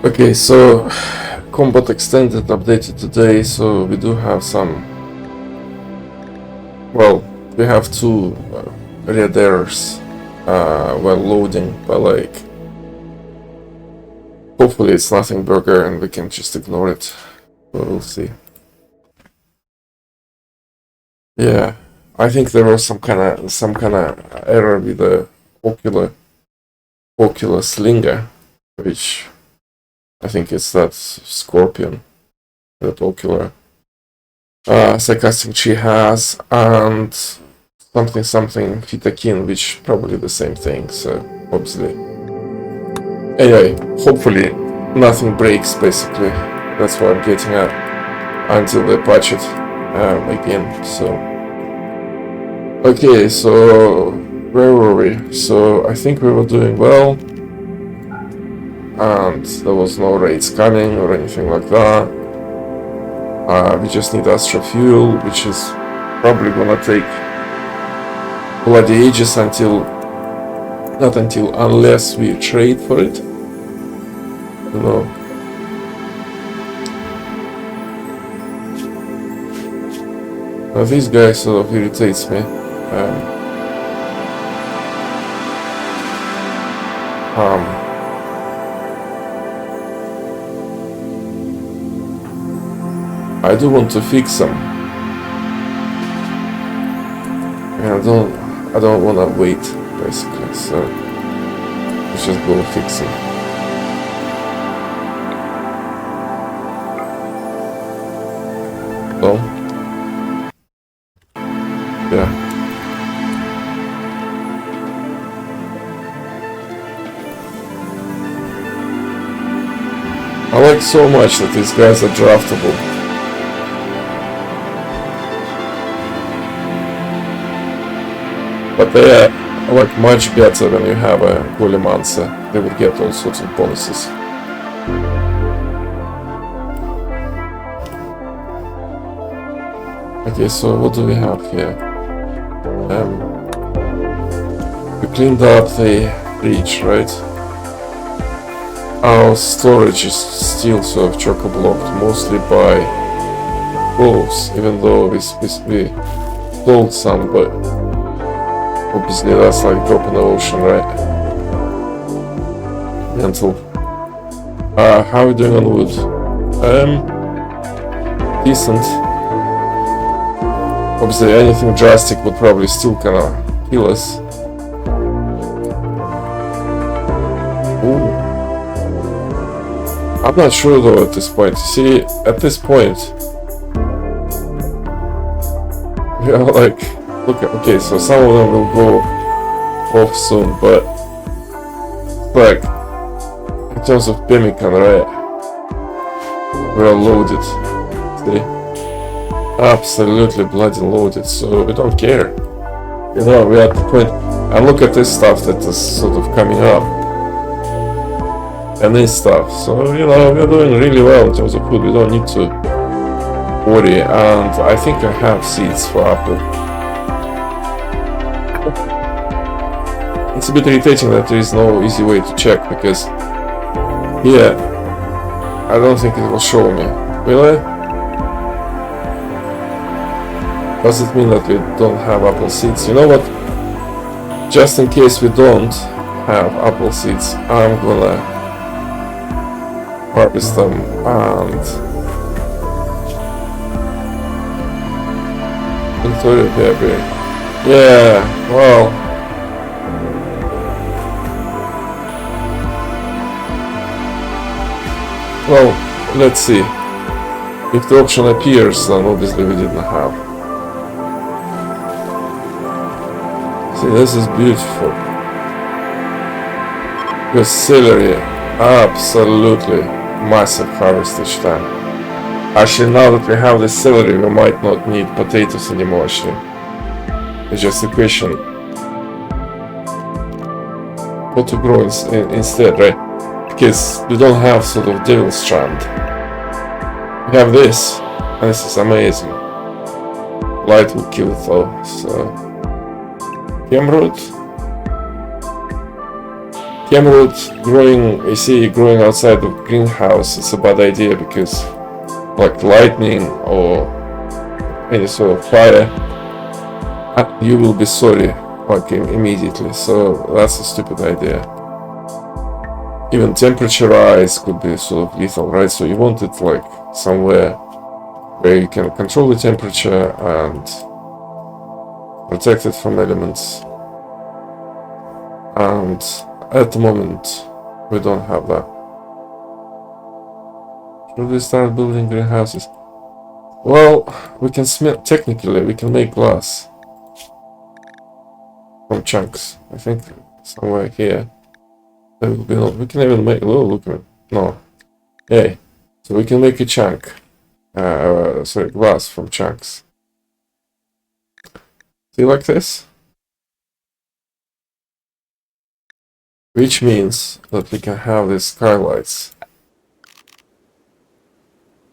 Okay, so combat extended updated today, so we do have some. Well, we have two red errors while loading, but like, hopefully it's nothing bigger and we can just ignore it. But we'll see. Yeah, I think there was some kind of error with the ocular slinger, which I think it's that scorpion, that ocular sarcastic she has, and something fitakin, which probably the same thing, so obviously. Anyway, hopefully nothing breaks, basically. That's what I'm getting at until they patch it again. So okay, so where were we? So I think we were doing well, and there was no raids coming or anything like that. We just need extra fuel, which is probably gonna take bloody ages unless we trade for it. You know. Now these guys sort of irritates me. I do want to fix them. And I don't want to wait, basically, so let's just go fix them. So, yeah. I like so much that these guys are draftable. But they are like much better when you have a Golimancer. They would get all sorts of bonuses. Okay, so what do we have here? We cleaned up the breach, right? Our storage is still sort of choco-blocked, mostly by wolves, even though we sold some, but obviously that's like drop in the ocean, right? Mental. How are we doing on wood? Decent. Obviously anything drastic would probably still kinda kill us. Ooh. I'm not sure though at this point. See, at this point, we are like, look at, okay, so some of them will go off soon, but like in terms of Pemmican, right? We're loaded. See? Absolutely bloody loaded, so we don't care. You know, we're at the point, and look at this stuff that is sort of coming up. And this stuff, so you know, we're doing really well in terms of food, we don't need to worry, and I think I have seeds for apple. It's a bit irritating that there is no easy way to check, because here, I don't think it will show me. Will it? Does it mean that we don't have apple seeds? You know what? Just in case we don't have apple seeds, I'm gonna harvest them and inventory baby. Yeah, well, let's see. If the option appears, then obviously we didn't have. See, this is beautiful. The celery, absolutely massive harvest each time. Actually, now that we have the celery, we might not need potatoes anymore, actually. It's just a question what to grow instead, right? Because we don't have sort of devil strand. We have this, and this is amazing. Light will kill it though, so... Rimworld. Emerald growing, you see, growing outside the greenhouse, it's a bad idea because, like lightning or any sort of fire, you will be sorry, like immediately. So that's a stupid idea. Even temperature rise could be sort of lethal, right? So you want it like somewhere where you can control the temperature and protect it from elements. And at the moment, we don't have that. Should we start building greenhouses? Well, we can smelt. Technically, we can make glass from chunks. I think somewhere here. There will be no. We can even make. Oh, look at it. No. Hey. So we can make a chunk. Sorry, glass from chunks. See, like this? Which means that we can have these skylights.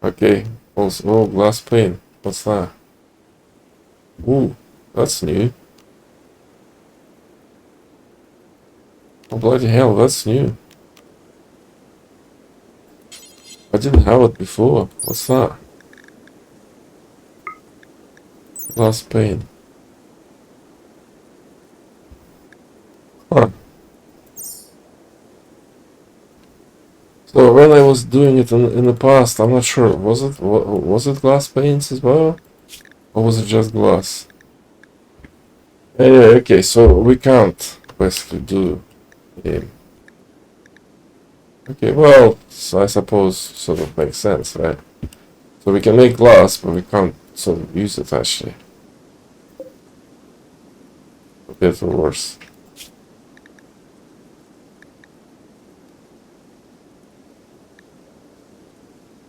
Okay. Also, oh, glass pane. What's that? Ooh, that's new. Oh, bloody hell, that's new. I didn't have it before. What's that? Glass pane. Huh. So when I was doing it in the past, I'm not sure. Was it glass panes as well, or was it just glass? Anyway, okay. So we can't basically do. Okay, well, so I suppose sort of makes sense, right? So we can make glass, but we can't sort of use it actually. A bit worse.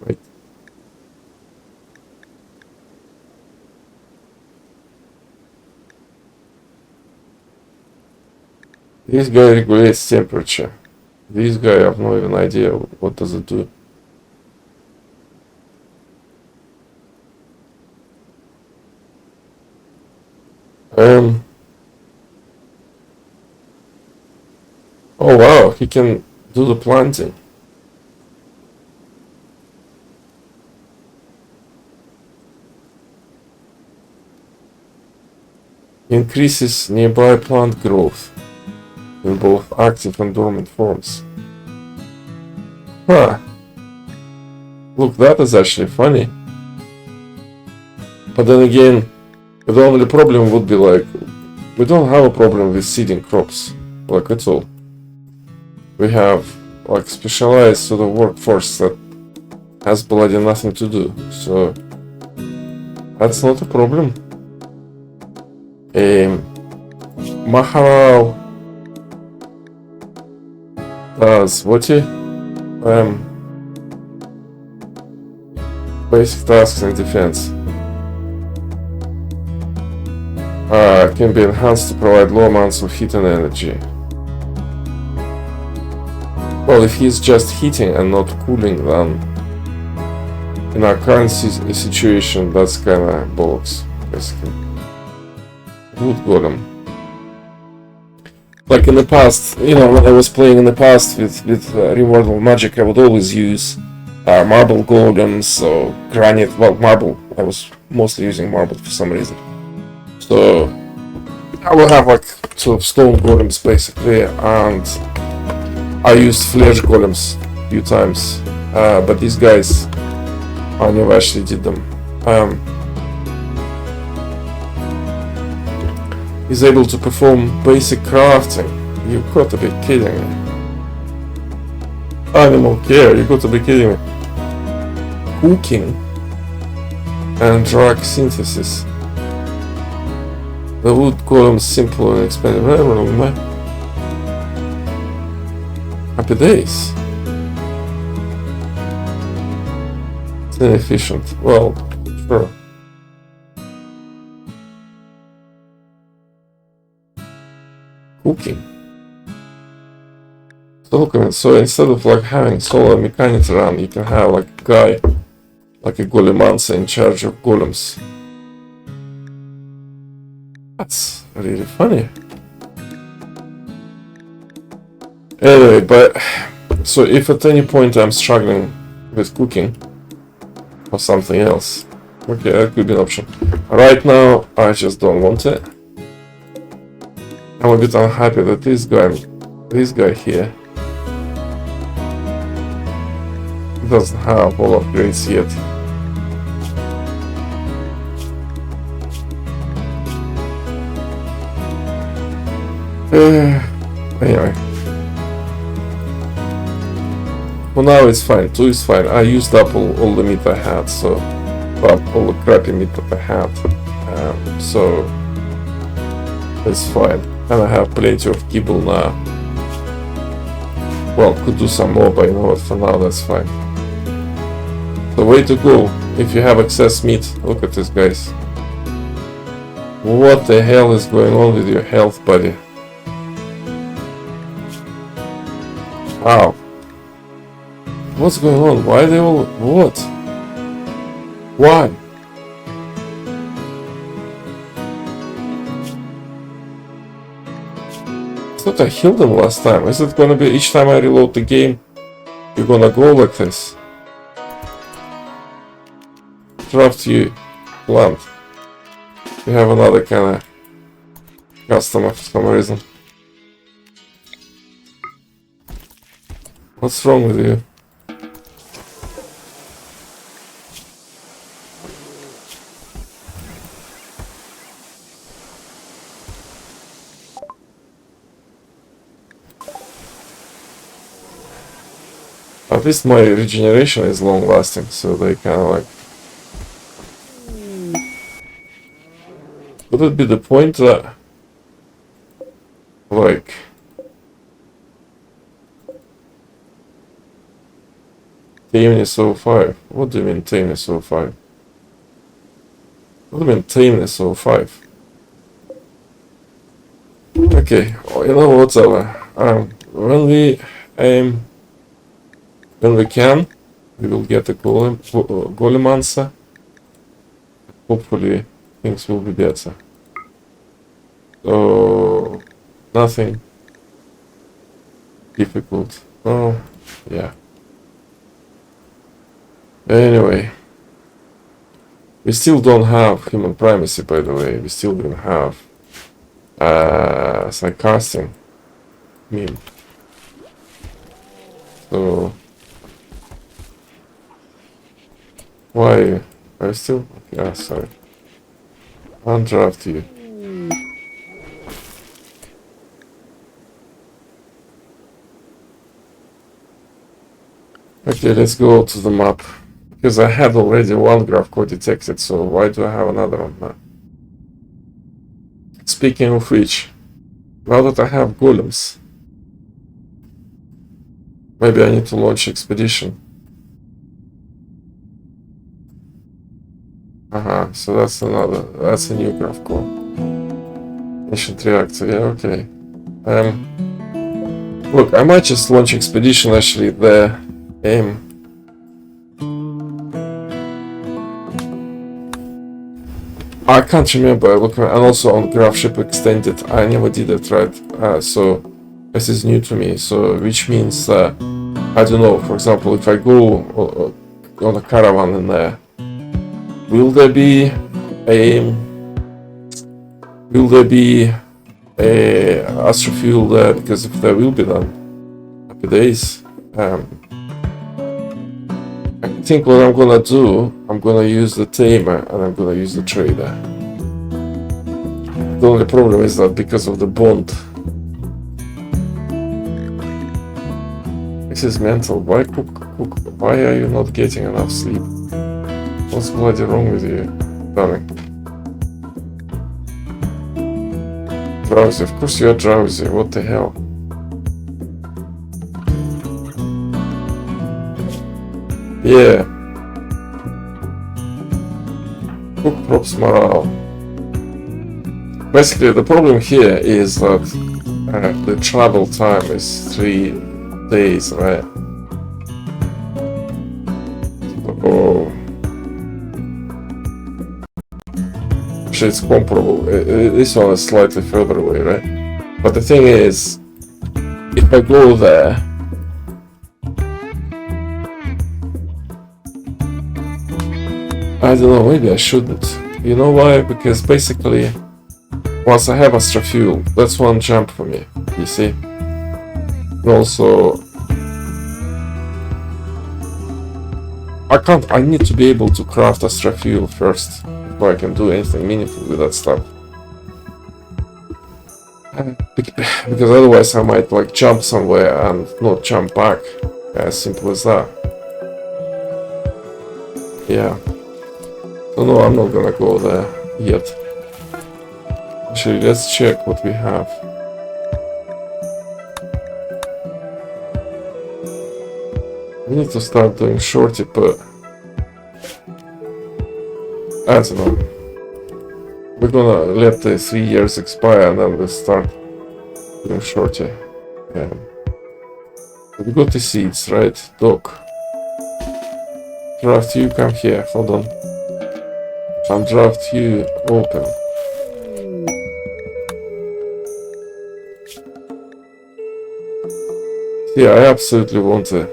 Right. This guy regulates temperature. This guy, I have no even idea what does it do. Oh wow, he can do the planting. Increases nearby plant growth in both active and dormant forms. Huh. Look, that is actually funny. But then again, the only problem would be like, we don't have a problem with seeding crops, like at all. We have like specialized sort of workforce that has bloody nothing to do, so that's not a problem. Maharal does what? Basic tasks and defense. Can be enhanced to provide low amounts of heat and energy. Well, if he's just heating and not cooling, then in our current situation, that's kinda bollocks, basically. Wood golem. Like in the past, you know, when I was playing in the past with Rimworld of Magic, I would always use marble golems or granite. Well, marble. I was mostly using marble for some reason. So I will have like sort of stone golems basically, and I used flesh golems a few times, but these guys, I never actually did them. He's able to perform basic crafting. You've got to be kidding me. Animal care, you've got to be kidding me. Cooking and drug synthesis. The wood column simple and expensive. Happy days. It's inefficient. Well, sure. Cooking. So instead of like having solar mechanics around, you can have like a guy, like a golemancer in charge of golems. That's really funny. Anyway, but so if at any point I'm struggling with cooking or something else, okay, that could be an option. Right now, I just don't want it. I'm a bit unhappy that this guy here doesn't have all upgrades yet. Anyway. For now it's fine, 2 is fine. I used up all the meat I had, so... well, all the crappy meat that I had. So... it's fine. And I have plenty of kibble now. Well, could do some more, but you know what, for now that's fine. The way to go, if you have excess meat, look at this, guys. What the hell is going on with your health, buddy? Wow. What's going on? Why are they all... what? Why? I thought I healed them last time. Is it gonna be each time I reload the game, you're gonna go like this? Draft you plant. You have another kind of customer for some reason. What's wrong with you? At least my regeneration is long lasting, so they kind of like... Would it be the point that... like... tameness 05? What do you mean tameness 05? What do you mean tameness 05? Okay, you know whatever. When we aim... when we can, we will get a golem answer. Hopefully things will be better. So nothing difficult. Oh yeah. Anyway, we still don't have human primacy, by the way. We still don't have sarcastic meme. So why are you still? Yeah, sorry. Undraft you. Okay, let's go to the map. Because I had already one graph code detected, so why do I have another one now? Speaking of which, now that I have golems, maybe I need to launch expedition. So that's a new graph core. Ancient reactor, yeah, okay. Look, I might just launch expedition actually, the aim. I can't remember, look, and also on graph ship extended, I never did it right, so this is new to me, so which means, I don't know, for example, if I go on a caravan in there, will there be a astrofuel there? Because if there will be, then happy days. I think what I'm gonna do, I'm gonna use the tamer and I'm gonna use the trader. The only problem is that because of the bond, this is mental. Why cook? Why are you not getting enough sleep? What's bloody wrong with you, darling? Drowsy, of course you're drowsy, what the hell? Yeah. Cook props morale. Basically, the problem here is that the travel time is 3 days, right? So, actually, it's comparable. This one is slightly further away, right? But the thing is, if I go there, I don't know, maybe I shouldn't. You know why? Because basically, once I have extra fuel, that's one jump for me, you see? And also, I need to be able to craft extra fuel first, before I can do anything meaningful with that stuff. Because otherwise I might like jump somewhere and not jump back. As simple as that. Yeah. So no, I'm not gonna go there yet. Actually, let's check what we have. We need to start doing shorty, but I don't know. We're gonna let the 3 years expire and then we'll start doing shorty. Yeah. We got the seeds, right? Doc. Draft you, come here, hold on. And draft you, open. Yeah, I absolutely want it.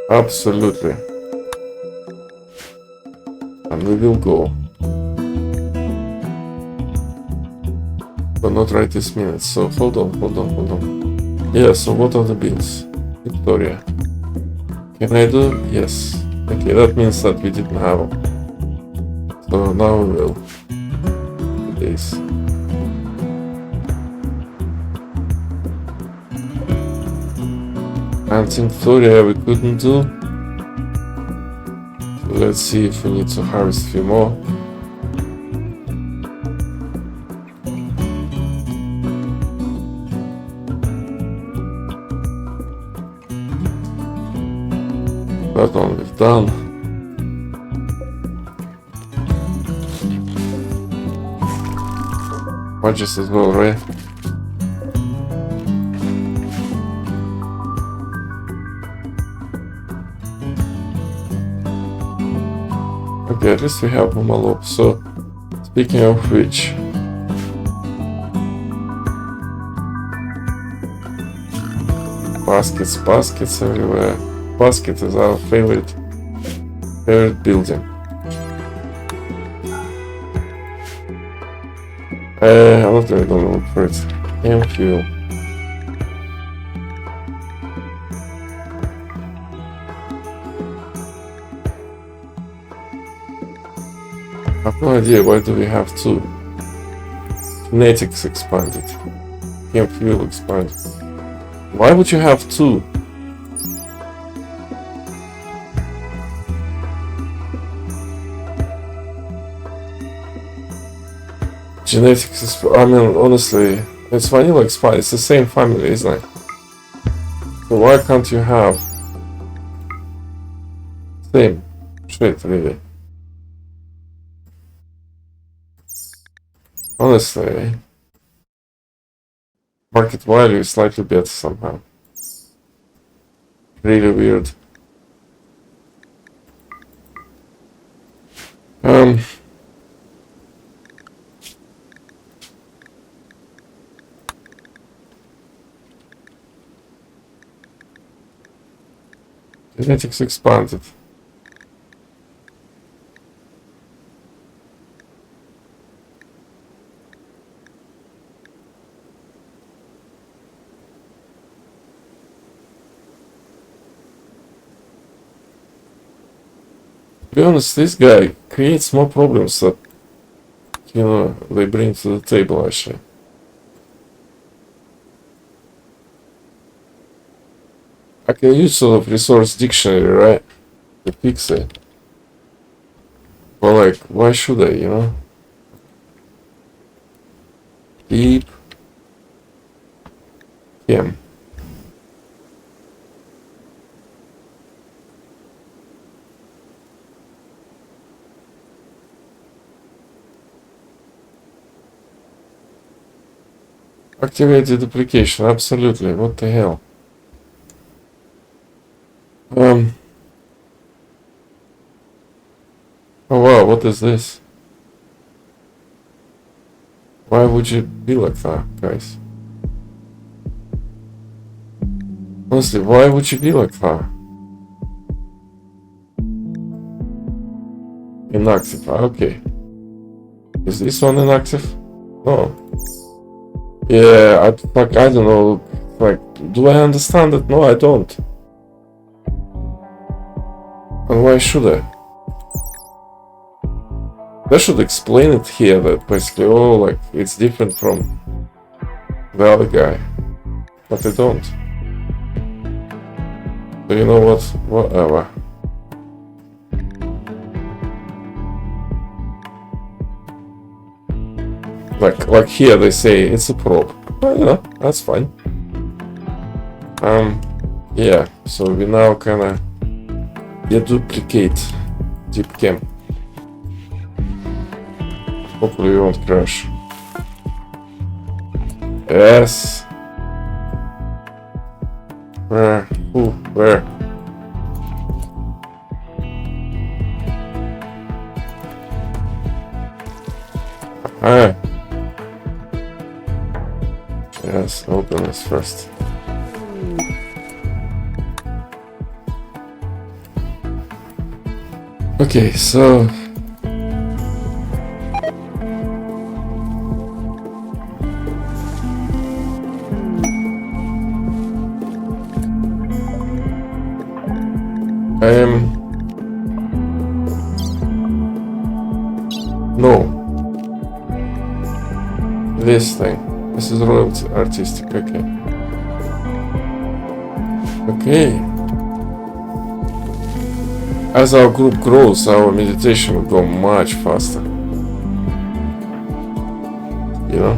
Absolutely. And we will go. But not right this minute, so hold on. Yeah, so what are the bills? Victoria. Can I do? Yes. Okay, that means that we didn't have them. So now we will. Days. And in Victoria we couldn't do. So let's see if we need to harvest a few more. That one we've done. Budgets as well, right? Okay, at least we have Momalop. So, speaking of which, baskets everywhere. Basket is our favorite building. I'm not really gonna look for it. And fuel. I have no idea why do we have two. Genetics expanded. Camp fuel expanded. Why would you have two? Genetics is, I mean, honestly, it's vanilla expanded. It's the same family, isn't it? So why can't you have same shit, really? Honestly, market value is slightly better somehow. Really weird. Genetics expanded. To be honest, this guy creates more problems that, you know, they bring to the table, actually. I can use sort of resource dictionary, right, to fix it. But like, why should I, you know? Deep. Chem. Activate the duplication, absolutely, what the hell? Oh wow, what is this? Why would you be like that, guys? Honestly, why would you be like that? Inactive, okay. Is this one inactive? No. Yeah, I don't know. Like, do I understand it? No, I don't. And why should I? They should explain it here that basically, oh, like, it's different from the other guy. But they don't. So you know what? Whatever. Like here they say it's a probe. Well, you know, that's fine. Yeah, so we now kinda deduplicate deep cam. Hopefully we won't crash. Yes. Where? Ooh, where? Ah. Yes, open this first. Okay, so no, this thing. This is royalty artistic. Okay. Okay. As our group grows, our meditation will go much faster. You know?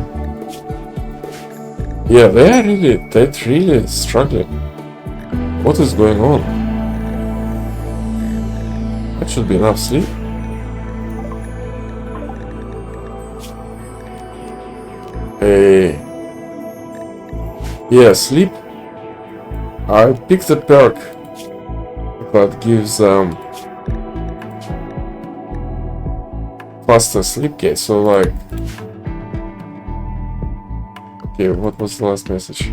Yeah, they're really struggling. What is going on? That should be enough sleep. Hey. Yeah, sleep. I picked a perk that gives faster sleep gate, so like, okay, what was the last message?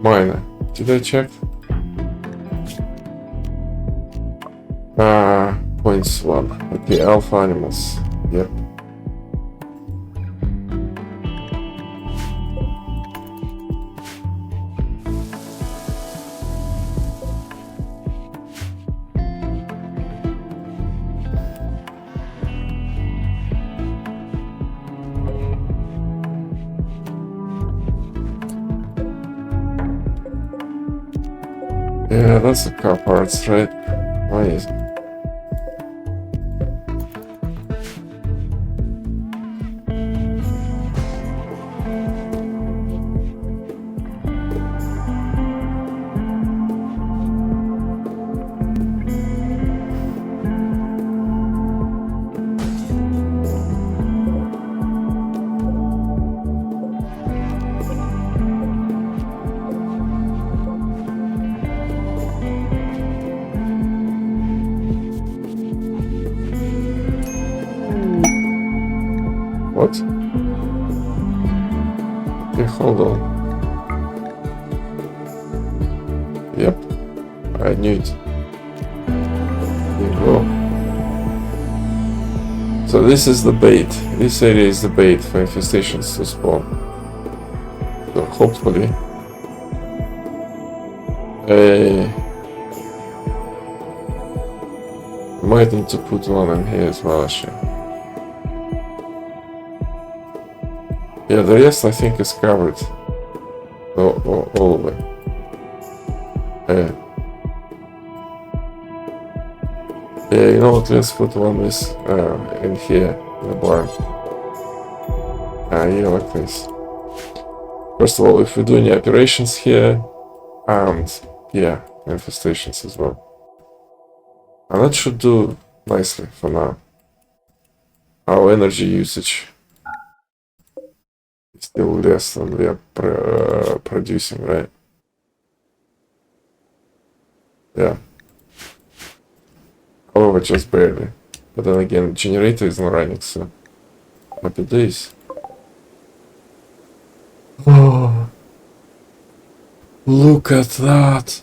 Minor. Did I check? Points 1. Okay, alpha animals. Yep. Yeah, that's the car parts, right? Why is it? What? Okay, hold on. Yep, I knew it. There you go. So this is the bait. This area is the bait for infestations to spawn. So hopefully, might need to put one in here as well, actually. Yeah, the rest I think is covered. All of it. Yeah, you know what, let's put one this in here, in the barn. Yeah, like this. First of all, if we're doing the operations here, and yeah, infestations as well. And that should do nicely for now. Our energy usage is still less than we are producing, right? Yeah. However, just barely. But then again, generator is not running, so happy days. Oh. Look at that.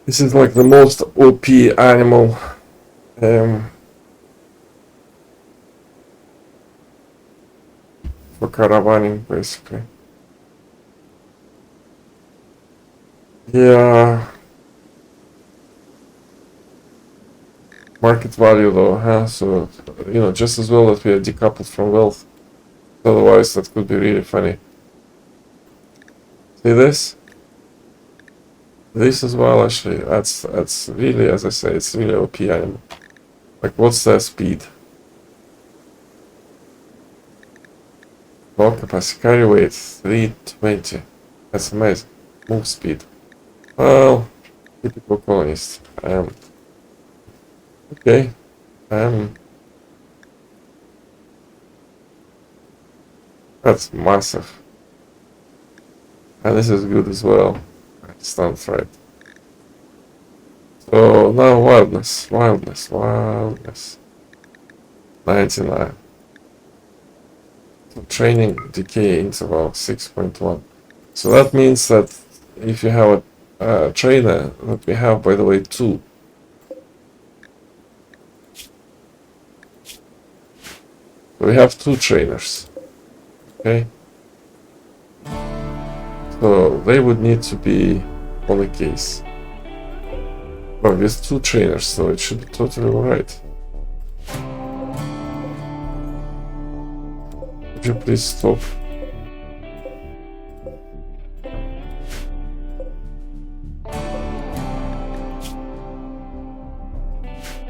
This is like the most OP animal. For caravaning, basically. Yeah. Market value though, huh? So, you know, just as well that we are decoupled from wealth. Otherwise, that could be really funny. See this? This as well, actually. That's really, as I say, it's really OP animal. Like, what's their speed? Ball capacity, carry weight, 320. That's amazing. Move speed. Well, typical colonist. Okay. That's massive. And this is good as well. It sounds right. So now wildness. 99. So training decay interval 6.1. So that means that if you have a trainer, that we have, by the way, 2. So we have 2 trainers. Okay. So they would need to be on the case. But with 2 trainers, so it should be totally alright. Would you please stop?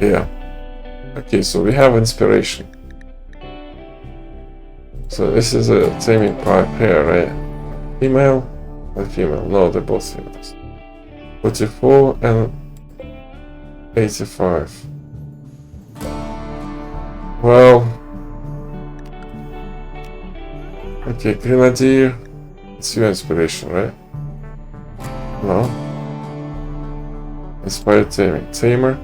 Yeah. Okay, so we have inspiration. So this is a taming pair, right? Female and female. No, they're both females. 44 and 85. Well, okay, Grenadier. It's your inspiration, right? No. Inspired taming. Tamer.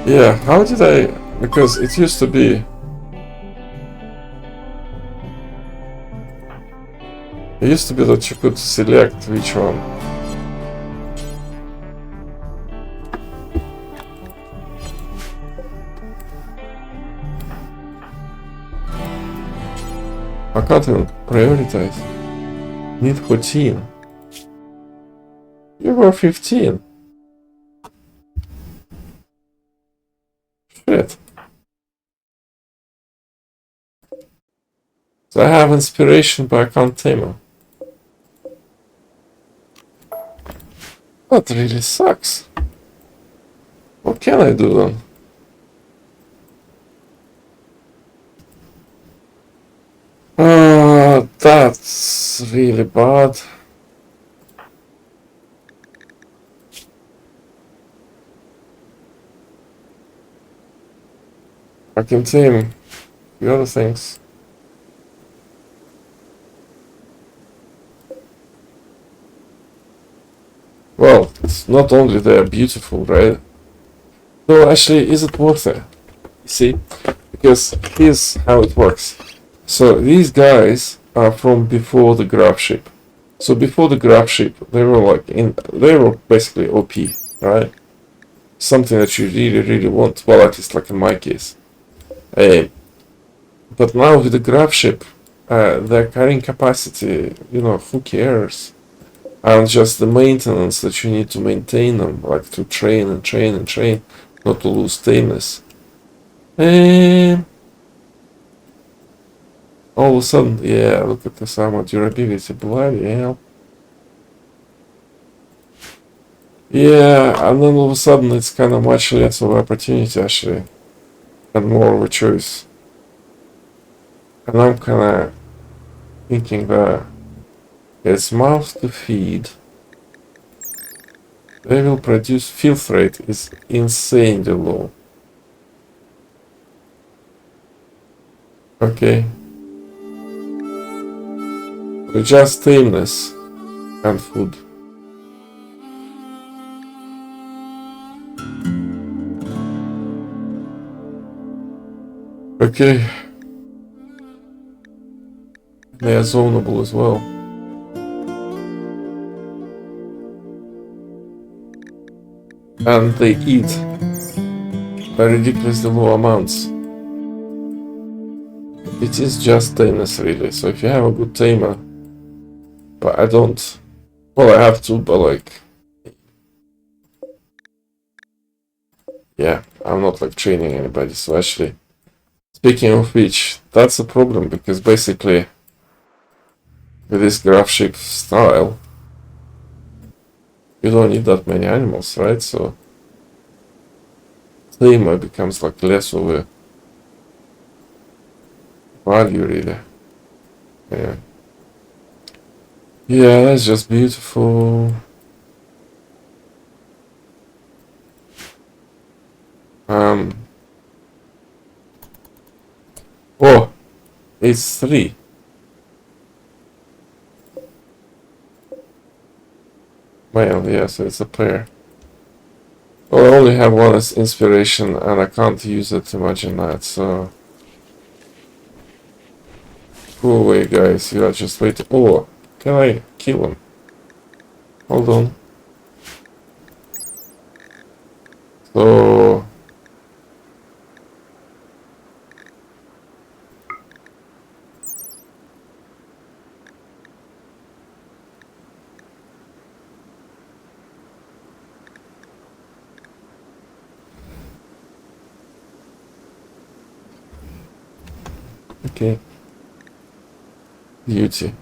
Yeah, how did I... Because it used to be... It used to be that you could select which one. I can't even prioritize. Need 14. You were 15. Shit. So I have inspiration, but I can't tame him. That really sucks. What can I do then? That's really bad. I can tame the other things. Well, it's not only they're beautiful, right? So actually, is it worth it? You see? Because here's how it works. So these guys are from before the grab ship. So before the grab ship, they were basically OP, right? Something that you really want. Well, at least like in my case. But now with the grab ship, their carrying capacity, who cares? And just the maintenance that you need to maintain them, like to train, not to lose tameness. All of a sudden, yeah, look at this armor durability, bloody hell. Yeah, and then all of a sudden it's kind of much less of an opportunity actually, and more of a choice. And I'm kind of thinking that it's mouth to feed. They will produce filth rate is insanely low. Okay. We just tameness and food. Okay. They are zonable as well. And they eat by ridiculously low amounts. It is just tameness really, so if you have a good tamer, but I don't, well I have to, but like, yeah, I'm not like training anybody, so actually, speaking of which, that's a problem, because basically, with this graph shape style, you don't need that many animals, right? So, tamer becomes like less of a value really. Yeah. Yeah, that's just beautiful. Oh, it's 3. Well, yeah, so it's a pair. Well, I only have one as inspiration, and I can't use it, imagine that, so... Go away, guys, you are just waiting. Oh, can I kill him? Hold on. So... Okay. Beauty.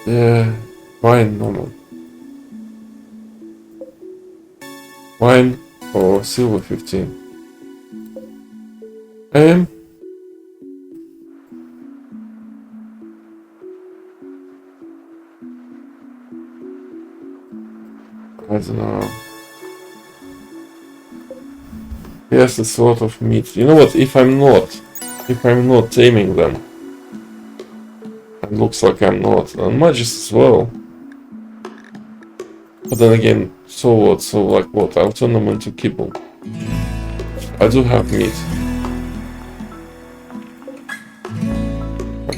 Yeah, wine, normal. Wine or silver 15. I don't know. Yes, it's a lot of meat. You know what? If I'm not taming them, it looks like I'm not, and Magis as well. But then again, so what? So like what? I'll turn them into kibble. I do have meat.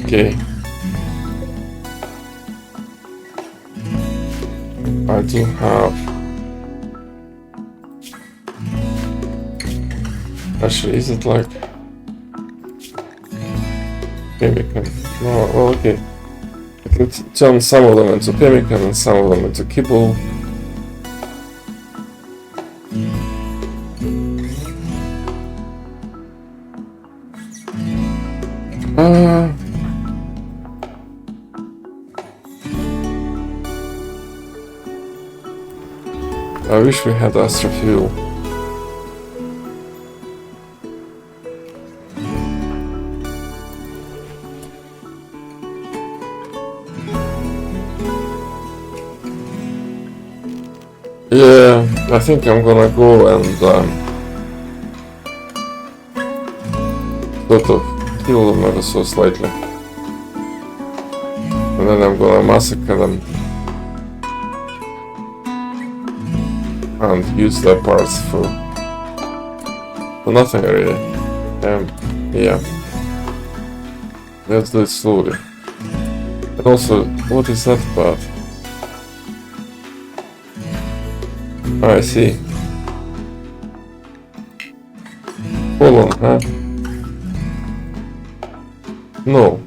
Okay. I do have... Actually, is it like... pemmican? No, well, okay. I can turn some of them into pemmican and some of them into kibble. I wish we had Astra Fuel. Yeah, I think I'm gonna go and sort of kill them ever so slightly. And then I'm gonna massacre them. And use their parts for nothing really. Yeah. Let's do it slowly. And also, what is that about? Oh, I see. Hold on, huh? No.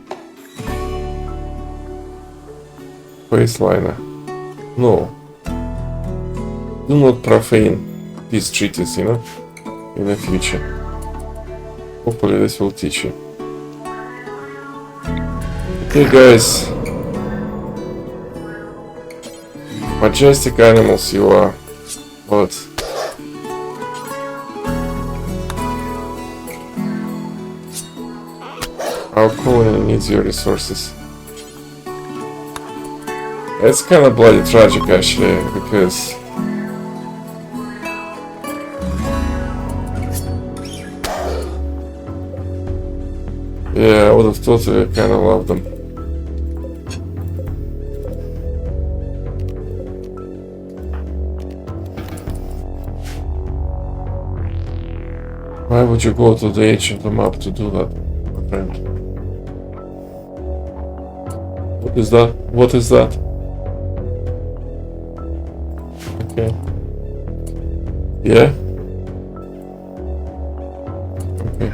Baseliner. No. Do not profane these treaties, you know, in the future. Hopefully this will teach you. Okay guys. Majestic animals you are, but our colony needs your resources. It's kind of bloody tragic actually, because yeah, I would have totally kind of loved them. Why would you go to the edge of the map to do that, my friend? What is that? What is that? Okay. Yeah? Okay.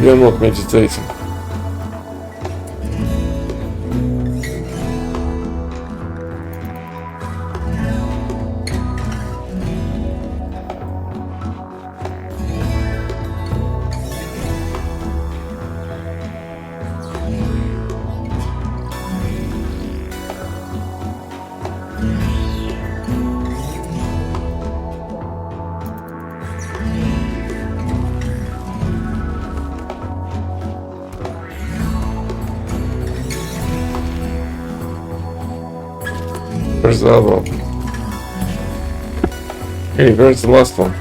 You're not meditating. Where's the other one? Hey, where's the last one?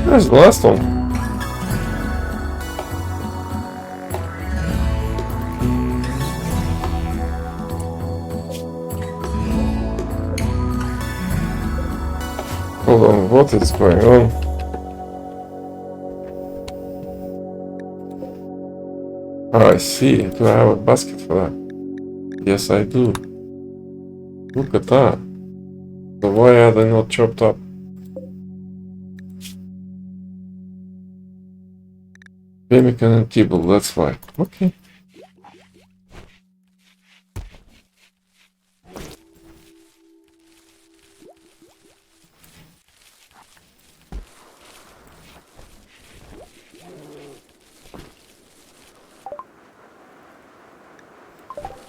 Where's the last one? Hold on, what is going on? Oh, I see. Do I have a basket for that? Yes, I do. Look at that. So why are they not chopped up? Pemmican and kibble, that's why. Okay.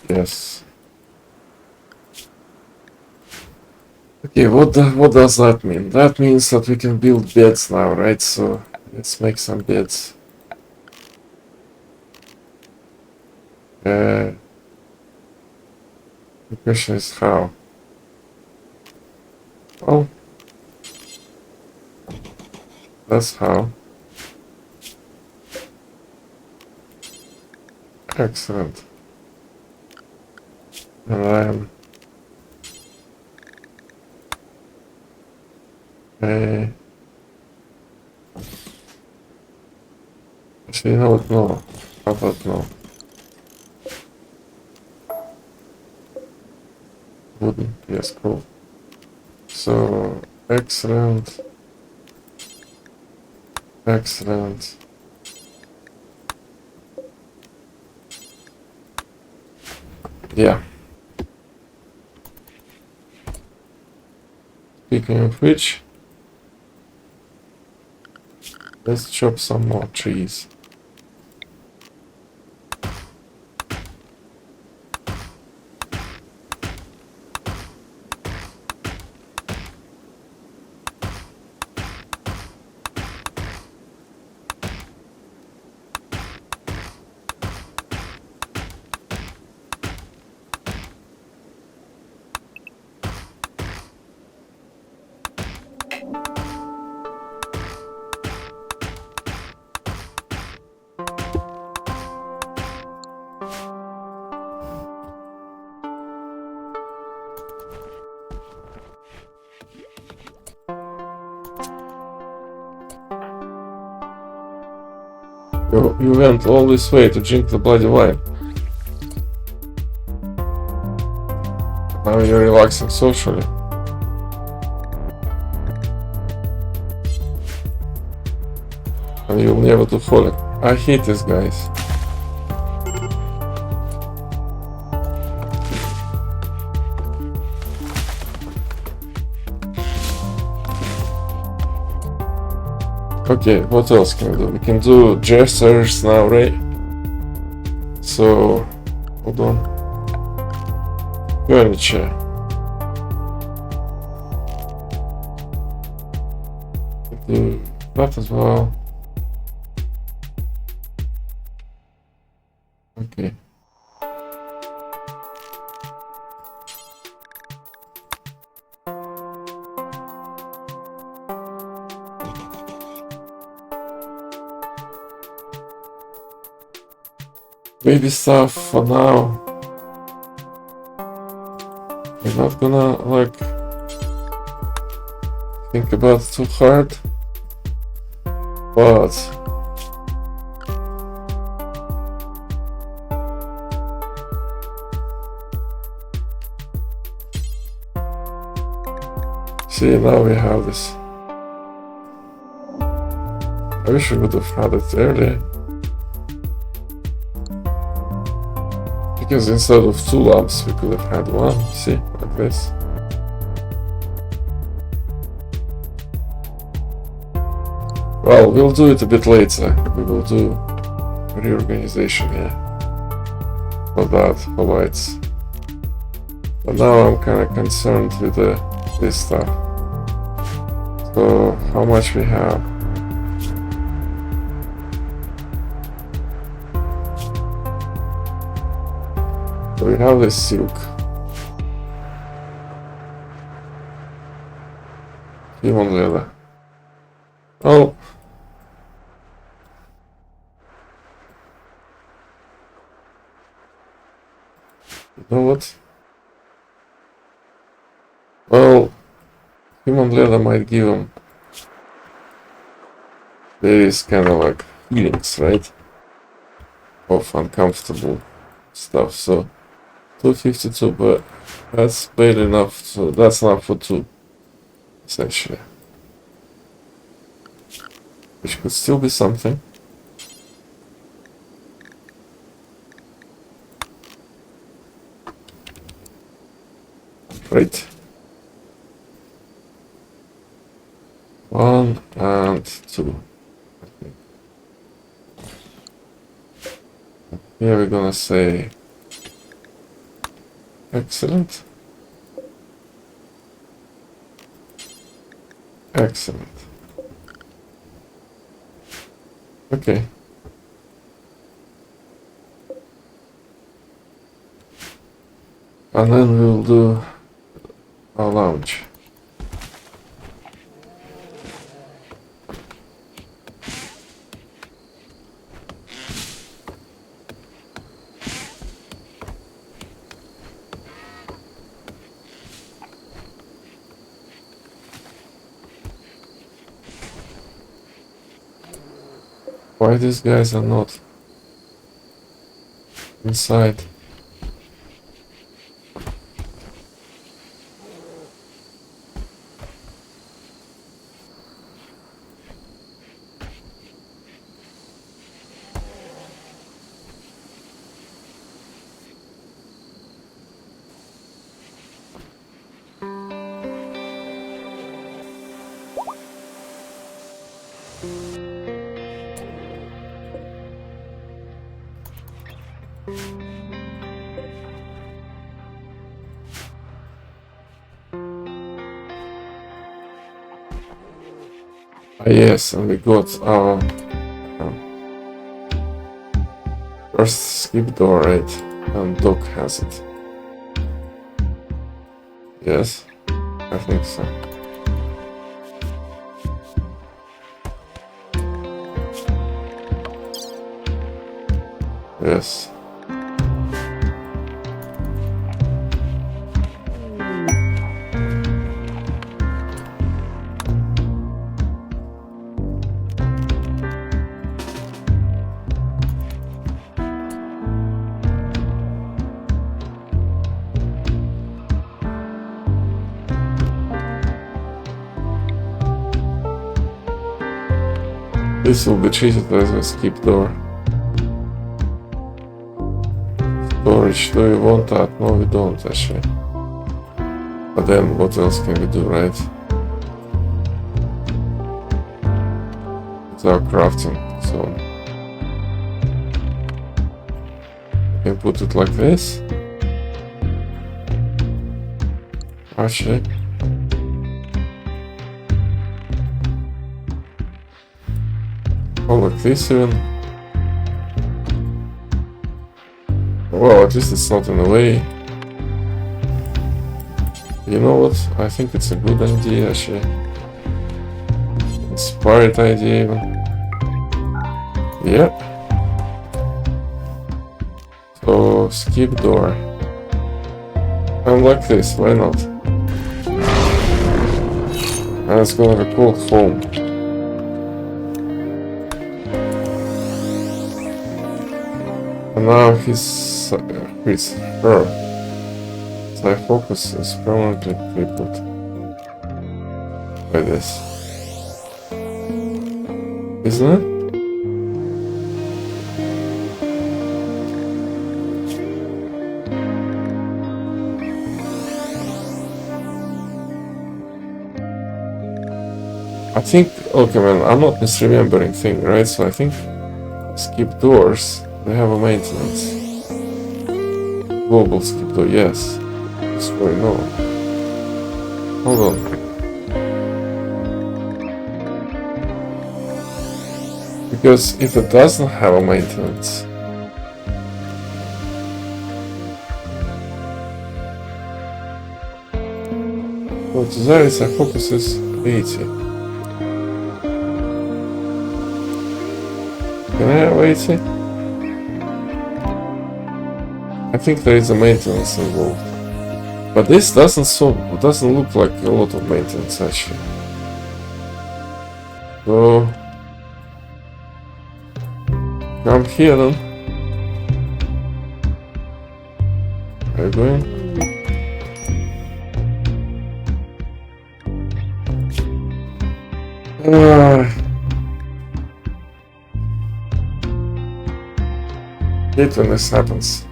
Yes. Okay, what does that mean? That means that we can build beds now, right? So let's make some beds. The question is how. Oh, that's how. Excellent. And I'm actually no. How about no? Wooden, yes, cool. So excellent. Excellent. Yeah. Speaking of which, let's chop some more trees. You went all this way to drink the bloody wine. Now you're relaxing socially. And you'll never do follow. I hate these guys. Okay, what else can we do? We can do dressers now, right? So, hold on. Furniture. Do that as well. Okay. baby stuff for now. We're not gonna like think about it too hard, but see, now we have this. I wish we would have had it earlier. Because instead of 2 lamps, we could have had 1, see, like this. Well, we'll do it a bit later. We will do reorganization here for that, for lights. But now I'm kind of concerned with this stuff. So, how much we have? So we have this silk. Human leather. Oh. You know what? Well, human leather might give them various kind of like feelings, right? Of uncomfortable stuff, so 252, but that's barely enough, so that's enough for 2, essentially. Which could still be something. Right. 1 and 2. I think. Here we're gonna say excellent. Excellent. Okay. And then we'll do our lounge. Why these guys are not inside? Yes, and we got our first skip door, right? And Doc has it. Yes, I think so. Yes. This will be treated as a skip door. Storage, do we want that? No, we don't actually. But then what else can we do, right? It's our crafting zone. We can put it like this. Actually. Oh, like this even. Well, at least it's not in the way. You know what? I think it's a good idea, actually. Inspired idea even. Yep. So skip door. And like this, why not? And it's gonna be called home. And now her side focus is permanently crippled by this. Isn't it? I think, okay man, I'm not misremembering thing, right? So I think skip doors, they have a maintenance. Global skip door, yes. Destroy, no. Hold on. Because if it doesn't have a maintenance, well, there is a focus is 80. Can I have 80? I think there is a maintenance involved. But this doesn't look like a lot of maintenance actually. So come here then. Are you going? Hate when this happens.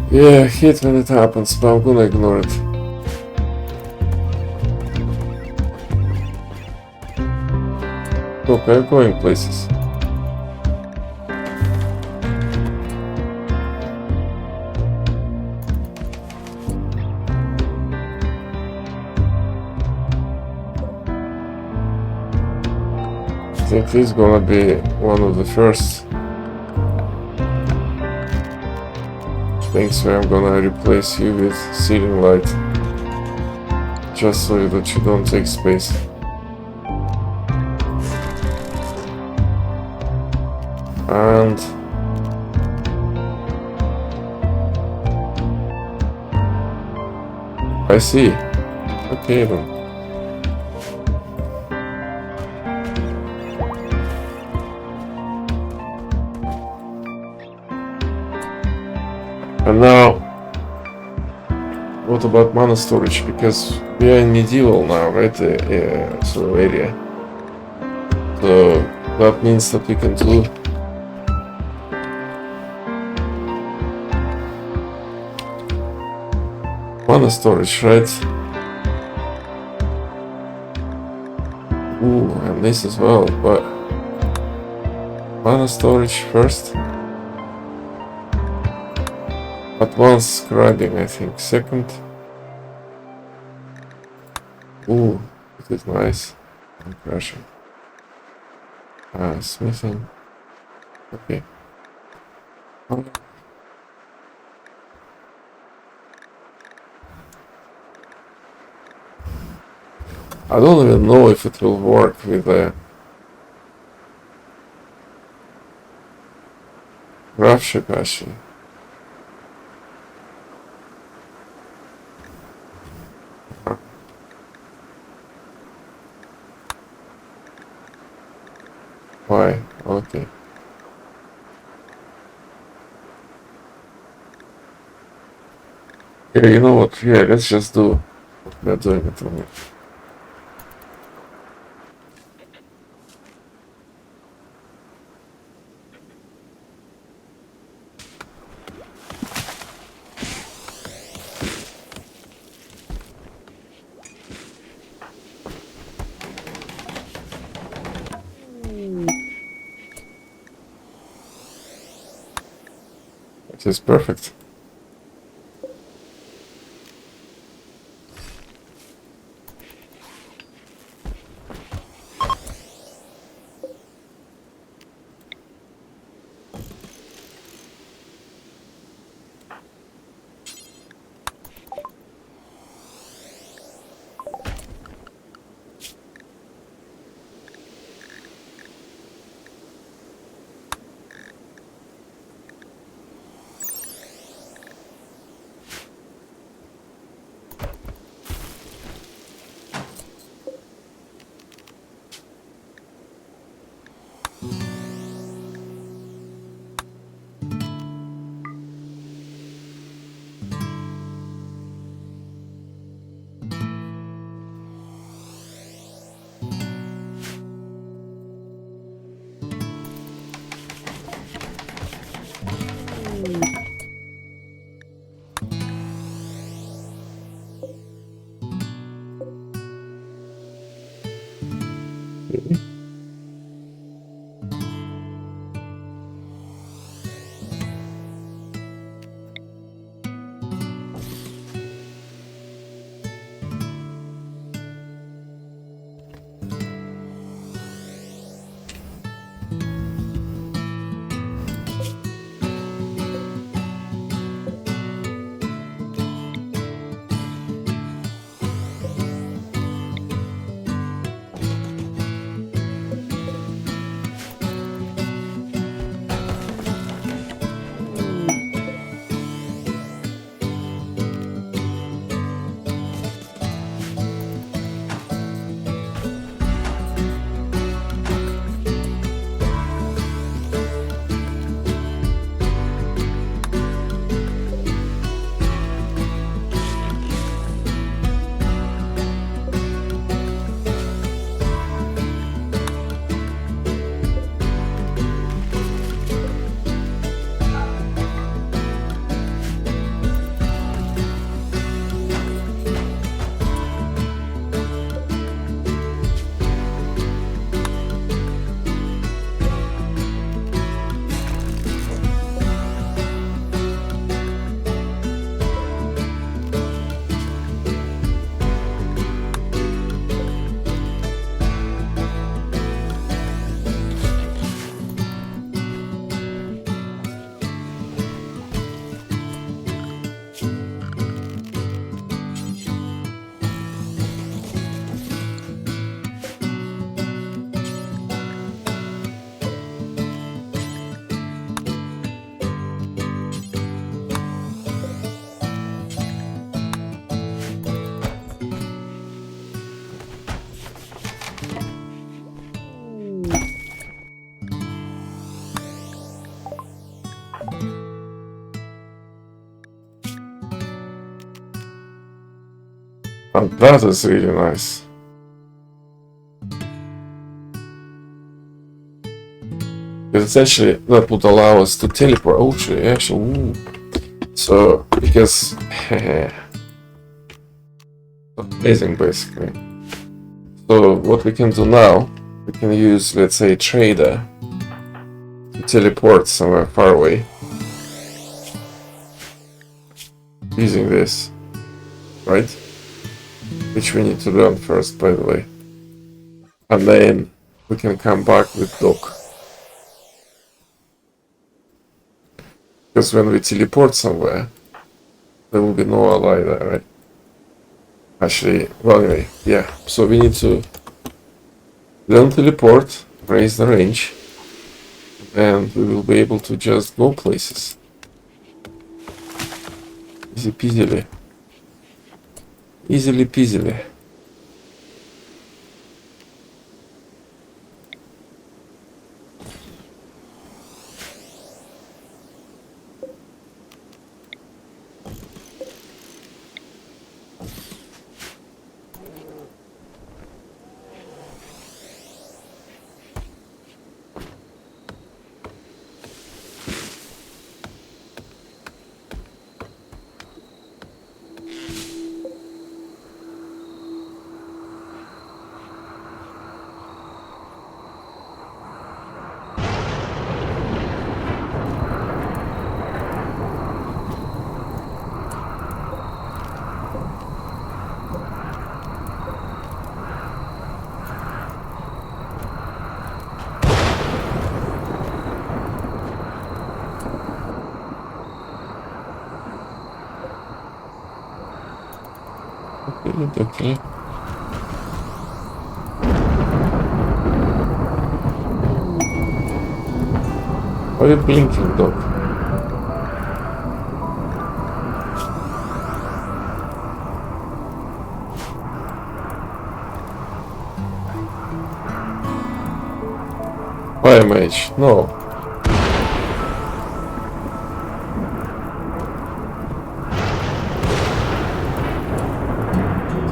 Yeah, I hate when it happens, but I'm gonna ignore it. Look, I'm going places. I think he's gonna be one of the first things where I'm gonna replace you with ceiling light, just so that you don't take space. And I see. Okay then. And now, what about mana storage? Because we are in medieval now, right? Sort of area. So that means that we can do mana storage, right? Ooh, and this as well, but mana storage first. Advanced scribing, I think, second. Ooh, it is nice. I'm crashing. Smithing. Okay. I don't even know if it will work with the graph ship actually. Why? Okay. Yeah, you know what? Yeah, let's just do what we're doing at the moment. It is perfect. Okay. And that is really nice. Because essentially that would allow us to teleport. Oh, actually, ooh. So, because amazing basically. So what we can do now, we can use, let's say, a trader to teleport somewhere far away. Using this, right? Which we need to learn first, by the way. And then we can come back with dock. Because when we teleport somewhere, there will be no ally there, right? Actually, well, anyway, yeah. So we need to learn teleport, raise the range, and we will be able to just go places. Easy peasily. Easily peasily. Okay. Why are you blinking, dog? Fire mage, no.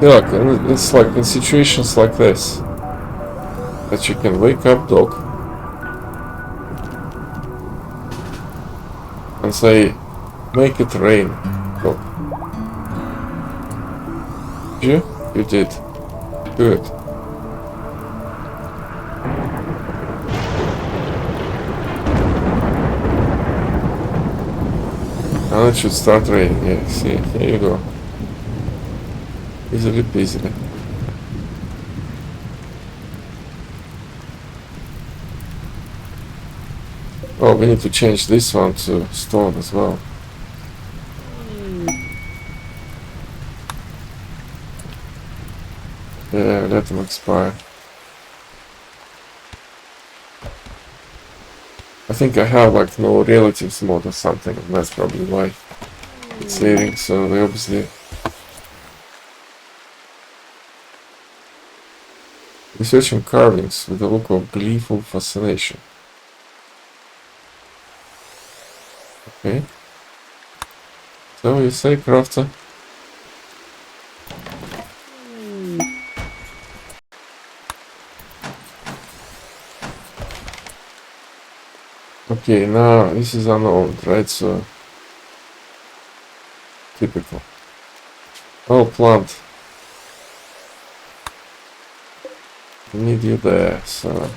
Yeah, it's like in situations like this that you can wake up dog and say, make it rain, dog. Did you? You did. Good. And it should start raining. Yeah, see, here you go. Easily peasy. Oh, we need to change this one to stone as well. Yeah, let them expire. I think I have like no relatives mode or something, and that's probably why it's leaving, so we obviously researching carvings with a look of gleeful fascination. Okay. So you say, crafter? Okay, now this is unowned, right? So typical. Oh, plant. We need you there, so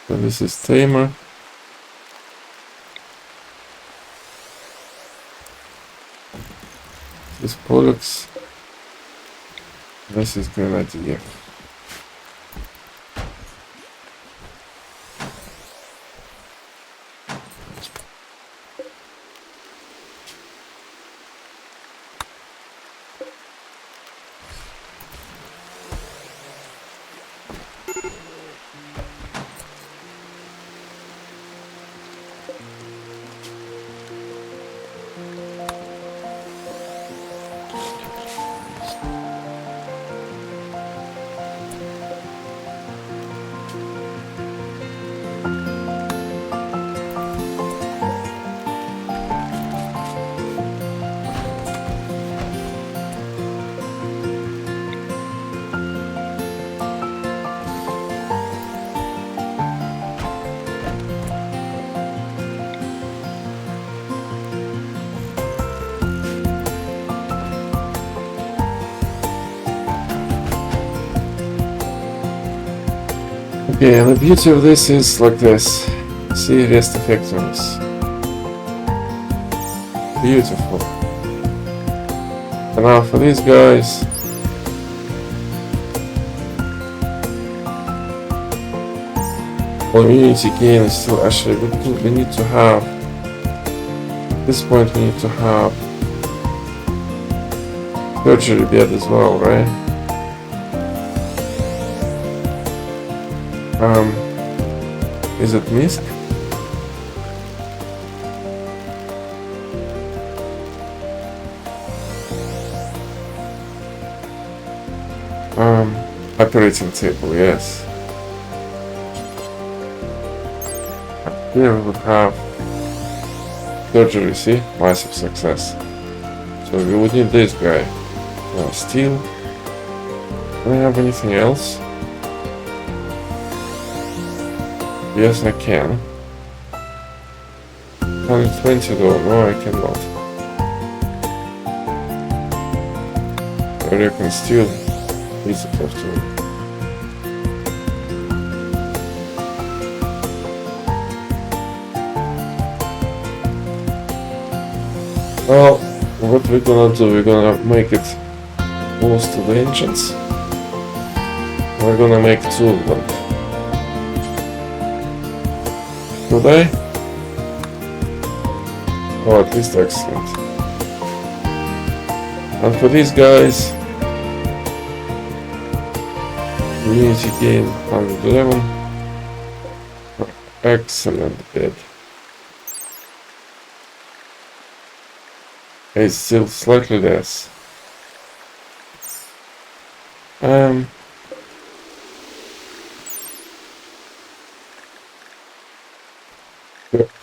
this is tamer. This is pollux. This is grenadier. Okay, and the beauty of this is like this. See, rest effects. Beautiful. And now for these guys. Well, immunity gain is still actually, we need to have, at this point we need to have surgery bed as well, right? Is it mist? Operating table, yes. Here we would have surgery, see? Massive success. So we would need this guy. Steel. Do I have anything else? Yes, I can. 120 though, no I cannot. I reckon steel is supposed to. Well, what we're gonna do, we're gonna make it close to the engines. We're gonna make two of them. Should I? Oh, at least excellent. And for these guys, immunity gain 111. Excellent bed. It's still slightly less.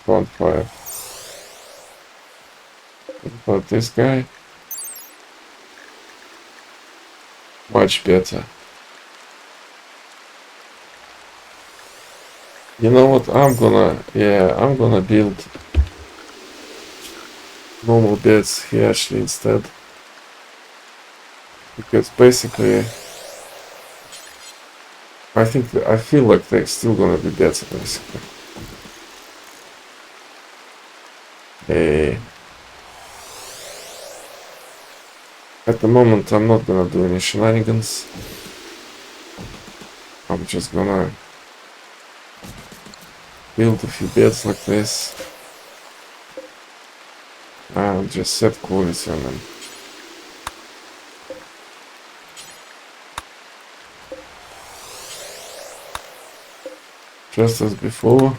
0.5. What about this guy? Much better. You know what? I'm gonna build normal beds here actually instead. Because basically, I feel like they're still gonna be better, basically. Hey. At the moment, I'm not gonna do any shenanigans. I'm just gonna build a few beds like this. And just set quality on them. Just as before.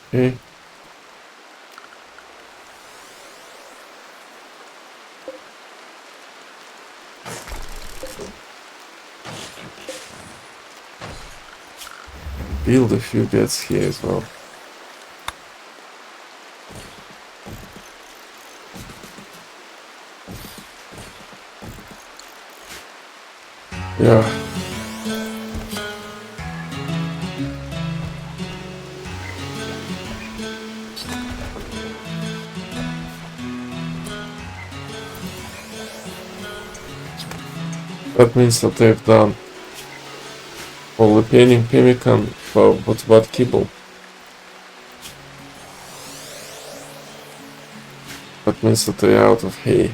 Okay. Build a few beds here as well. Yeah. That means that they've done all the painting pemmican for what about kibble? That means that they're out of hay.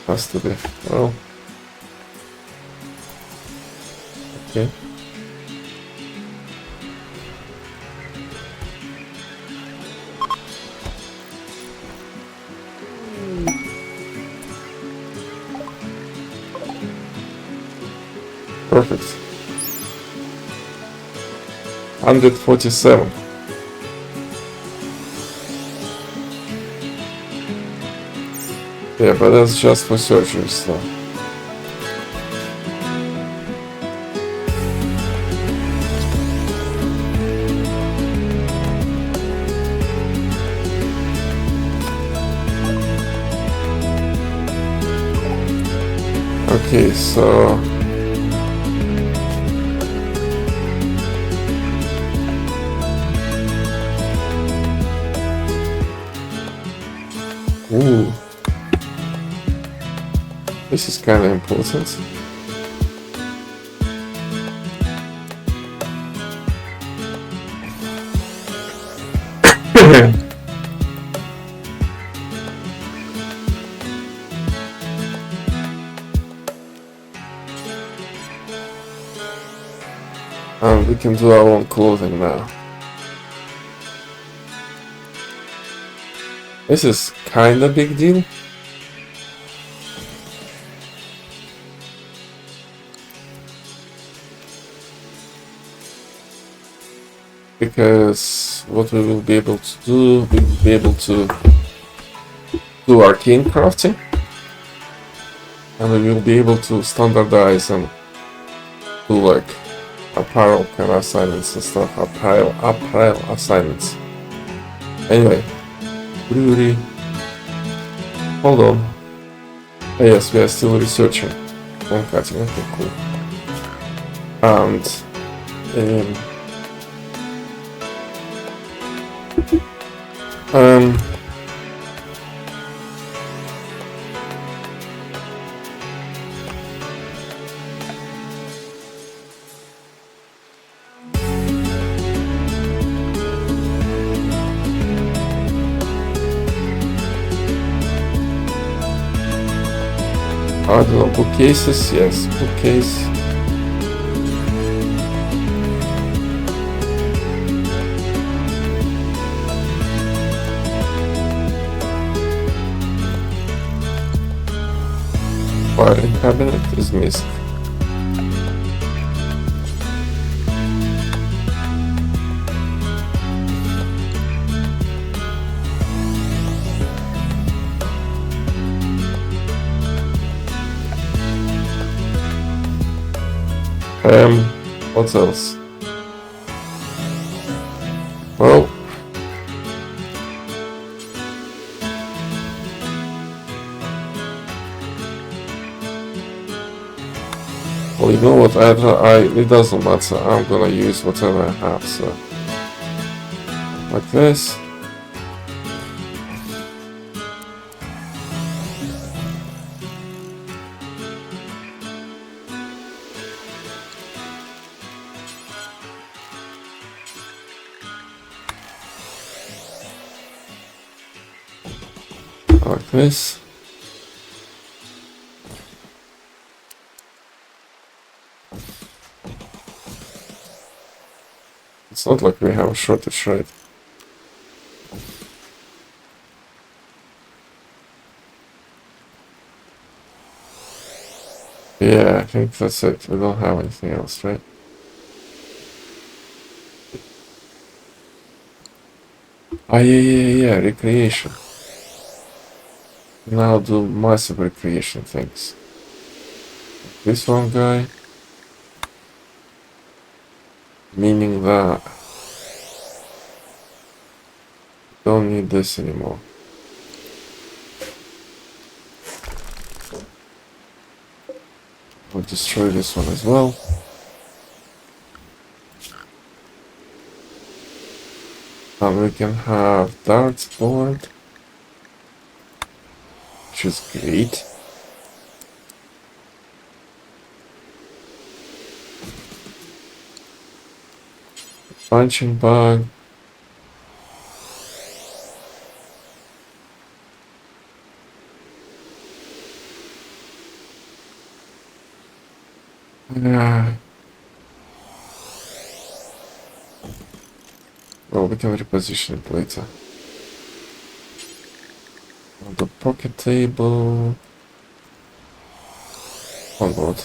Has to be. Well. Okay. Perfect. 147. Yeah, but that's just for surgery stuff. Okay, so ooh, this is kind of important. And we can do our own clothing now. This is kinda big deal. Because what we will be able to do, we will be able to do arcane crafting. And we will be able to standardize and do like apparel kind of assignments and stuff. Apparel assignments. Anyway. Brewery. Hold on. Oh, yes, we are still researching. Bone cutting, okay, cool. And I don't know, bookcases, yes, bookcase. Filing cabinet is missed. What else? Well, you know what? It doesn't matter. I'm gonna use whatever I have. So, like this, Like this. It's not like we have a shortage, right? Yeah, I think that's it. We don't have anything else, right? Ah, yeah, recreation. Now do massive recreation things. This one guy. Meaning that don't need this anymore. We'll destroy this one as well. And we can have darts board, which is great. Punching bag. Well, we can reposition it later. The pocket table. Onward.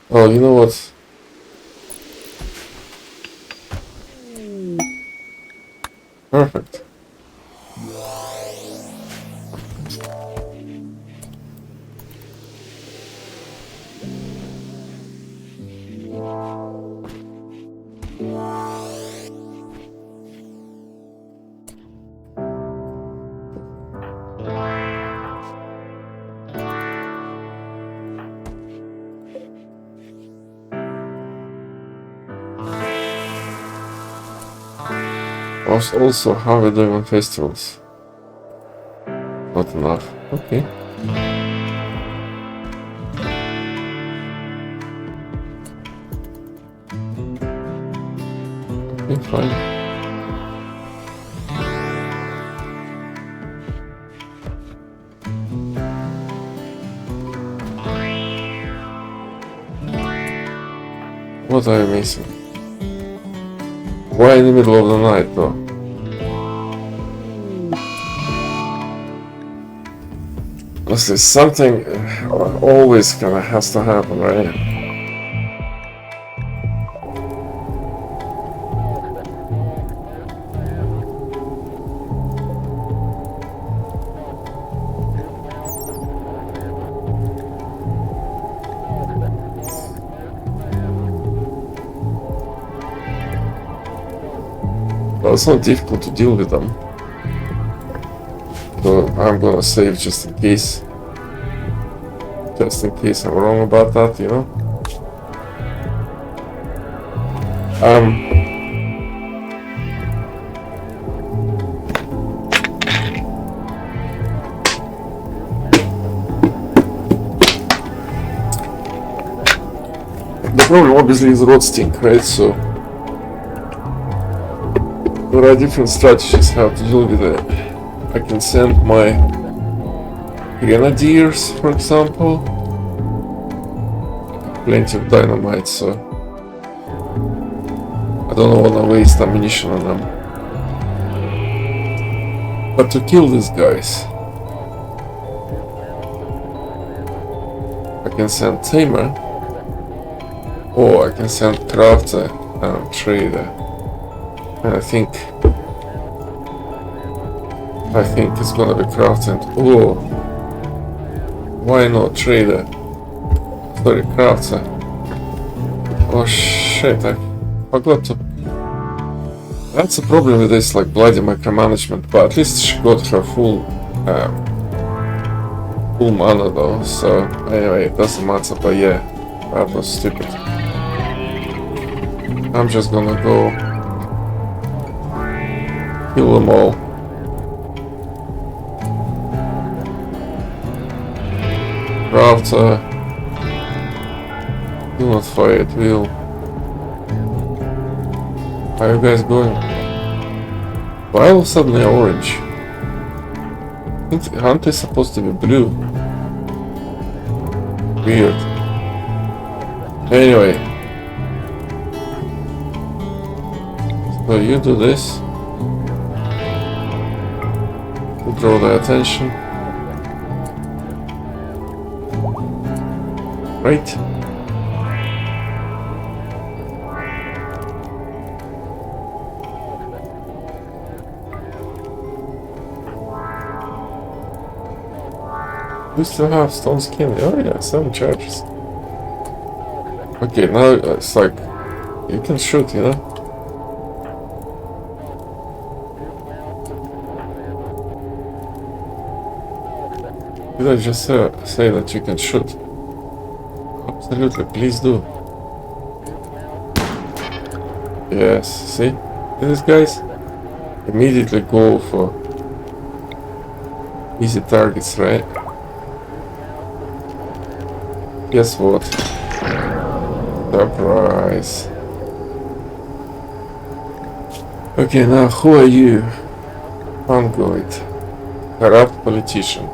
Oh, you know what? Perfect. Also, how are we doing on festivals? Not enough. Okay. Okay, fine. What are you missing? Why in the middle of the night, though? Honestly, something always kinda has to happen, right? Well, it's not difficult to deal with them. So I'm gonna save just in case. Just in case I'm wrong about that, you know? The problem obviously is roasting, right? So there are different strategies how to deal with it. I can send my grenadiers, for example. Plenty of dynamite, so I don't want to waste ammunition on them. But to kill these guys, I can send Tamer, or I can send Crafter and Trader. And I think it's gonna be Crafter and why not Trader? Sorry, Crafter. Oh shit, I forgot to. That's a problem with this, like, bloody micromanagement, but at least she got her full mana though, so anyway, it doesn't matter, but yeah, that was stupid. I'm just gonna go kill them all. Crafter, do not fire at will. How are you guys going? Why all of a sudden they're orange? think hunt is supposed to be blue. Weird. Anyway. So you do this. To draw the attention. Right. We still have stone skin. Oh yeah, 7 charges. Okay, now it's like you can shoot, you know. Did I just say that you can shoot? Absolutely, please do. Yes, see? These guys immediately go for easy targets, right? Guess what? Surprise. Okay, now who are you? Fungoid. Corrupt politician.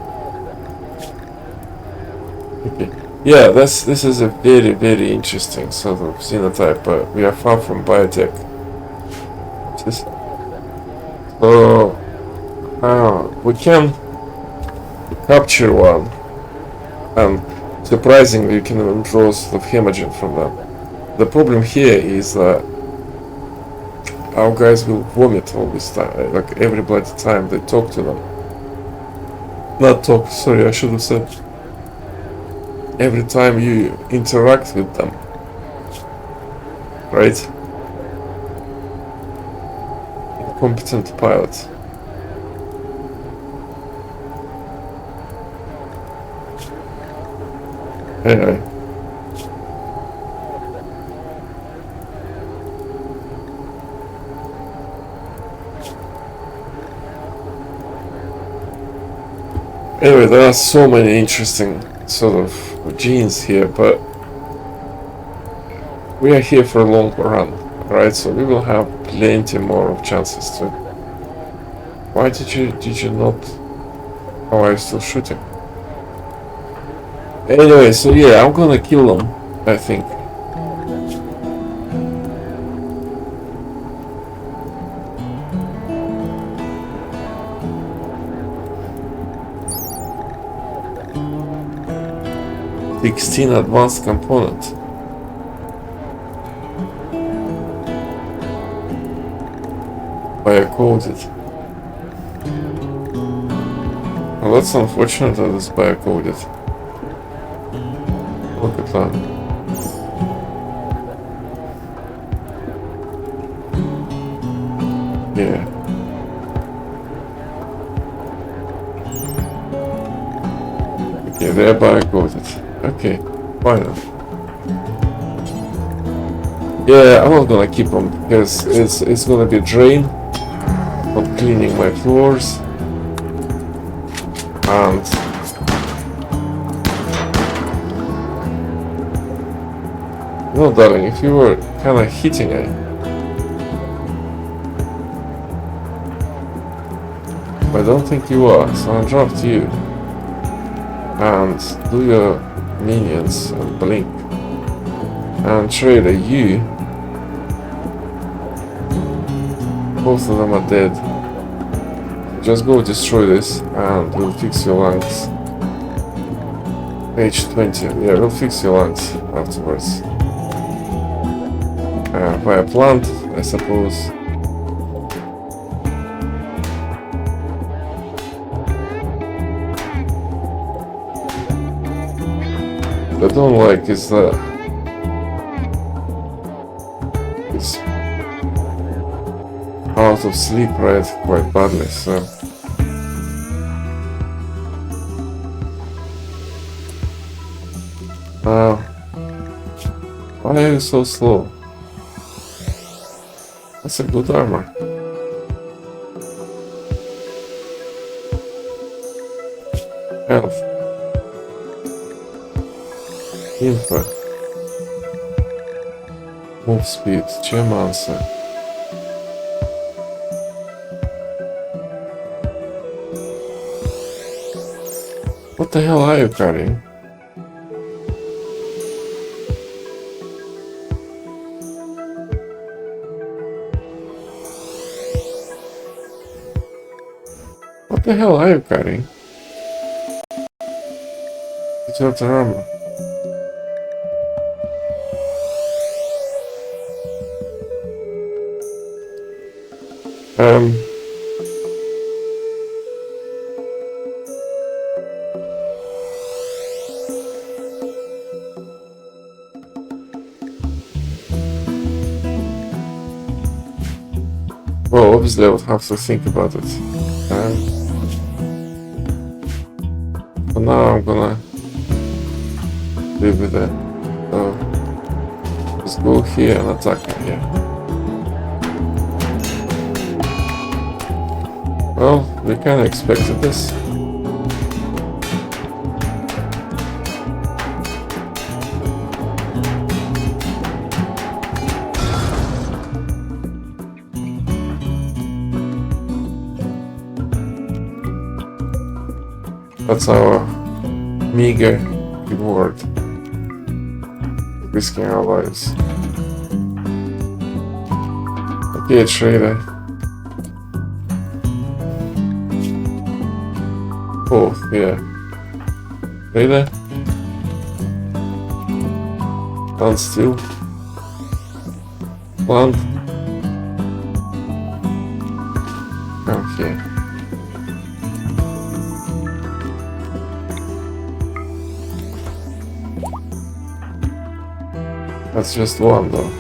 Okay. Yeah, this is a very interesting sort of xenotype, but we are far from biotech. So we can capture one, and surprisingly you can even draw sort of hemogen from them. The problem here is that our guys will vomit all this time, like every bloody time they talk to them. Not talk, sorry, I should have said every time you interact with them, right? Incompetent pilot. Anyway. Anyway, there are so many interesting sort of genes here, but we are here for a long run, right? So we will have plenty more of chances to. Why did you not? Oh, are you still shooting? Anyway, so yeah, I'm gonna kill them, I think. "16 advanced component." Biocoded. Well, that's unfortunate that it's biocoded. Look at that. Yeah. Okay, they're biocoded. Okay, fine. Yeah, I'm not gonna keep them because it's gonna be a drain on cleaning my floors, and no, darling, if you were kind of hitting it, I don't think you are, so I'll drop to you and do your minions and blink. And trader, you, both of them are dead. Just go destroy this and we'll fix your lungs. Page 20. Yeah, we'll fix your lungs afterwards. By a plant, I suppose. What I don't like is that it's out of sleep, right? Quite badly, so. Why are you so slow? That's a good armor. Health. Info. Move speed. Gem answer. What the hell are you carrying? What the hell are you carrying? It's not an armor. Well, obviously I would have to think about it. For now I'm gonna live with it. So just go here and attack it here. Well, we kinda expected this. That's our meager reward. Risking our lives. Okay, trader. Oh, yeah. Trader. Stand still. Plant. Okay. That's just one though.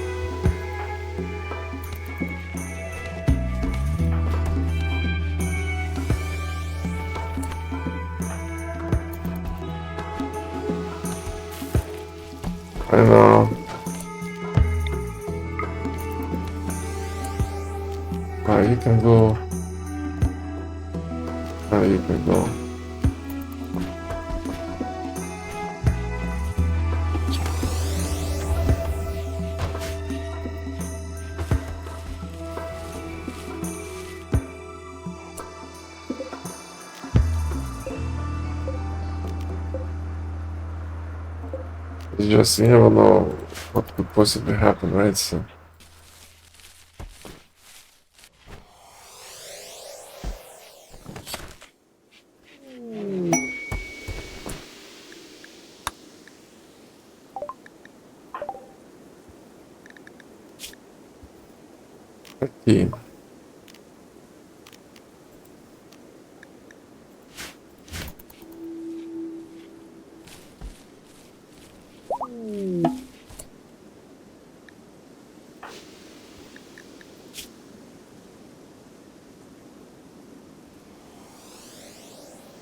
I know. You can go. You can go. It's just, you never know what could possibly happen, right? So. Okay.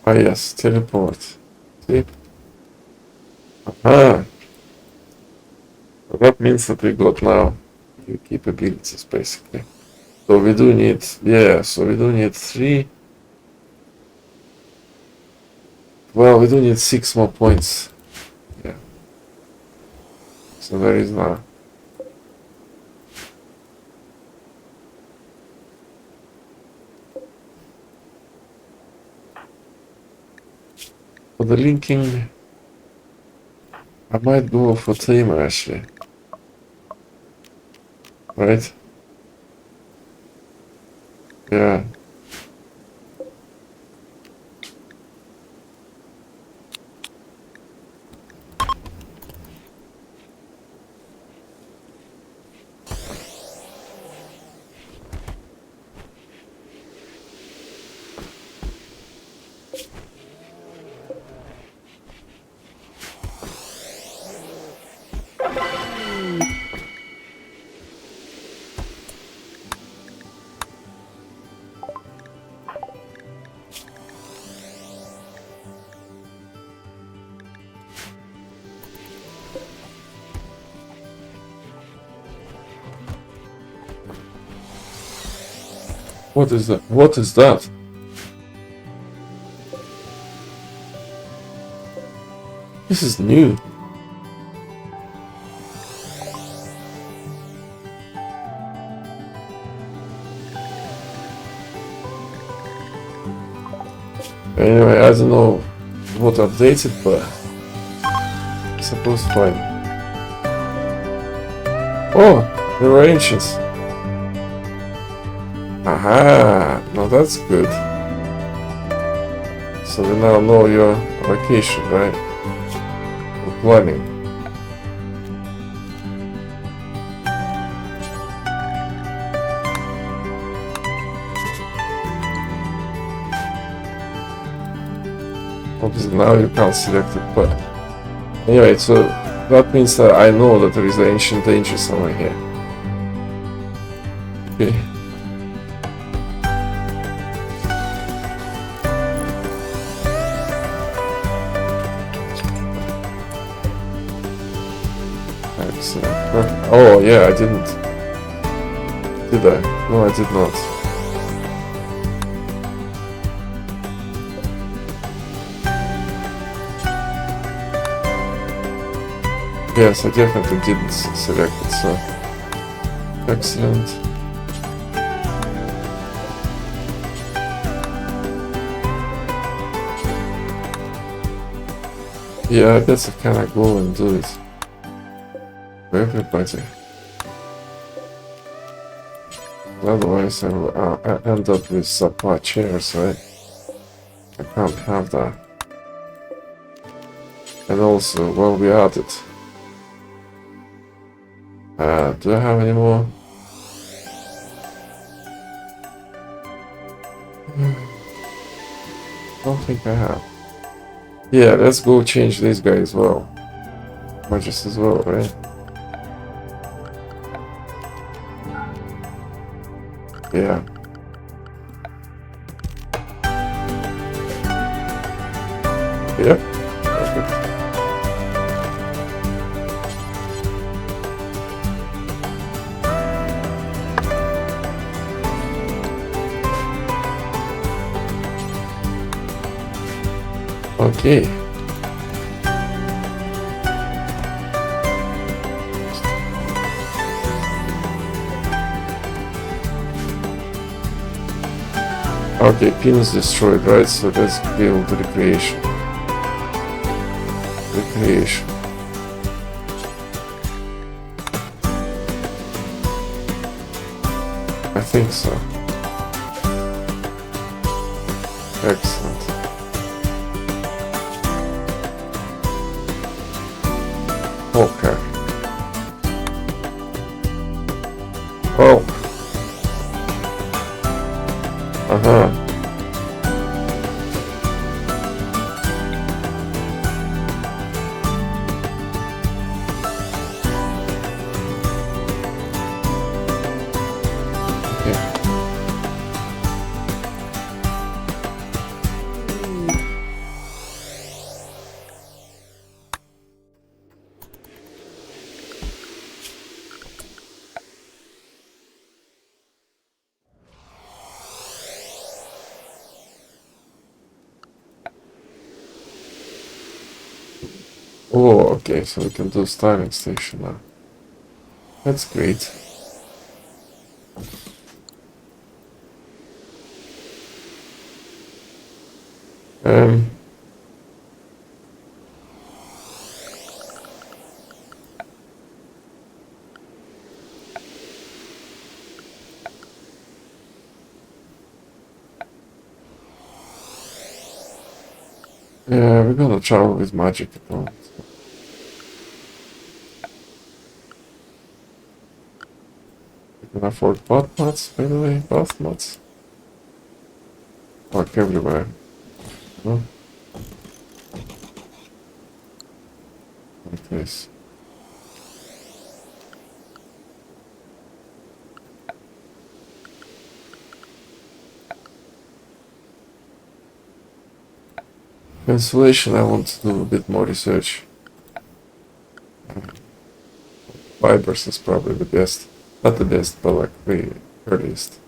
Ah yes, teleport. See? Aha! So that means that we got now new capabilities basically. So we do need, yeah, so we do need 3. Well, we do need 6 more points. Yeah. So there is now. For the linking, I might go for tamer actually. Right? Yeah. What is that? What is that? This is new. Anyway, I don't know what updated, but I suppose fine. Oh, there were ancients. Aha, now that's good. So we now know your location, right? We're planning. Obviously now you can't select it, but anyway, so that means that I know that there is an ancient danger somewhere here. Okay. Excellent. Perfect. Oh yeah, I didn't. Did I? No, I did not. Yes, I definitely didn't select it, so excellent. Yeah, I guess I kinda go and do it for everybody. Otherwise I will end up with subpar chairs, right? I can't have that. And also, while we're at it, do I have any more? Don't think I have. Yeah, let's go change this guy as well. Just as well, right? Yeah. Yep. Perfect. Okay. Okay, pin is destroyed, right? So let's build the recreation. Recreation. I think so. Excellent. Okay. Oh. Uh-huh. Oh, okay, so we can do styling station now. That's great. Yeah, we're gonna travel with magic at all. We can afford bath mats, by the way, bath mats. Like everywhere. No? Like this. Insulation, I want to do a bit more research. Fibers is probably the best. Not the best, but like the earliest.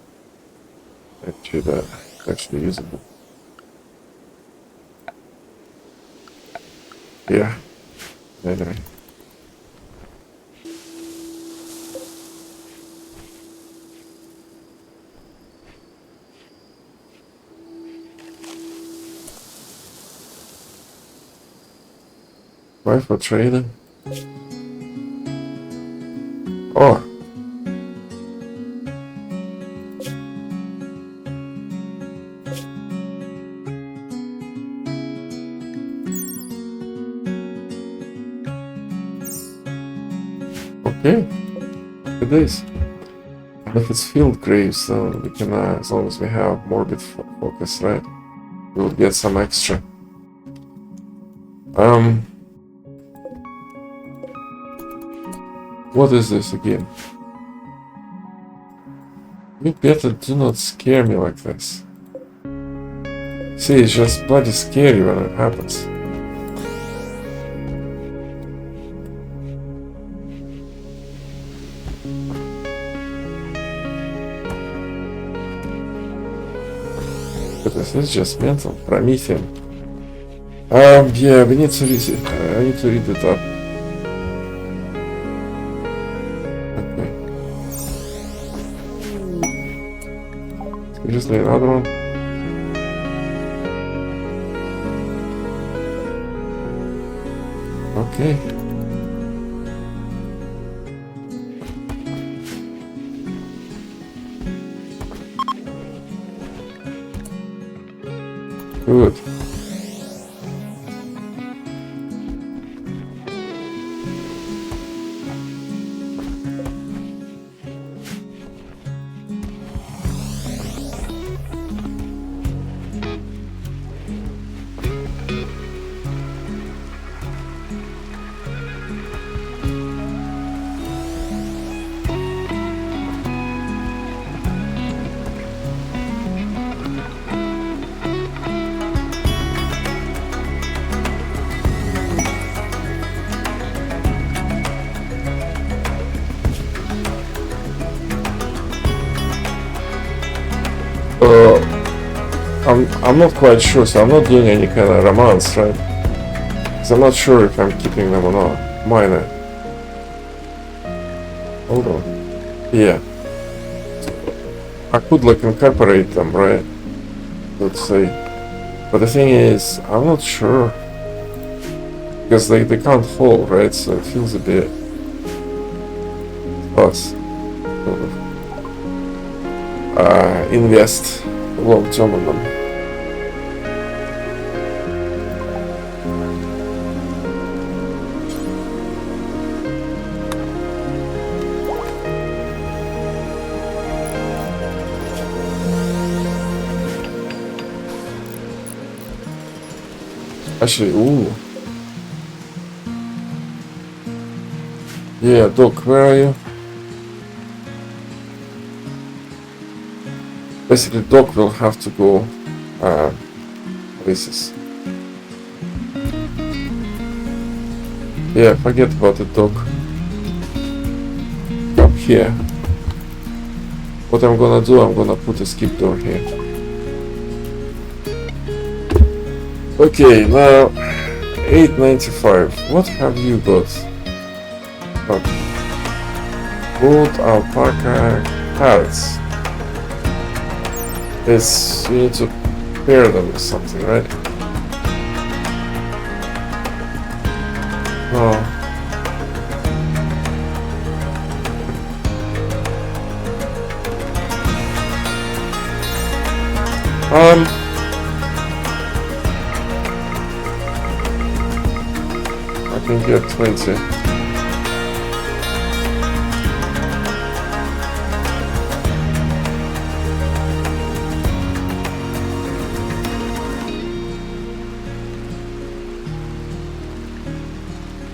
Actually usable. Yeah. Anyway. Buy for trade. Oh. Okay. Look at this. And if it's field graves, so we can, as long as we have morbid focus, right? We'll get some extra. What is this again? You better do not scare me like this. See, it's just bloody scary when it happens. But this is just mental. Promethean. Yeah, we need to read it. I need to read it up. Okay. Seriously, another one? Okay. Good. I'm not quite sure, so I'm not doing any kind of romance, right? Because I'm not sure if I'm keeping them or not. Minor. Hold on. Yeah. I could like incorporate them, right? Let's say. But the thing is, I'm not sure. Because they can't hold, right? So it feels a bit... Plus. Invest long term on them. Actually, ooh. Yeah, Doc, where are you? Basically, Doc will have to go places. Yeah, forget about the Doc. Up here. What I'm gonna do, I'm gonna put a skip door here. Okay, now 895. What have you got? Oh. Gold alpaca parrots. It's, you need to pair them with something, right? No. I can get 20.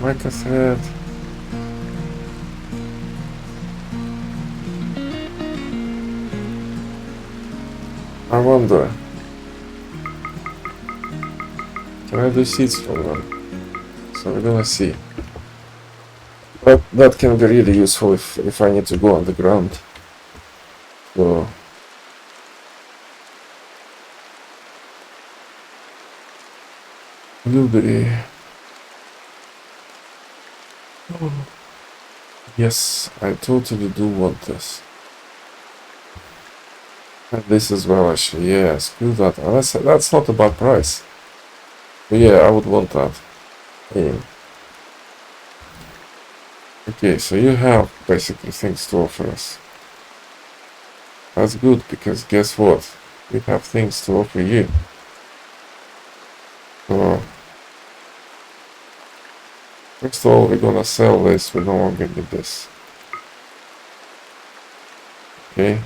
Mica thread. I wonder. Can I do seeds from them? So we're gonna see. But that can be really useful if I need to go on the ground. So blueberry. Oh. Yes, I totally do want this. And this as well, actually. Yeah, screw that. That's not a bad price. But yeah, I would want that. Yeah. Okay, so you have basically things to offer us. That's good, because guess what? We have things to offer you. So, first of all, we're gonna sell this. We no longer need this. Okay.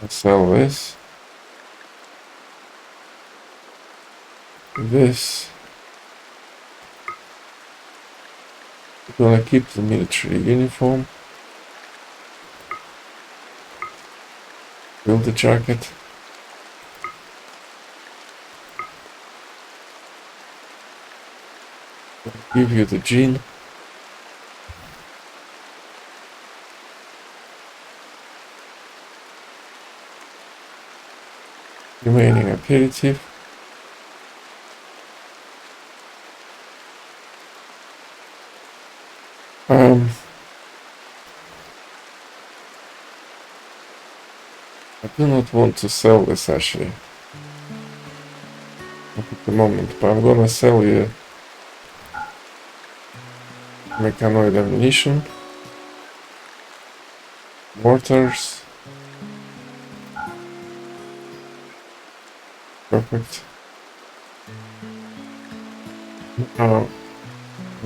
Let's sell this. This. We're gonna keep the military uniform. Build the jacket. Give you the gene. Remaining aperitif. I do not want to sell this actually. Not at the moment, but I'm gonna sell you mechanoid ammunition, mortars. Perfect.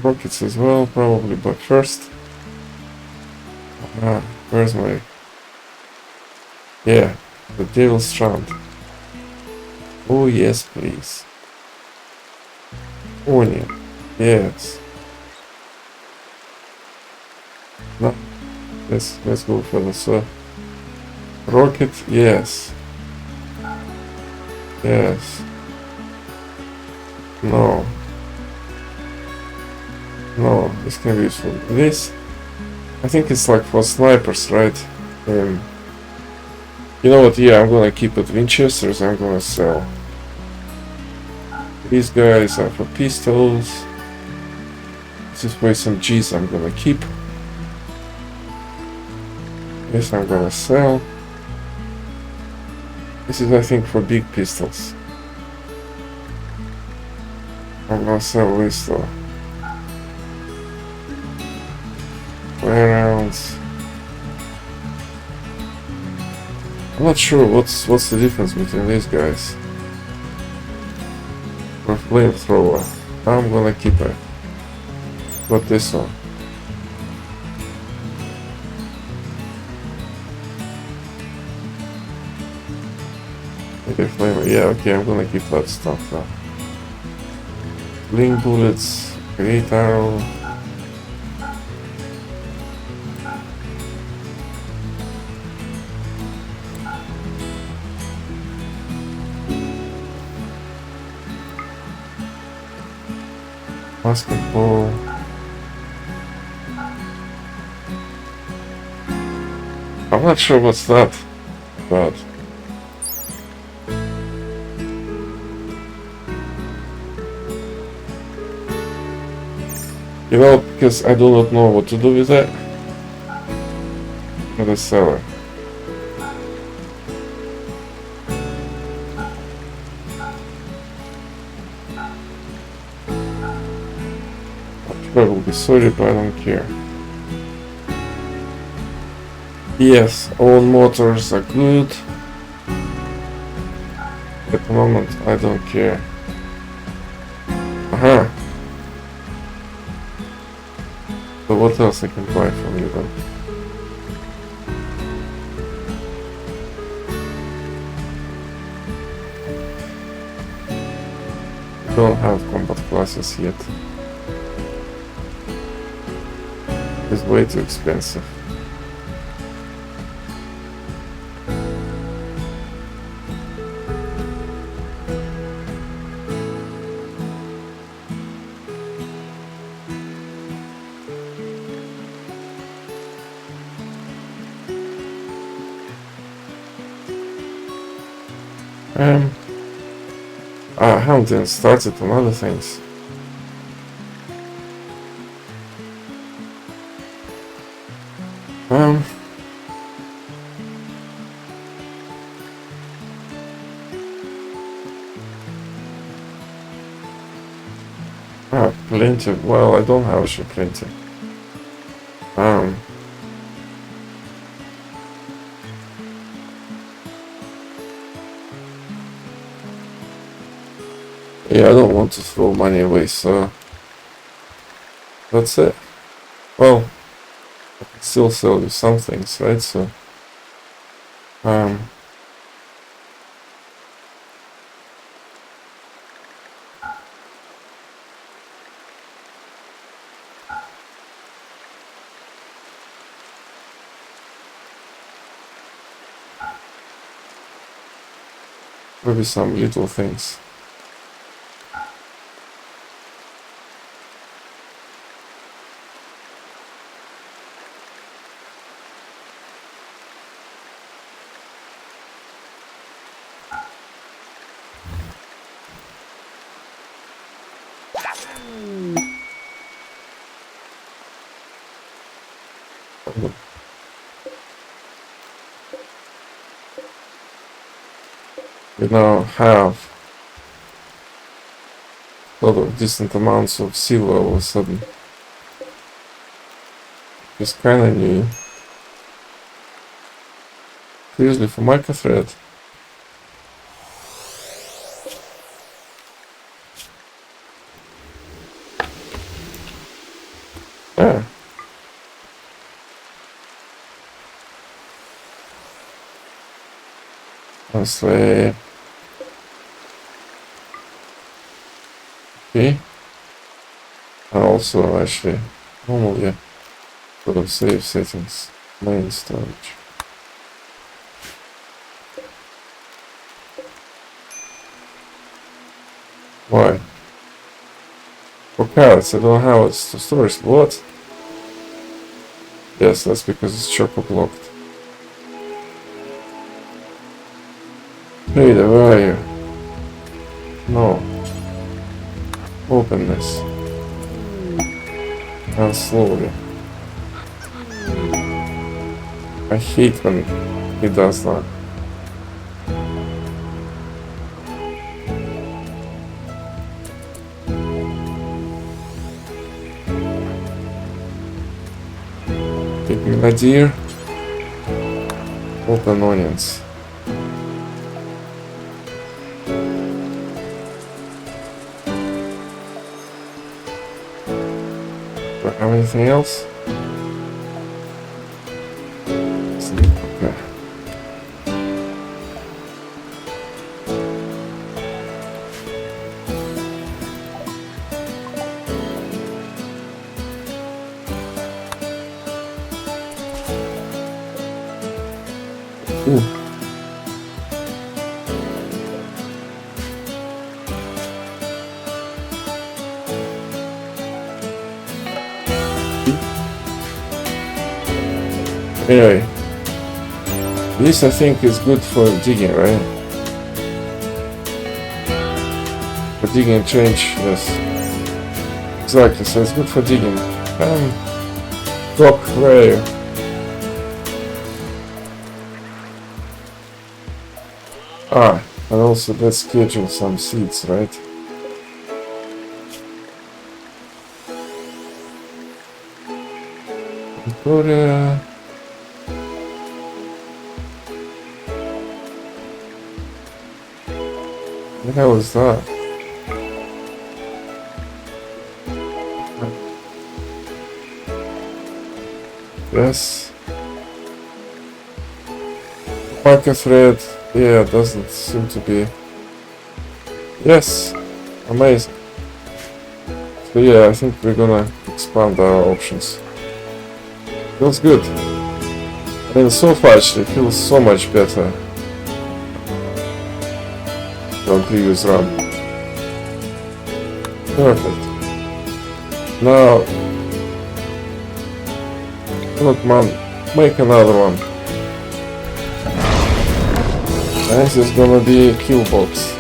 Rockets as well, probably, but first. Where's my. Yeah, the Devil's Strand. Oh, yes, please. Onion. Yes. No. Let's go for this. Rocket, yes. Yes. No. No, this can be useful. This, I think it's like for snipers, right? You know what? Yeah, I'm gonna keep it Winchesters. I'm gonna sell. These guys are for pistols. This is why some G's I'm gonna keep. This I'm gonna sell. This is, I think, for big pistols. I'm gonna sell this though. Flare rounds. I'm not sure what's the difference between these guys. For flamethrower, I'm gonna keep it. But this one. Maybe flamer. Yeah, okay, I'm gonna keep that stuff now. Bling bullets, great arrow. Basketball. I'm not sure what's that, but you know, because I do not know what to do with that. For the seller. I will be sorry, but I don't care. Yes, all motors are good. At the moment, I don't care. Aha! So what else I can buy from you then? We don't have combat classes yet. It's way too expensive. I haven't even started on other things. Ah, plenty. Well, I don't have actually plenty. Yeah, I don't want to throw money away, so that's it. Well, I can still sell you some things, right? So, maybe some little things. We now have a lot of decent amounts of silver all of a sudden. It's kinda new. Seriously, for microthread. Yeah. Honestly. Okay. And also, actually, normally, sort of save settings, main storage. Why? For carrots, I don't have it to storage. What? Yes, that's because it's choco-blocked. Hey, where are you? No. Open this. And slowly. I hate when he does that. Grenadier. Open onions. Do I have anything else? Okay. Ooh. Anyway, this I think is good for digging, right? For digging trench, yes. Exactly, so it's good for digging. Rock rare. Ah, and also let's schedule some seeds, right? Victoria. What the hell is that? Yes. Market thread. Yeah, doesn't seem to be. Yes. Amazing. So yeah, I think we're gonna expand our options. Feels good. I mean, so far actually feels so much better than previous run. Perfect. Now, look man, make another one. This is gonna be a killbox.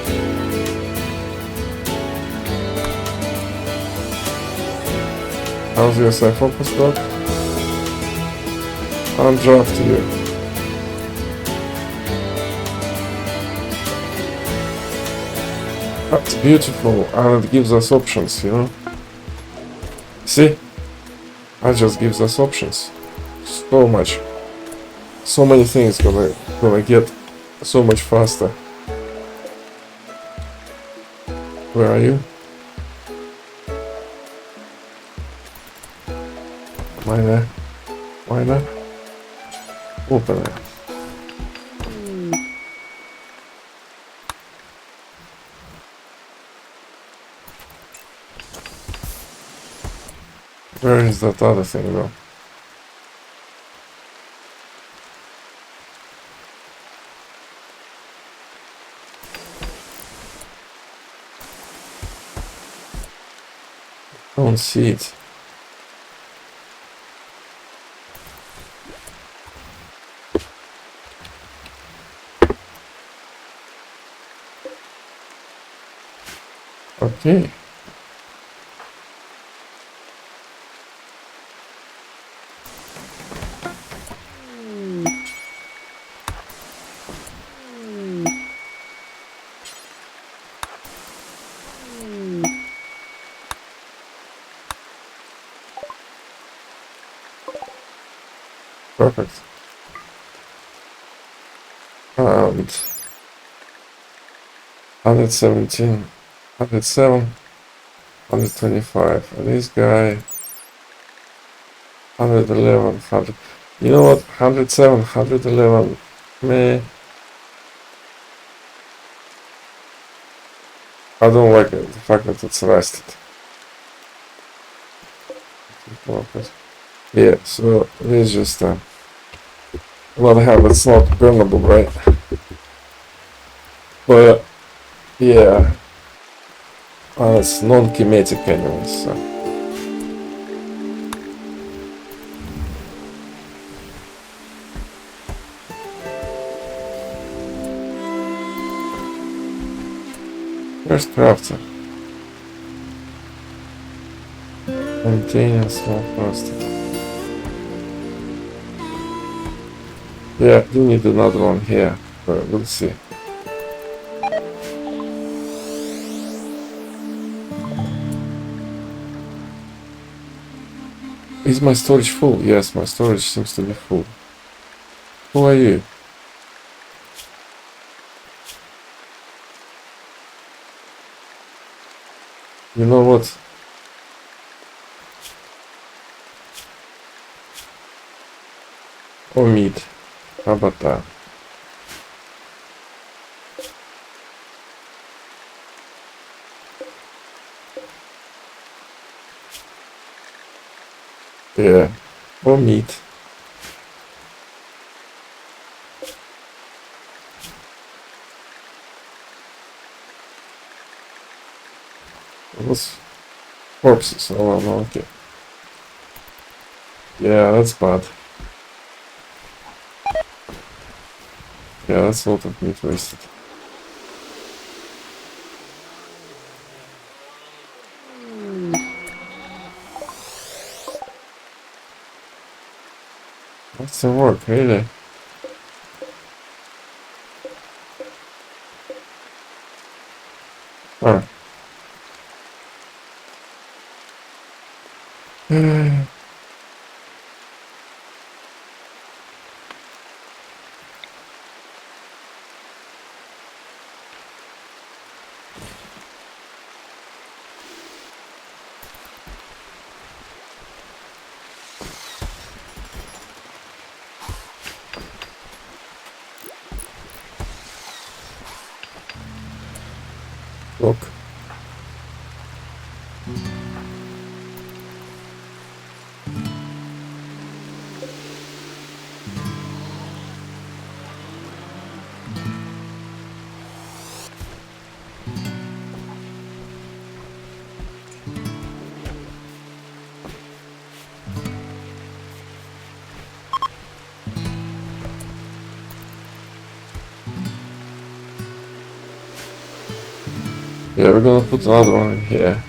How's your side focus dog? Undraft you. That's beautiful, and it gives us options, you know? See? That just gives us options. So much. So many things gonna get so much faster. Where are you? Am I there? Why not? Open it. Where is that other thing though? Don't see it. Okay. Perfect. And 117, 107, 125. And this guy 111, 100. You know what? 107, 111. Meh. I don't like it, the fact that it's rusted. Yeah, so it's just what I have, it's not burnable, right? But yeah, it's non-kinetic anyway, so. Where's crafter? Maintenance, small plastic. Yeah, you need another one here, but we'll see. Is my storage full? Yes, my storage seems to be full. Who are you? You know what? Or meat. How about that? Yeah. Or meat. Those corpses. Oh no, okay. Yeah, that's bad. Yeah, that's a lot of meat wasted. That's some work, really. Huh. Look. Yeah, we're gonna put another one in here.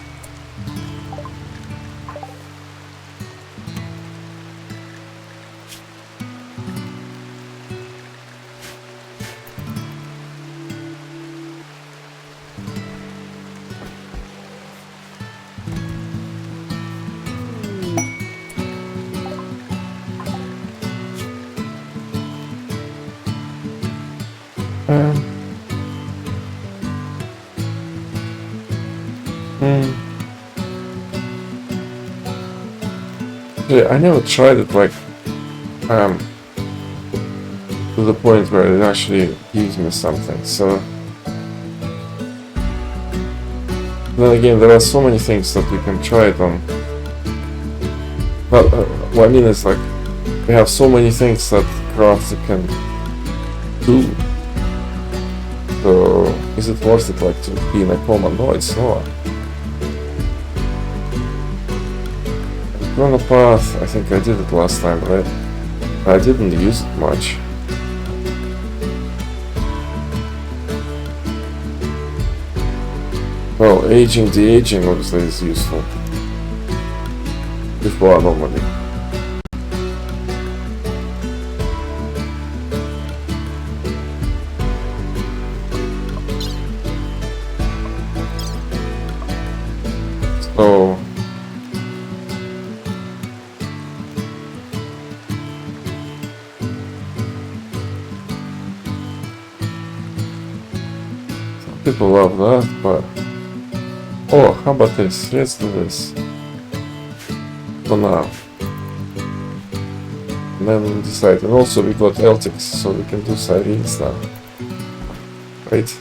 Um, yeah, I never tried it like to the point where it actually gives me something. So then again, there are so many things that we can try it on. But what I mean is like we have so many things that crafts can do. So is it worth it like to be in a common? No, it's not. Chrono Path, I think I did it last time, but I didn't use it much. Well, aging, de-aging obviously is useful. Before normally. So some people love that, but oh, how about this? Let's do this for now. And then decide. And also we got Eltics, so we can do Sirens now. Right?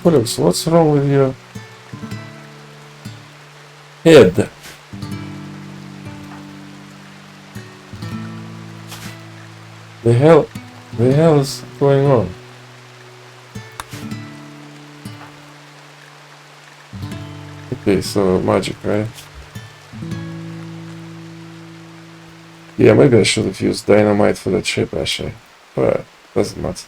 Pollux, what's wrong with your head? The hell is going on? Okay, so magic, right? Yeah, maybe I should have used dynamite for the chip actually, but doesn't matter.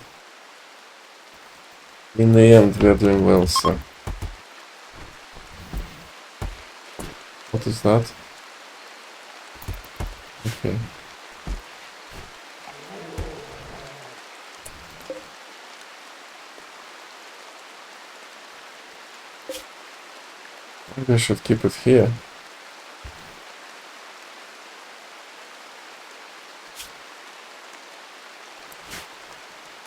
In the end, we are doing well, so. What is that? Okay. Maybe I should keep it here.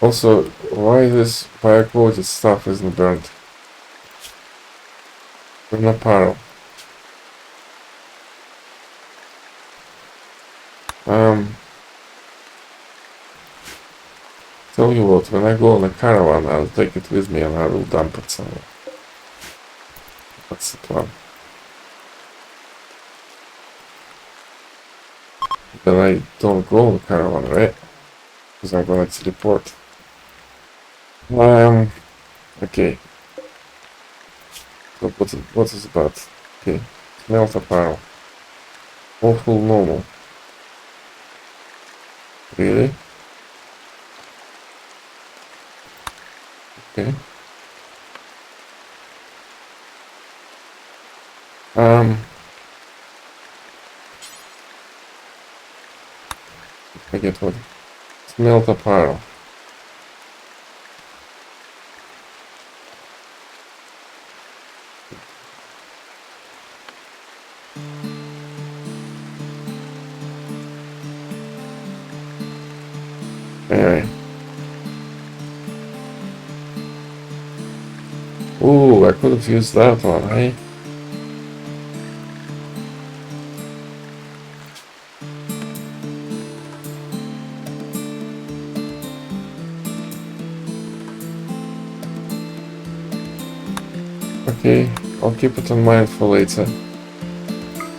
Also, why this fire-coated stuff isn't burnt? An apparel. Tell you what, when I go on a caravan, I'll take it with me and I will dump it somewhere. That's the plan. Then I don't go on a caravan, right? Because I'm gonna teleport. Okay. So what is about? Okay. Melt apparel. Awful normal. Really? Okay. I get what? Melt apparel. Anyway. Ooh, I could have used that one, eh? Okay, I'll keep it in mind for later.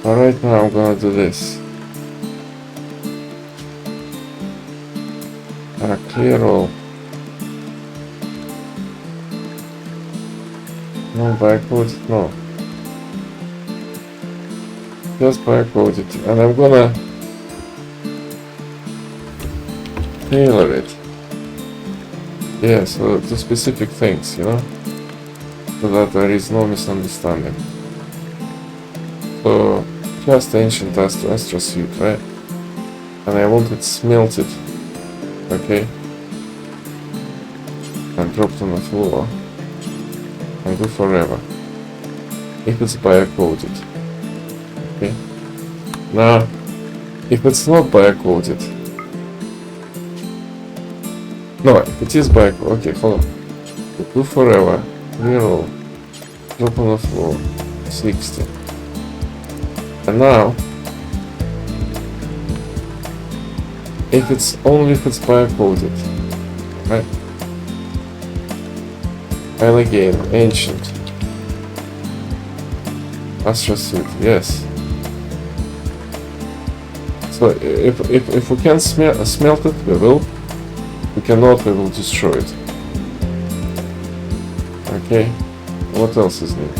But right now I'm gonna do this. Clear all. No, barcode, no. Just barcode it. And I'm gonna tailor it. Yeah, so to specific things, you know? So that there is no misunderstanding. So just ancient Astra suit, right? And I want it smelted, okay? And dropped on the floor. And go forever. If it's bio-coated. Okay? Now, if it's not bio-coated... No, if it is bio-coated... Okay, hold on. Do forever. Reroll. Drop on the floor. 60. And now... if it's bio-coated. Right? And again, ancient. Astra suit, yes. So if we can smelt it, we will. If we cannot, we will destroy it. Okay. What else is new?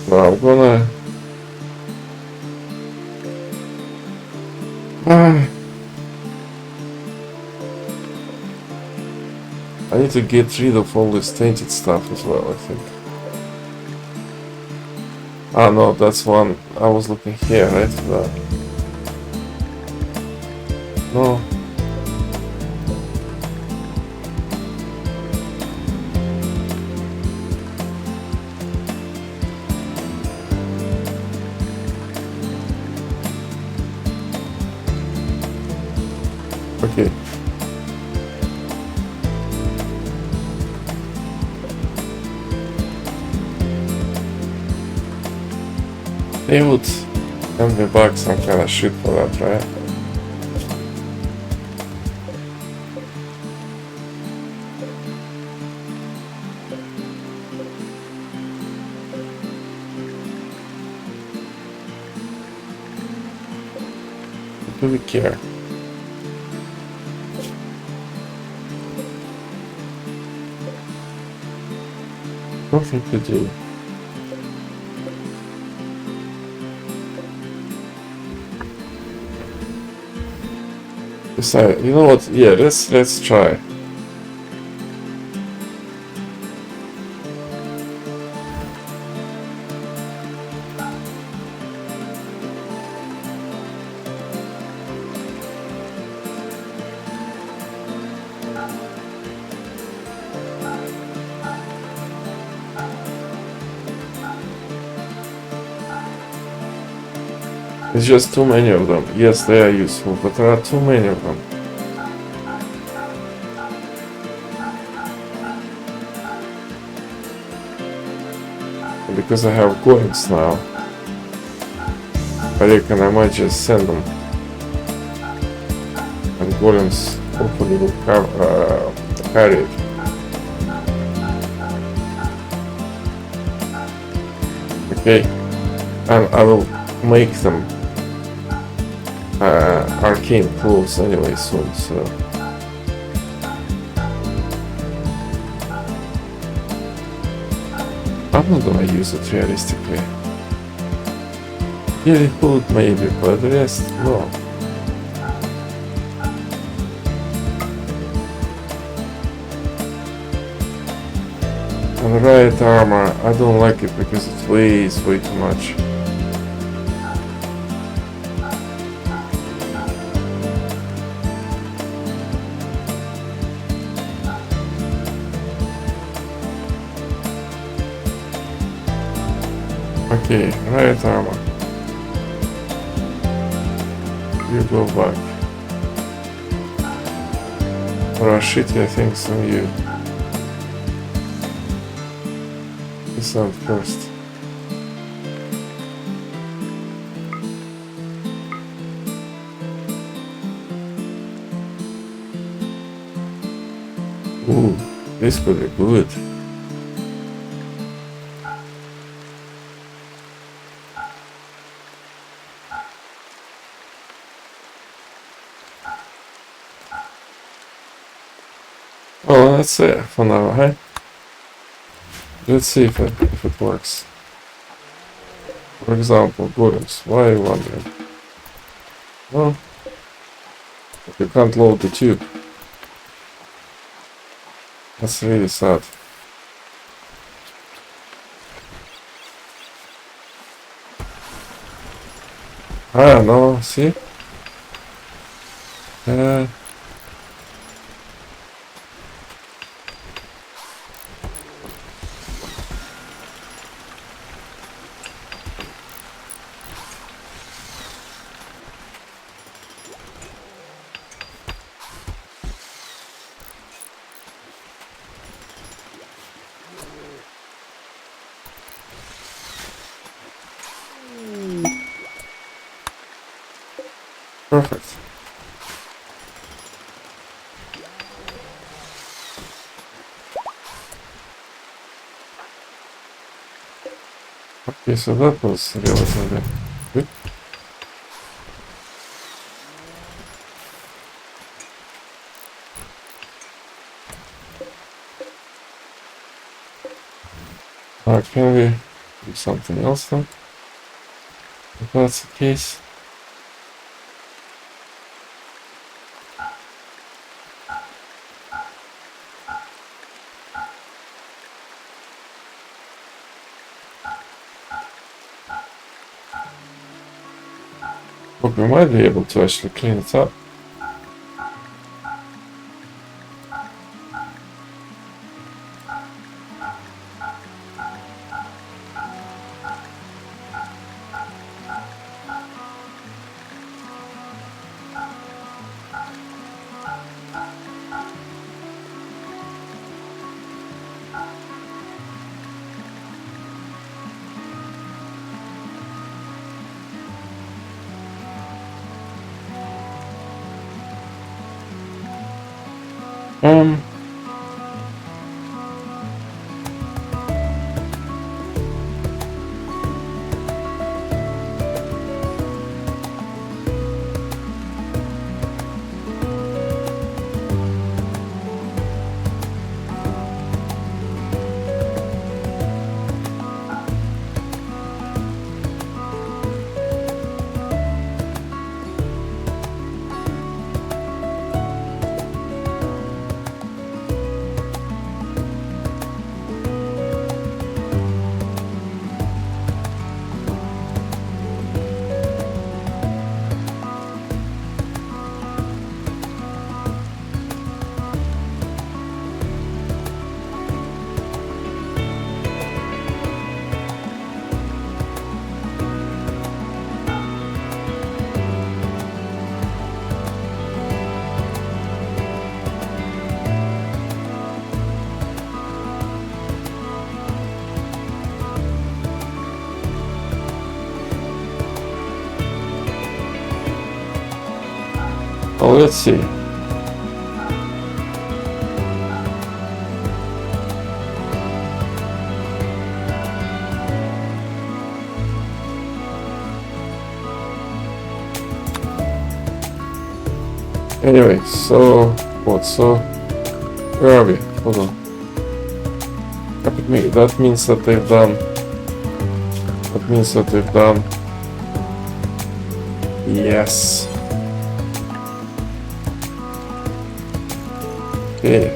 So I'm gonna. I need to get rid of all this tainted stuff as well, I think. Ah no, that's one I was looking here, right? No. Okay. They would send me back some kind of shit for that, right? Do we care? I don't think we do. You know what? Yeah, let's try. It's just too many of them. Yes, they are useful, but there are too many of them. Because I have golems now, I reckon I might just send them. And golems hopefully will carry it. Okay, and I will make them arcane pools anyway soon, so I'm not gonna use it realistically. Healing food maybe, but the rest no. And riot armor, I don't like it because it weighs way too much. Okay, riot armor. You go back. There are shittier things than you. This one first. Ooh, this could be good. Well, that's it for now, hey? Let's see if it works. For example, golems. Why are you wondering? Well, you can't load the tube. That's really sad. Ah, no, see? Perfect. Okay, so that was relatively good. Can we do something else then? If that's the case. Look, we might be able to actually clean it up. Um, well, let's see. Anyway, so what? So where are we? Hold on. That means that they've done. That means that they've done. Yes. Okay.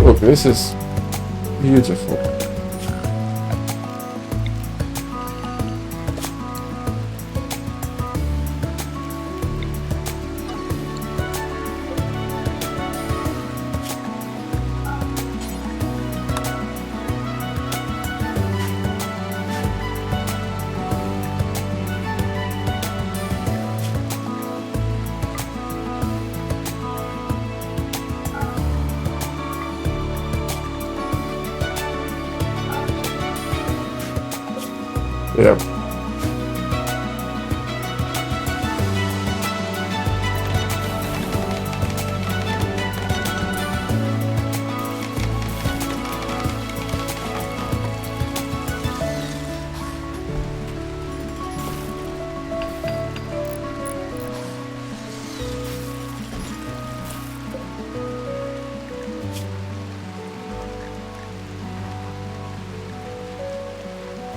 Look, this is beautiful. Yeah.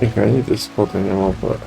I think I need to spot anymore, but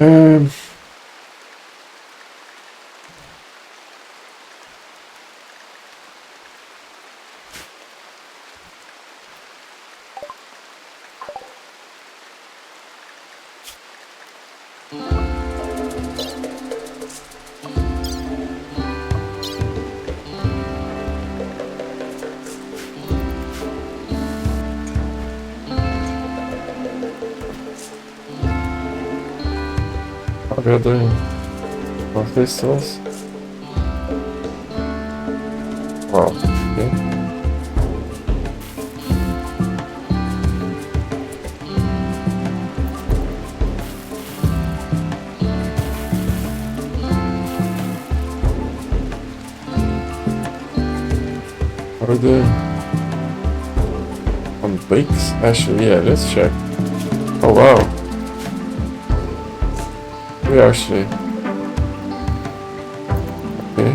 Um, what are you doing? More festivals? Wow. Okay. What are you doing? On bakes? Actually, yeah, let's check. Oh wow. We actually. Okay.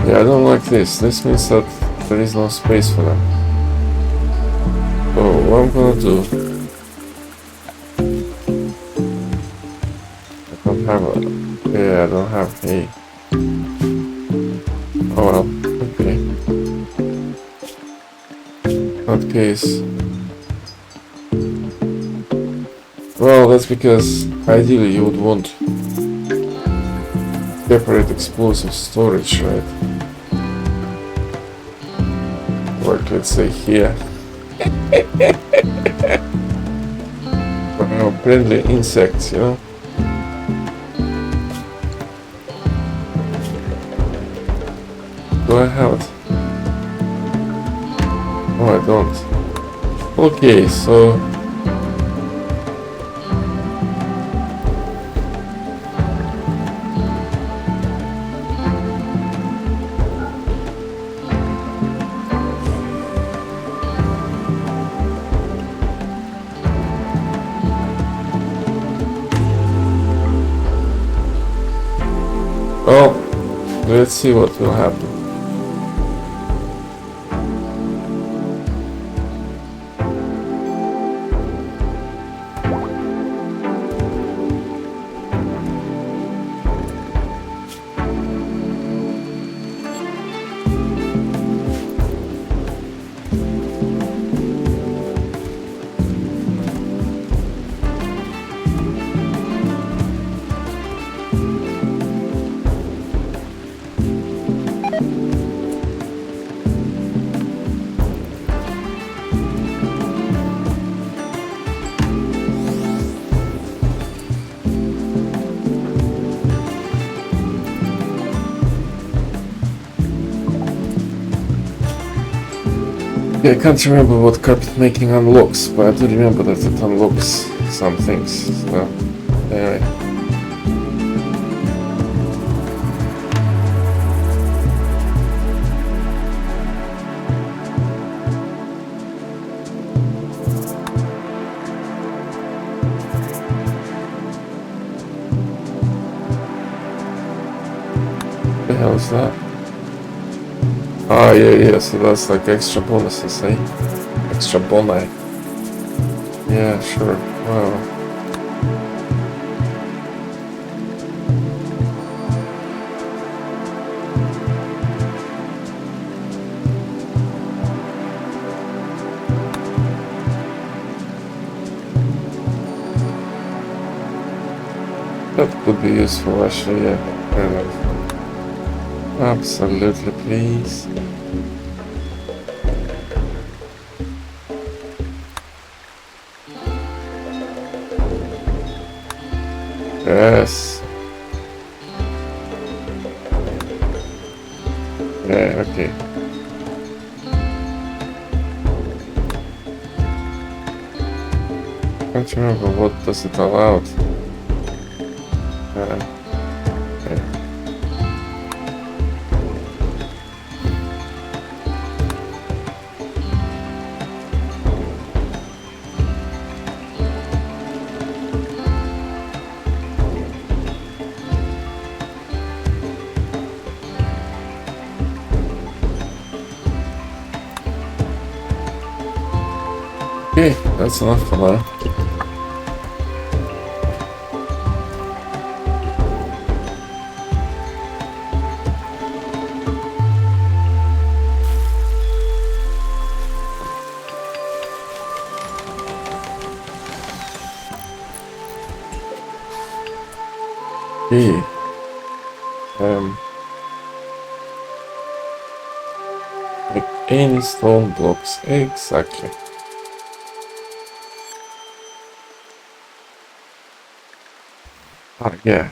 Yeah, I don't like this. This means that there is no space for them. So what I'm gonna do? I don't have a. Yeah, I don't have hay. Oh well. Okay. In that case. Well, that's because ideally you would want separate explosive storage, right? Like let's say here. Friendly insects, you know? Do I have it? No, I don't. Okay, so... Well, let's see what will happen. Yeah, I can't remember what carpet making unlocks, but I do remember that it unlocks some things. So, anyway. What the hell is that? Ah, yeah, so that's like extra bonuses, eh? Extra boni. Yeah, sure. Wow. That could be useful, actually, yeah. Kind of. Absolutely, please. Yes. Yeah, okay. Can't remember what does it allow. Okay. That's enough for now. Okay. Like any stone blocks, exactly. Ah, yeah.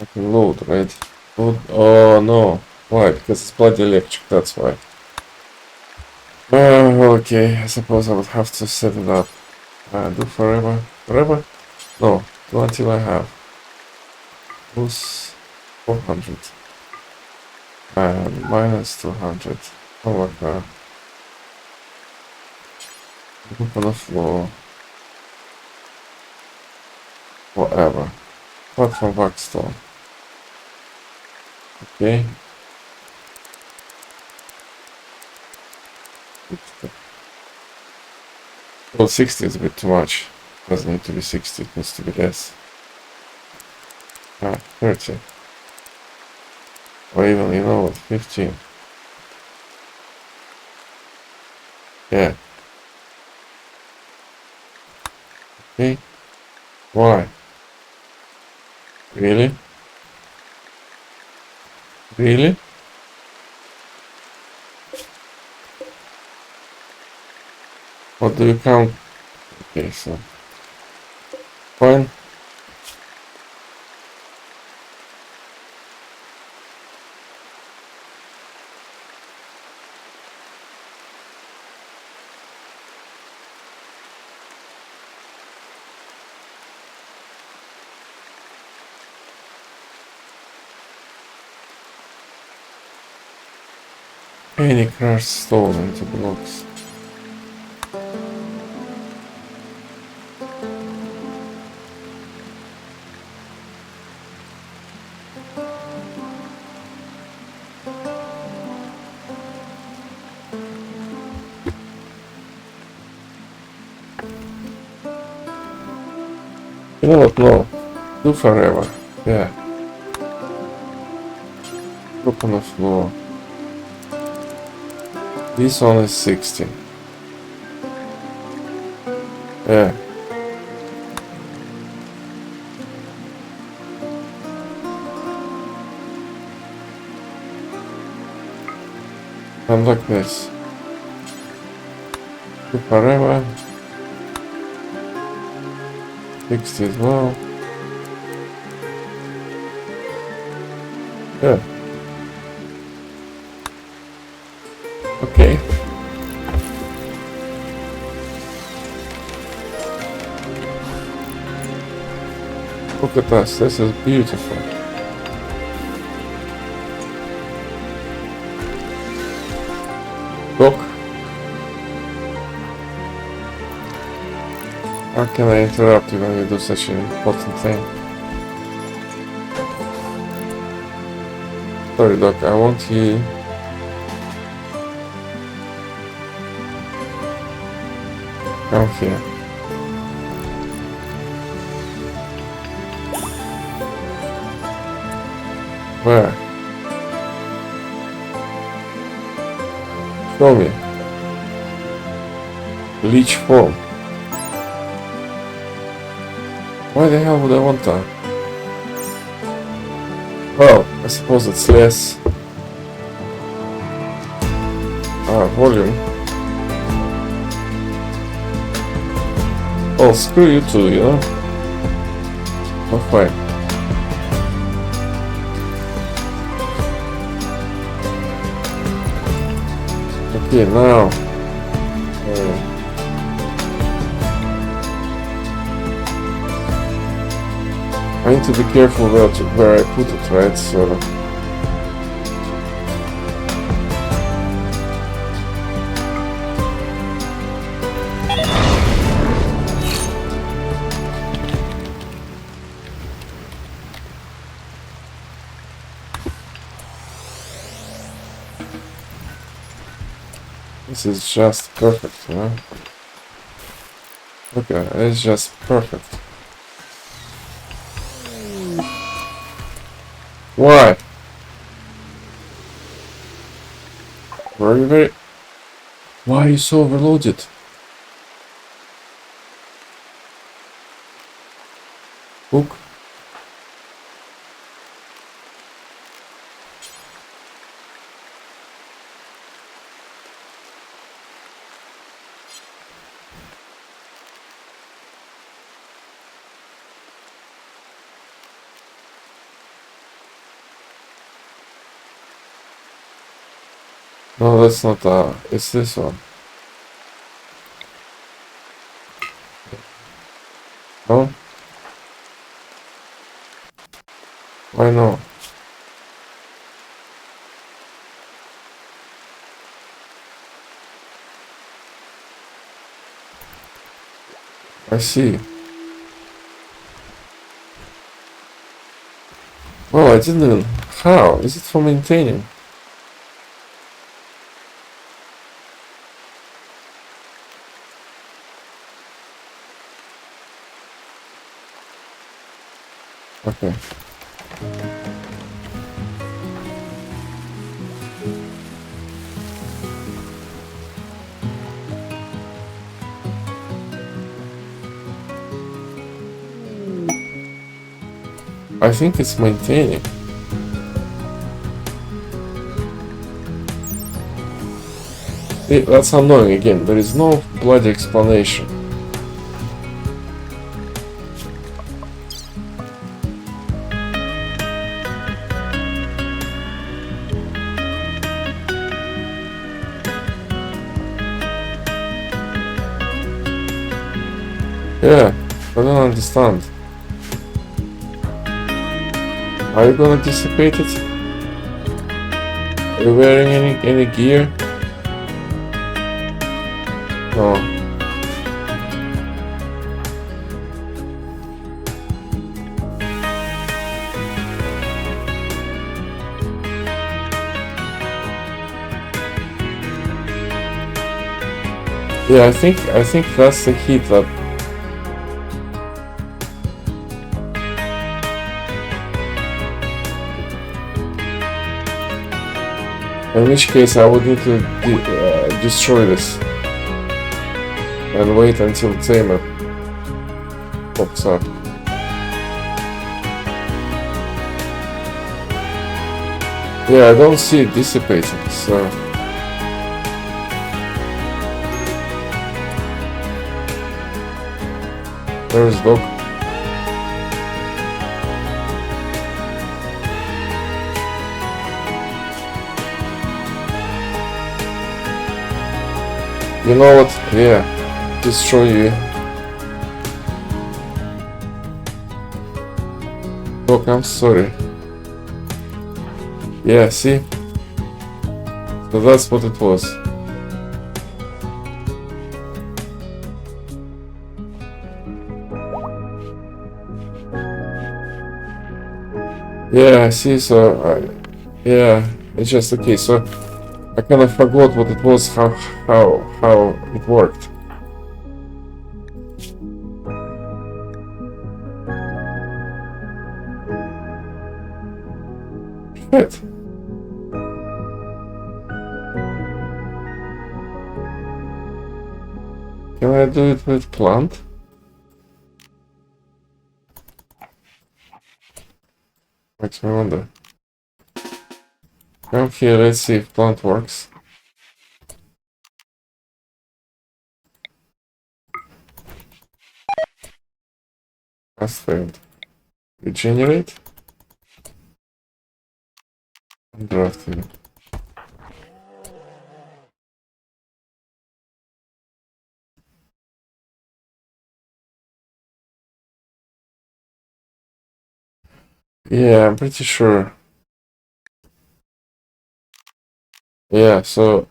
I can load, right? Load. Oh no. Why? Because it's bloody electric, that's why. Okay, I suppose I would have to set it up. Do forever. Forever? No, do until I have. Plus 400. And minus 200. Oh my god. Look on the floor. Whatever. Apart from Waxstone. Okay. Well, 60 is a bit too much. Doesn't need to be 60, it needs to be less. 30. Or even, you know what, 15. Yeah. Okay. Why? Really? Really? What do you count? Okay, so. Fine. Any crushed stone into blocks. You know what? No. Do forever. Yeah. Look on the floor. This one is 60. Yeah. And like this. Do forever. 60 as well. Yeah. Okay. Look at this. This is beautiful. Look. How can I interrupt you when you do such an important thing? Sorry, Doc. I want you. Come here. Where? Show me. Leech form. Why the hell would I want that? Well, I suppose it's less volume. Oh, screw you too, you know? Oh, fine. Okay, now. I need to be careful where I put it, right? So. This is just perfect, you know? Okay, it's just perfect. Why? Very. Why are you so overloaded? Hook? No, that's not it's this one. No? Why no? I see. Well, I didn't. How? Is it for maintaining? Okay. I think it's maintaining. That's annoying again. There is no bloody explanation. Yeah, I don't understand. Are you gonna dissipate it? Are you wearing any gear? No. Yeah, I think that's the heat that. In which case, I would need to destroy this and wait until timer pops up. Yeah, I don't see it dissipating, so. There's dog. You know what? Yeah, destroy you. Look, I'm sorry. Yeah, see? So that's what it was. Yeah, see, so yeah, it's just okay. So I kind of forgot what it was, how it worked. Shit. Can I do it with plant? Makes me wonder. Come here, let's see if plant works. Has failed. Regenerate? Drafting. Yeah, I'm pretty sure. Yeah, so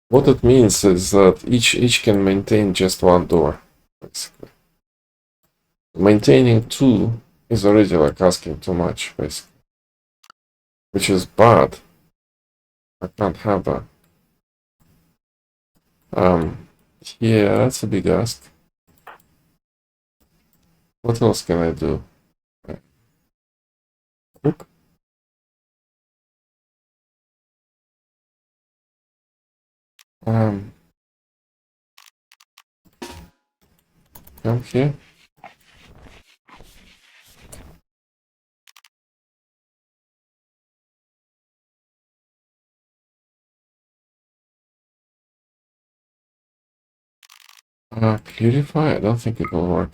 what it means is that each can maintain just one door, basically. Maintaining two is already like asking too much, basically. Which is bad. I can't have that. Yeah, that's a big ask. What else can I do? Cook? Come here. Purify? I don't think it will work.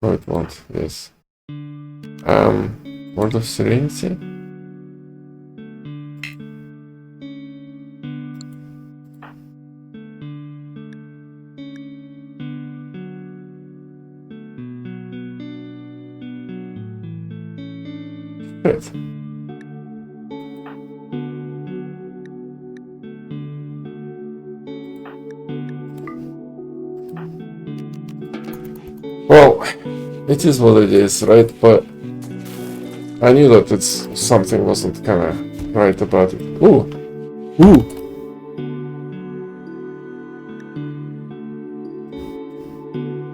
No, it won't. Yes. Word of Serenity? Good. Well, it is what it is, right? But I knew that something wasn't kinda right about it. Ooh! Ooh!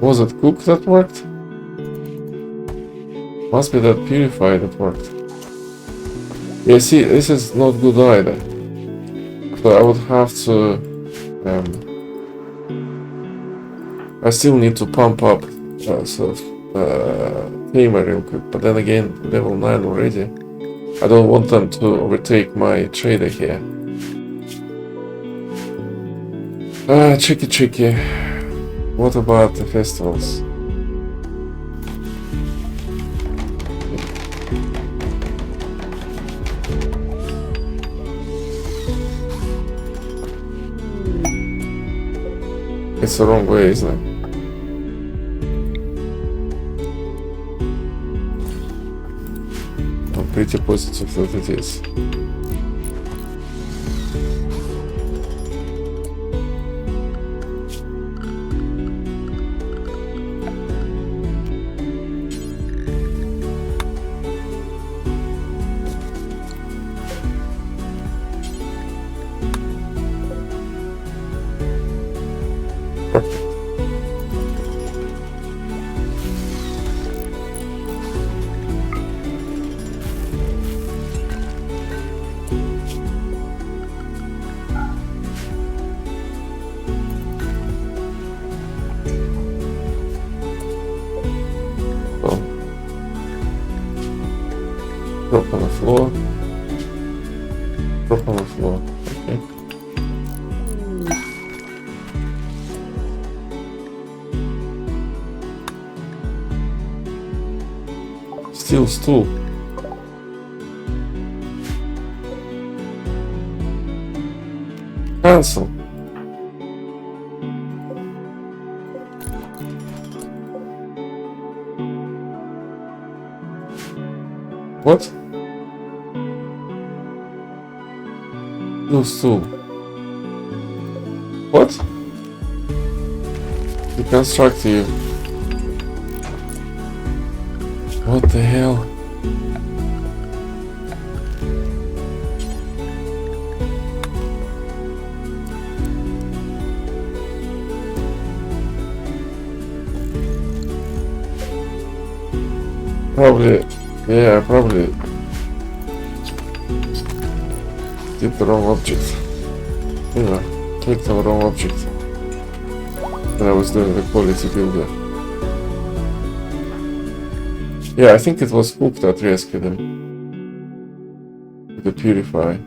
Was it Cook that worked? Must be that Purify that worked. Yeah, see, this is not good either. So I would have to... I still need to pump up Tamer real quick, but then again, level 9 already. I don't want them to overtake my trader here. Tricky. What about the festivals? It's the wrong way, isn't it? I'm pretty positive that it is. Drop on the floor. Drop on the floor. Okay. Steel stool. Cancel. What? Steel stool. What? Deconstruct you. What the hell? Probably, yeah, probably did the wrong object. Yeah, clicked on the wrong object when I was doing the quality builder. Yeah, I think it was Hook that rescued him with the Purify.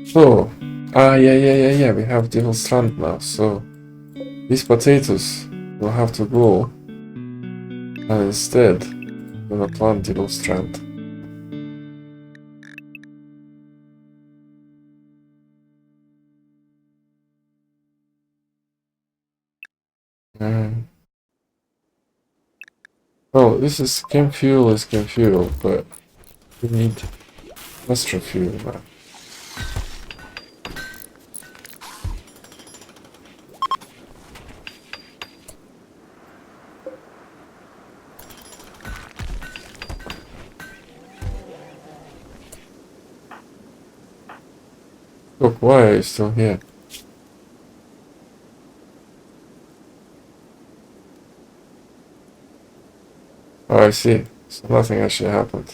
So, yeah, we have Devil Strand now, so these potatoes will have to go, and instead, I'm gonna plant Devil Strand. Oh, this is chem fuel, but we need Let's review that. Look, why are you still here? Oh, I see. So nothing actually happened.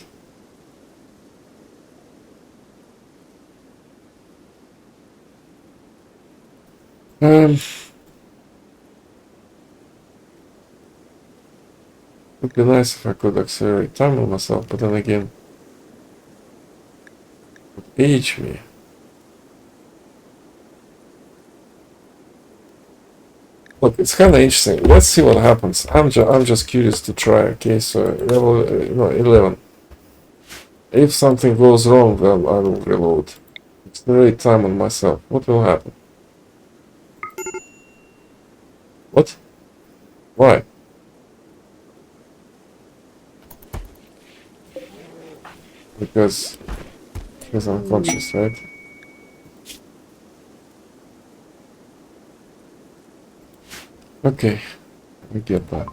Would be nice if I could accelerate time on myself, but then again, it would age me. Look, it's kind of interesting. Let's see what happens. I'm just curious to try. Okay, so level 11. If something goes wrong, then I will reload. Accelerate time on myself. What will happen? What? Why? Because he's unconscious, right? Okay, we get that.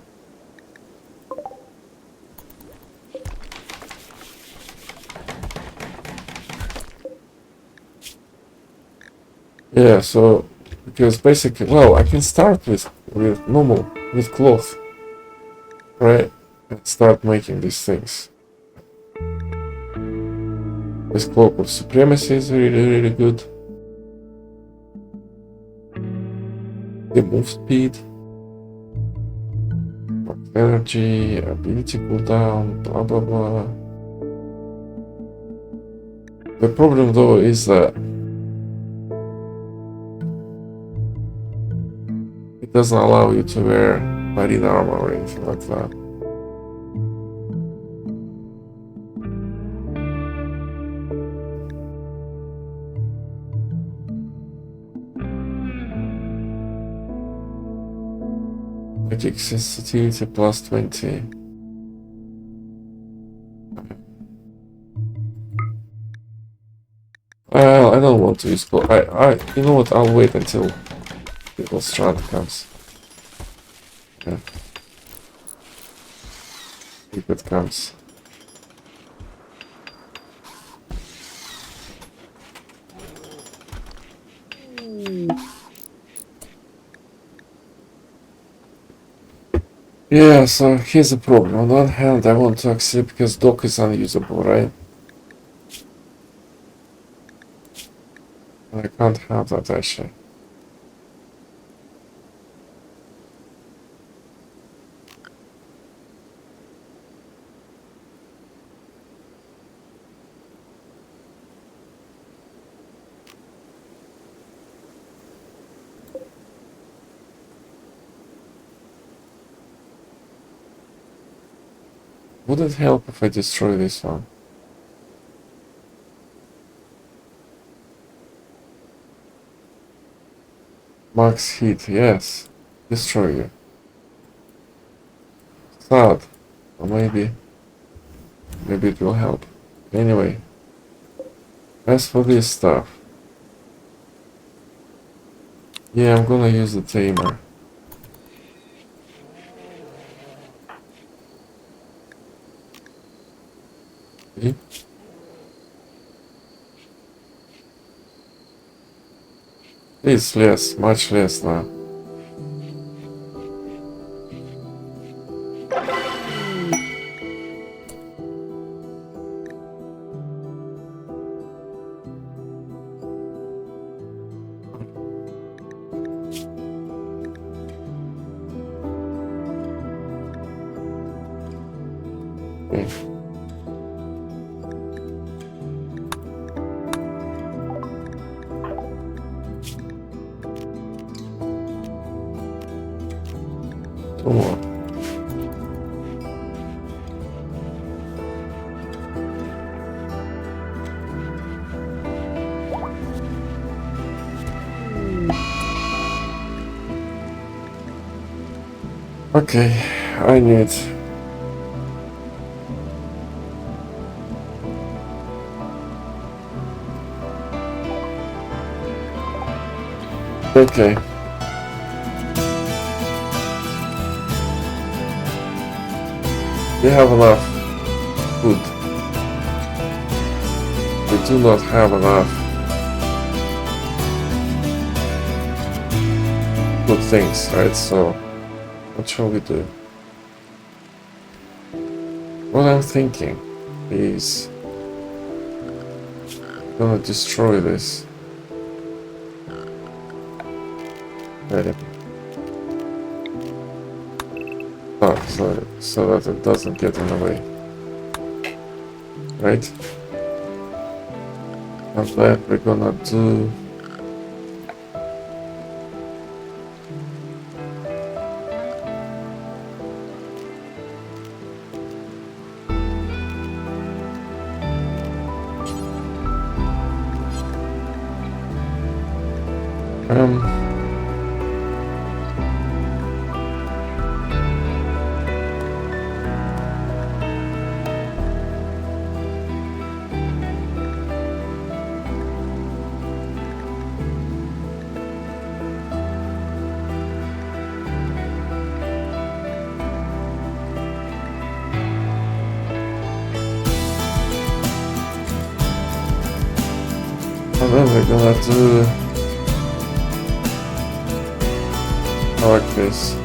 Yeah, so because basically, well, I can start with normal with cloth, right? And start making these things. This cloak of supremacy is really good. The move speed, energy, ability cooldown, blah blah blah. The problem though is that it doesn't allow you to wear marine armor or anything like that. Magic sensitivity plus 20. Well, I don't want to use gold. You know what? I'll wait until the strand comes. Yeah. If it comes. Yeah, so here's the problem. On one hand, I want to accept because dock is unusable, right? And I can't have that actually. Would it help if I destroy this one? Max heat, yes. Destroy you. Sad. Or maybe it will help. Anyway. As for this stuff. Yeah, I'm gonna use the tamer. See? It's less, much less now. Okay. Two more. Okay, I need Okay. We have enough food. We do not have enough good things, right? So, what shall we do? What I'm thinking is gonna destroy this. Ready? Oh, so that it doesn't get in the way. Right? And then we're gonna do and then we're gonna do like this.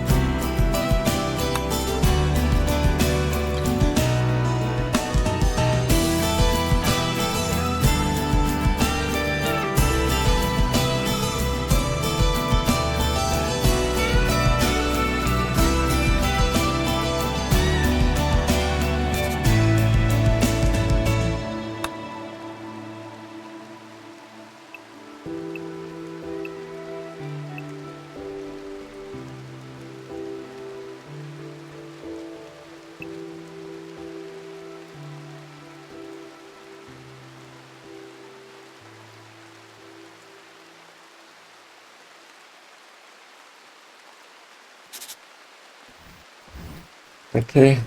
Okay.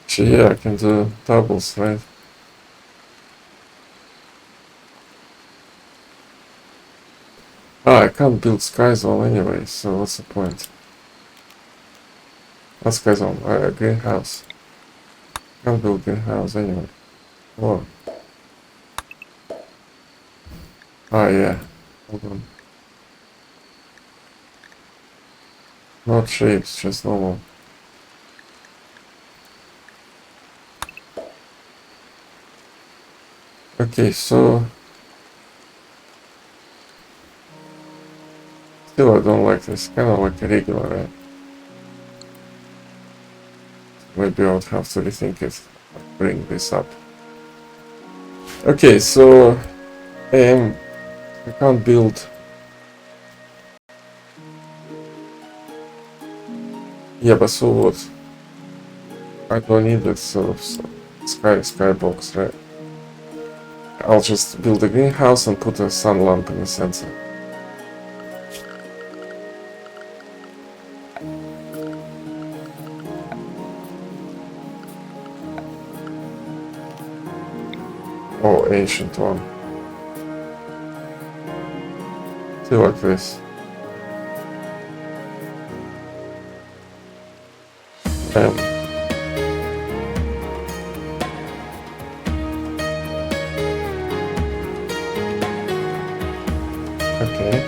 Actually, yeah, I can do doubles, right? Ah, I can't build Sky Zone anyway, so what's the point? Not Sky Zone, greenhouse. Can't build greenhouse anyway. Oh. Ah, yeah. Hold on. Not shapes, just normal. Okay, so still I don't like this. Kind of like a regular, right? Maybe I would have to rethink it. Bring this up. Okay, so I can't build. Yeah, but so what? I don't need that sort of skybox, right? I'll just build a greenhouse and put a sun lamp in the center. Oh, ancient one. See, like this. Okay.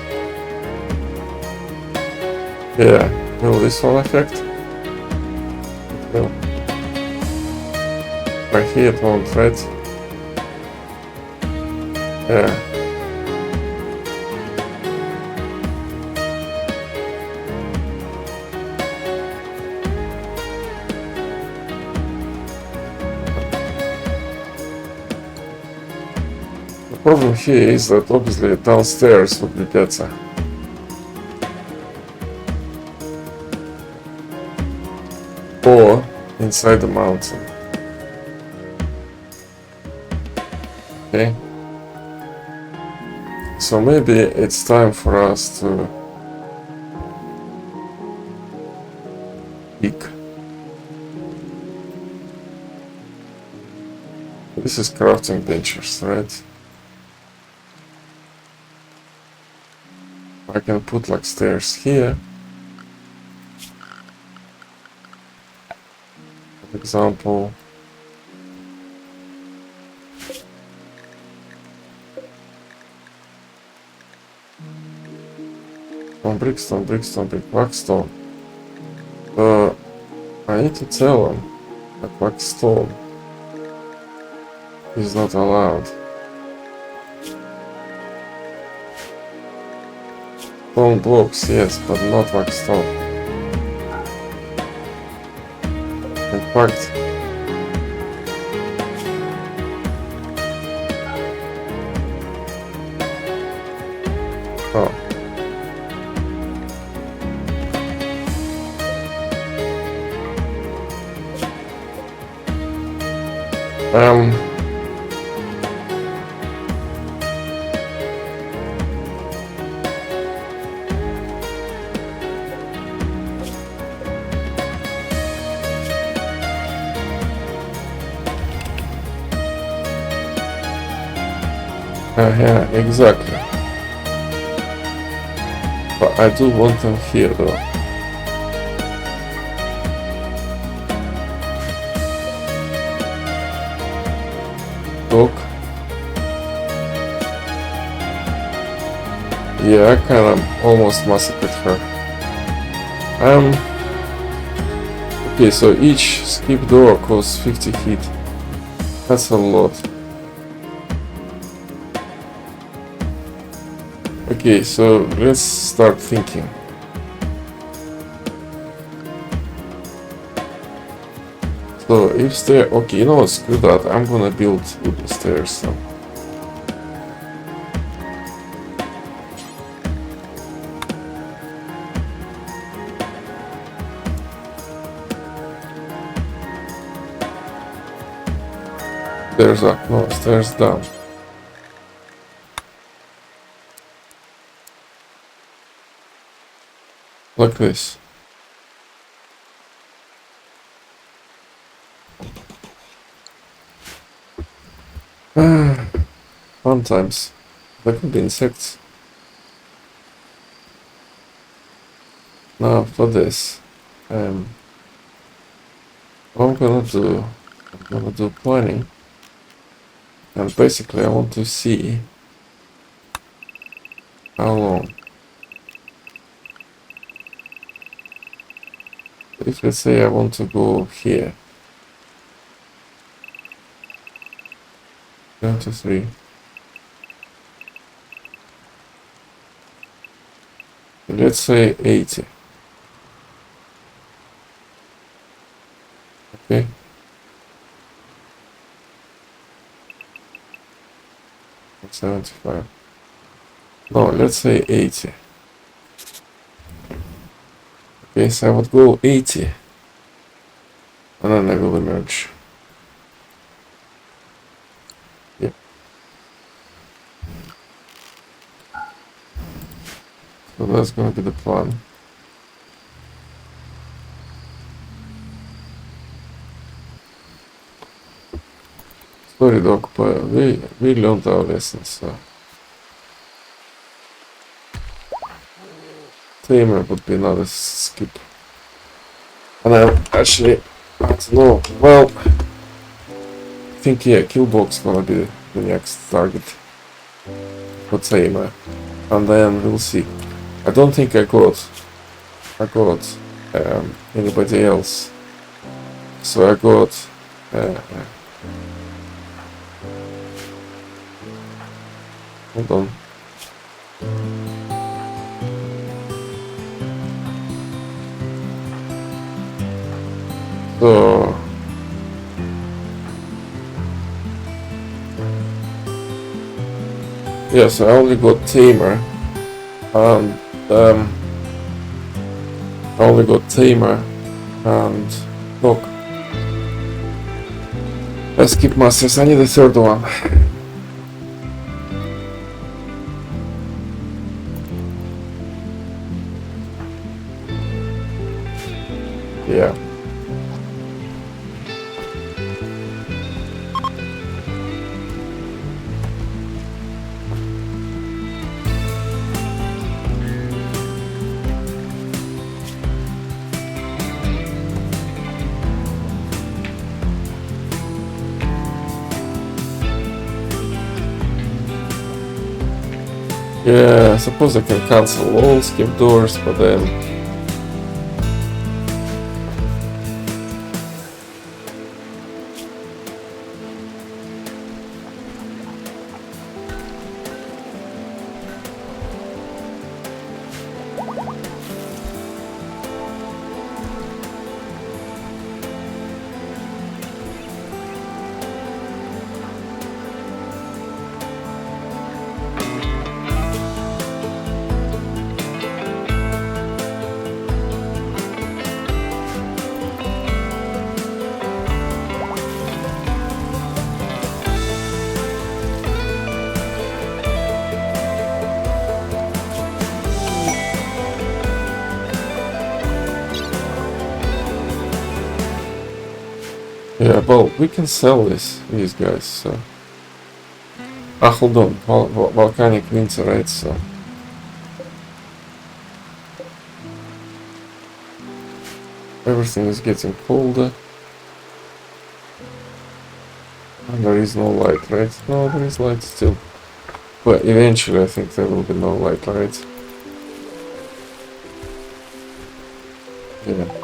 Yeah, will this one affect? No. Right here it won't, right? Yeah. The problem here is that obviously downstairs would be better. Or inside the mountain. Okay. So maybe it's time for us to pick. This is crafting benches, right? I can put like stairs here. For example. Stone, brick, blackstone. I need to tell them that blackstone is not allowed. Stone blocks, yes, but not blackstone. In fact, oh. Yeah, exactly. But I do want them here though. Look. Yeah, I kinda almost massacred her. Okay, so each skip door costs 50 heat. That's a lot. Okay, so let's start thinking. So if stair, okay, you know what, screw that, I'm gonna build wooden stairs now. Stairs up, no, stairs down. Like this. Fun times. There could be insects. Now for this, what I'm gonna do planning, and basically I want to see how long. If let's say I want to go here, 1, 2, 3. Let's say 80. Okay. Or 75. No, let's say 80. Okay, so I would go 80. And then I will emerge. Yep. So that's gonna be the plan. Sorry, dog, but we learned our lessons, so. Tamer would be another skip. And I actually, I don't know, well, I think, yeah, killbox gonna be the next target for Tamer. And then we'll see. I don't think I got anybody else. So I got Hold on. So yes, I only got tamer, and I only got tamer and dog. Let's keep masters. I need a third one. Yeah. Yeah, I suppose I can cancel all, skip doors, but then... Yeah, well, we can sell these guys, so... Ah, hold on, volcanic winter, right, so... Everything is getting colder. And there is no light, right? No, there is light still. But eventually I think there will be no light, right? Yeah.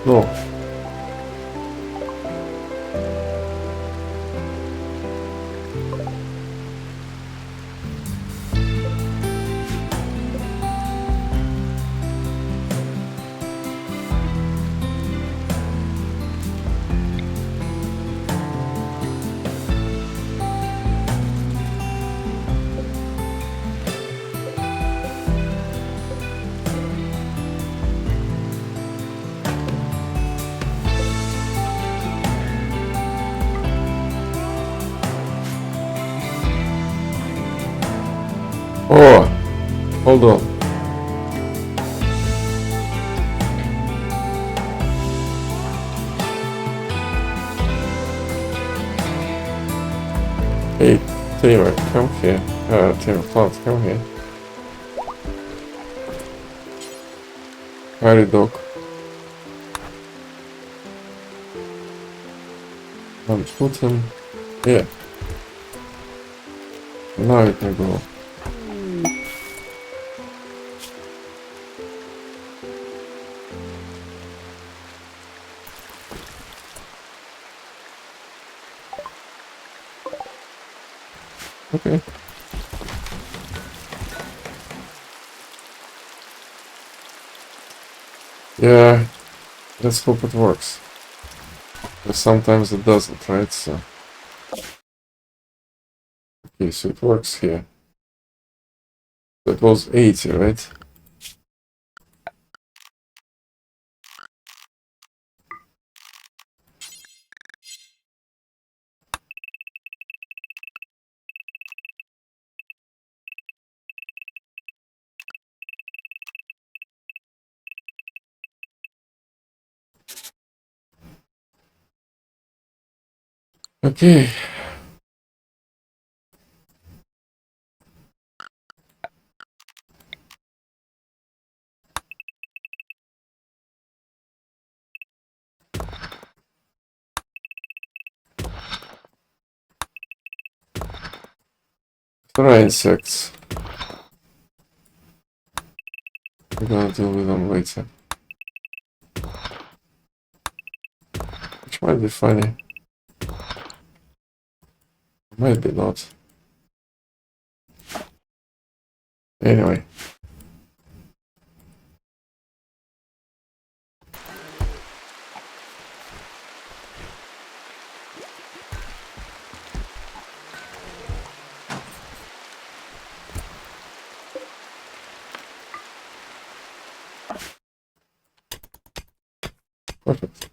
No. Oh, hold on. Hey, Tamer, come here. Tamer Plant, come here. Harry dog. And put him here. Now you can go. Okay. Yeah, let's hope it works. But sometimes it doesn't, right? So. Okay, so it works here. So it was 80, right? Okay. There are insects. We're gonna deal with them later. Which might be funny. Might be not. Anyway. Perfect.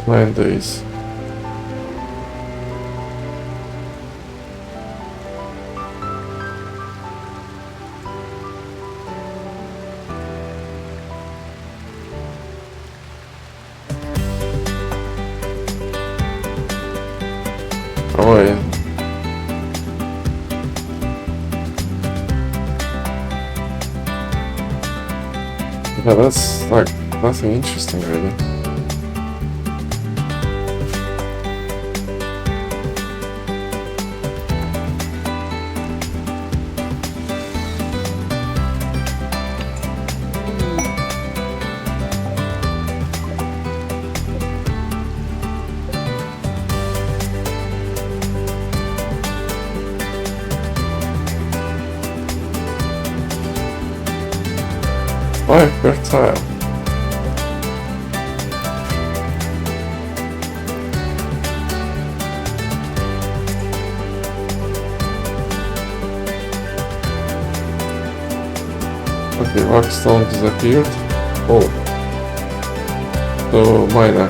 Nine days. How are you? Yeah, that's like nothing interesting really. Five per tile. Okay, rockstone disappeared. Oh. So, miner.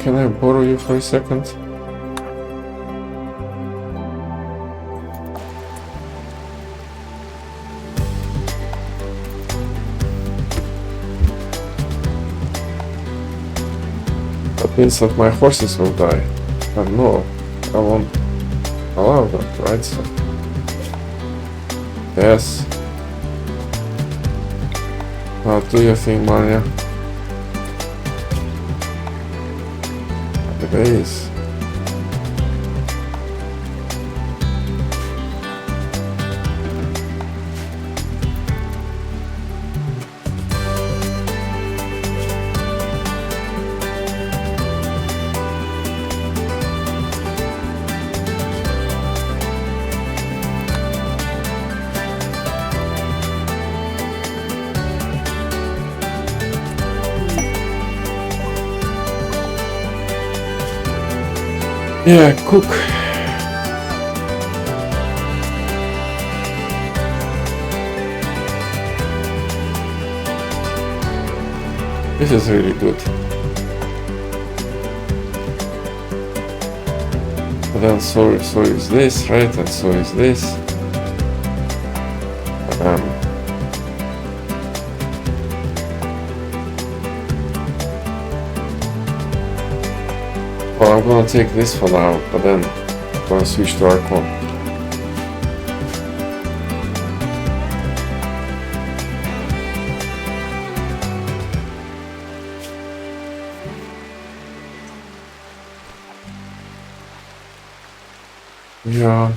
Can I borrow you for a second? That means that my horses will die. But no, I won't allow that, right? So, yes. Do your thing, Maria. The base. Yeah, cook. This is really good. But then so is this, right? And so is this. Well, I'm gonna take this for now, but then I'm gonna switch to Archon. Yeah.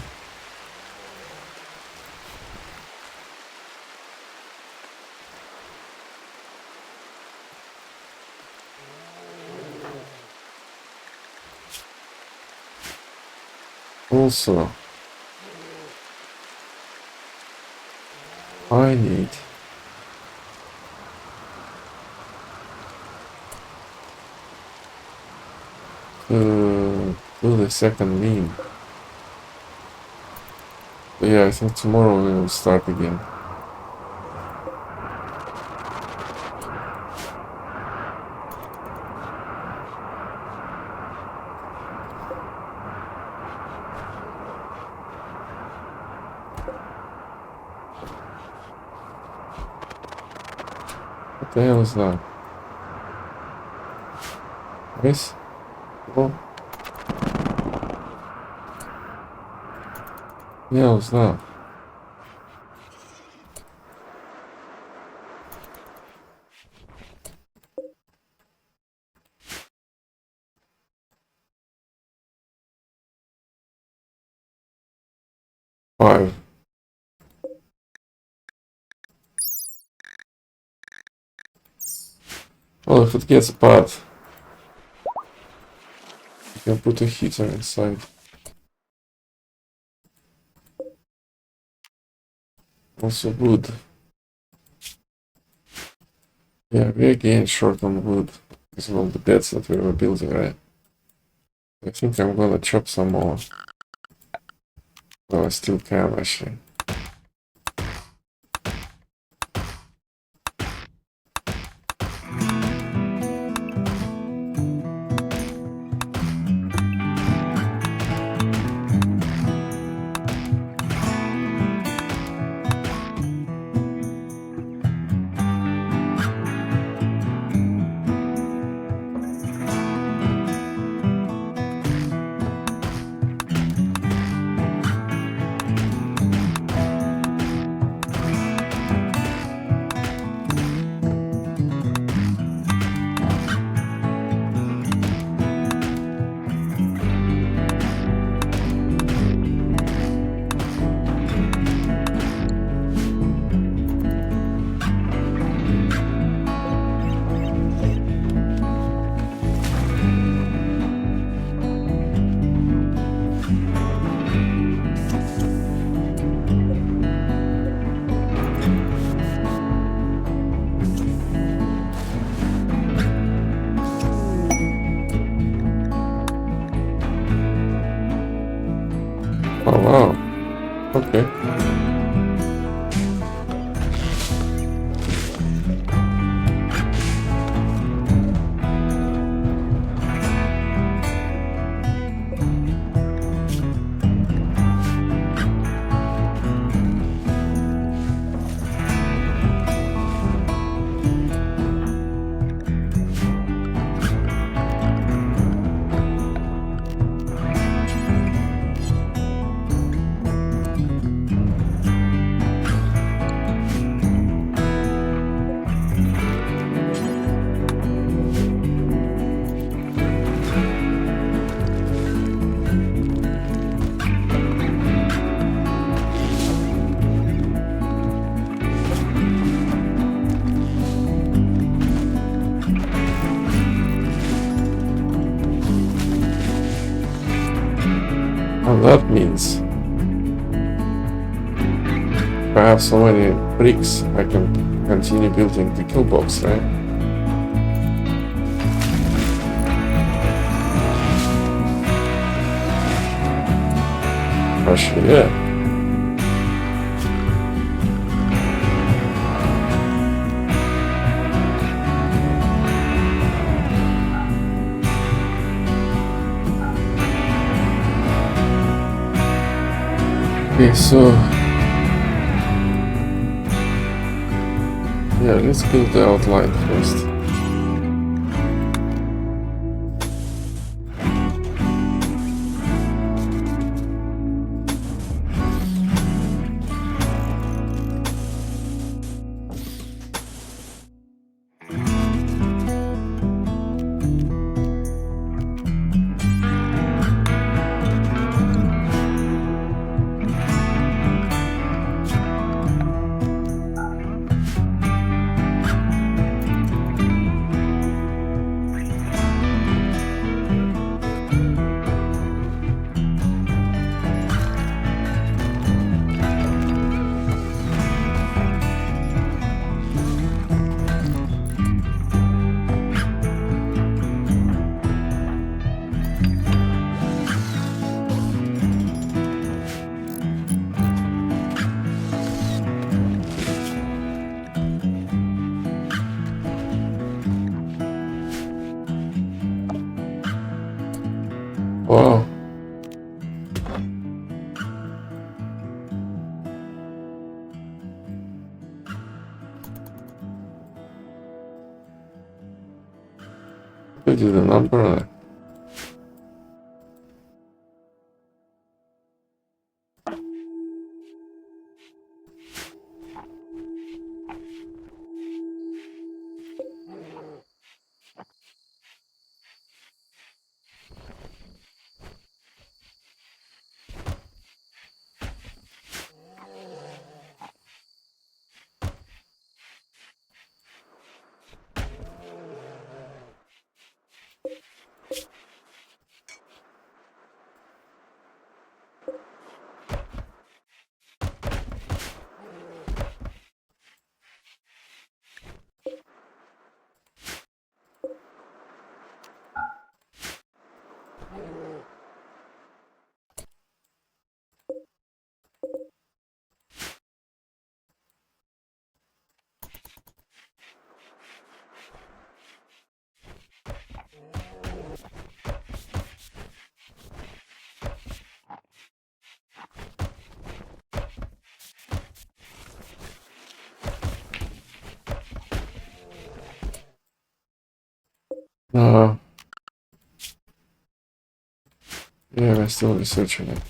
Also, I need to do the second meme. But yeah, I think tomorrow we will start again. What the hell is that? Nice. Oh. What the hell is that? Five. Well, if it gets bad, you can put a heater inside. Also wood. Yeah, we're again short on wood because of all the beds that we were building, right? I think I'm gonna chop some more. Well, I still can actually. Oh wow. Okay. And that means if I have so many bricks, I can continue building the killbox, right? Actually, yeah. Okay, so yeah, let's build the outline first. I did a number. No. Yeah, I'm still researching it.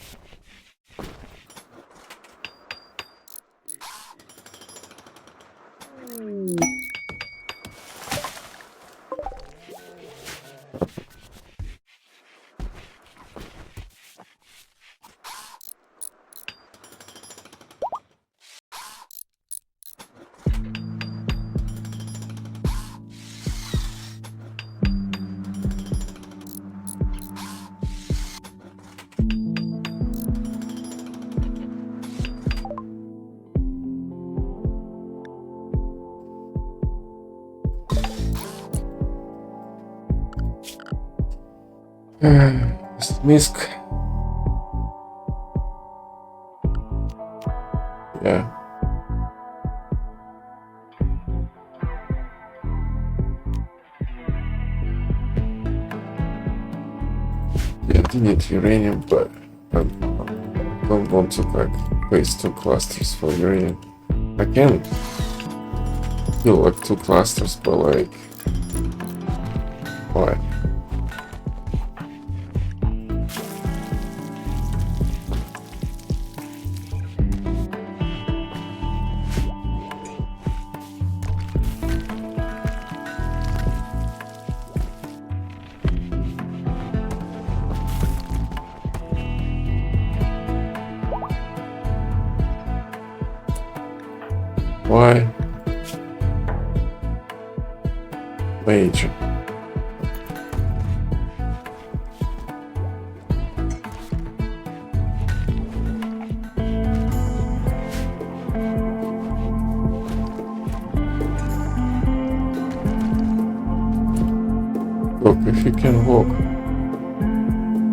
Misk. Yeah. Yeah, I do need uranium, but I don't want to like waste 2 clusters for uranium. I can do like 2 clusters, but like why? Why? Major. Look, if you can walk.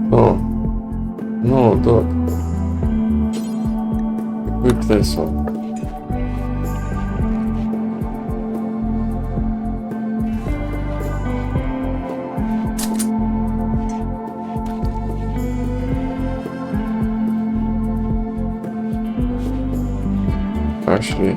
No. No, dog. Equip this one. Actually,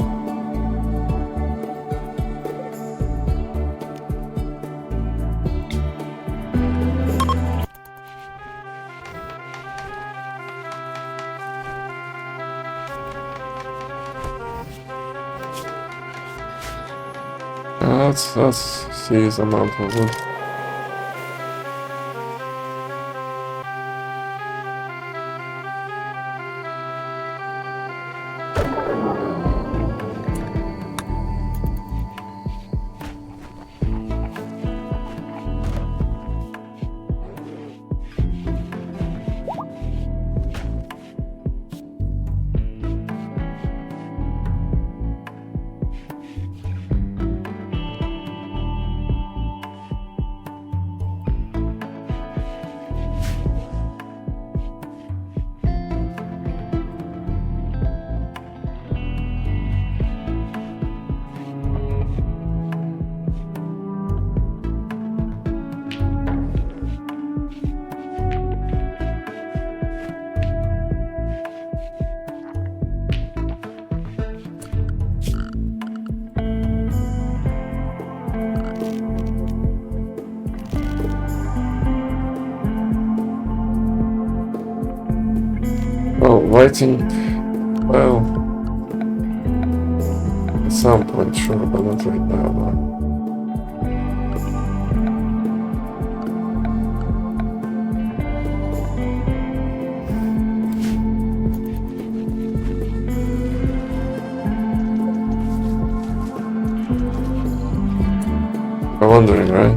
that's serious amount of wood. Lighting, well, at some point, sure, but not right now. No. I'm wondering, right?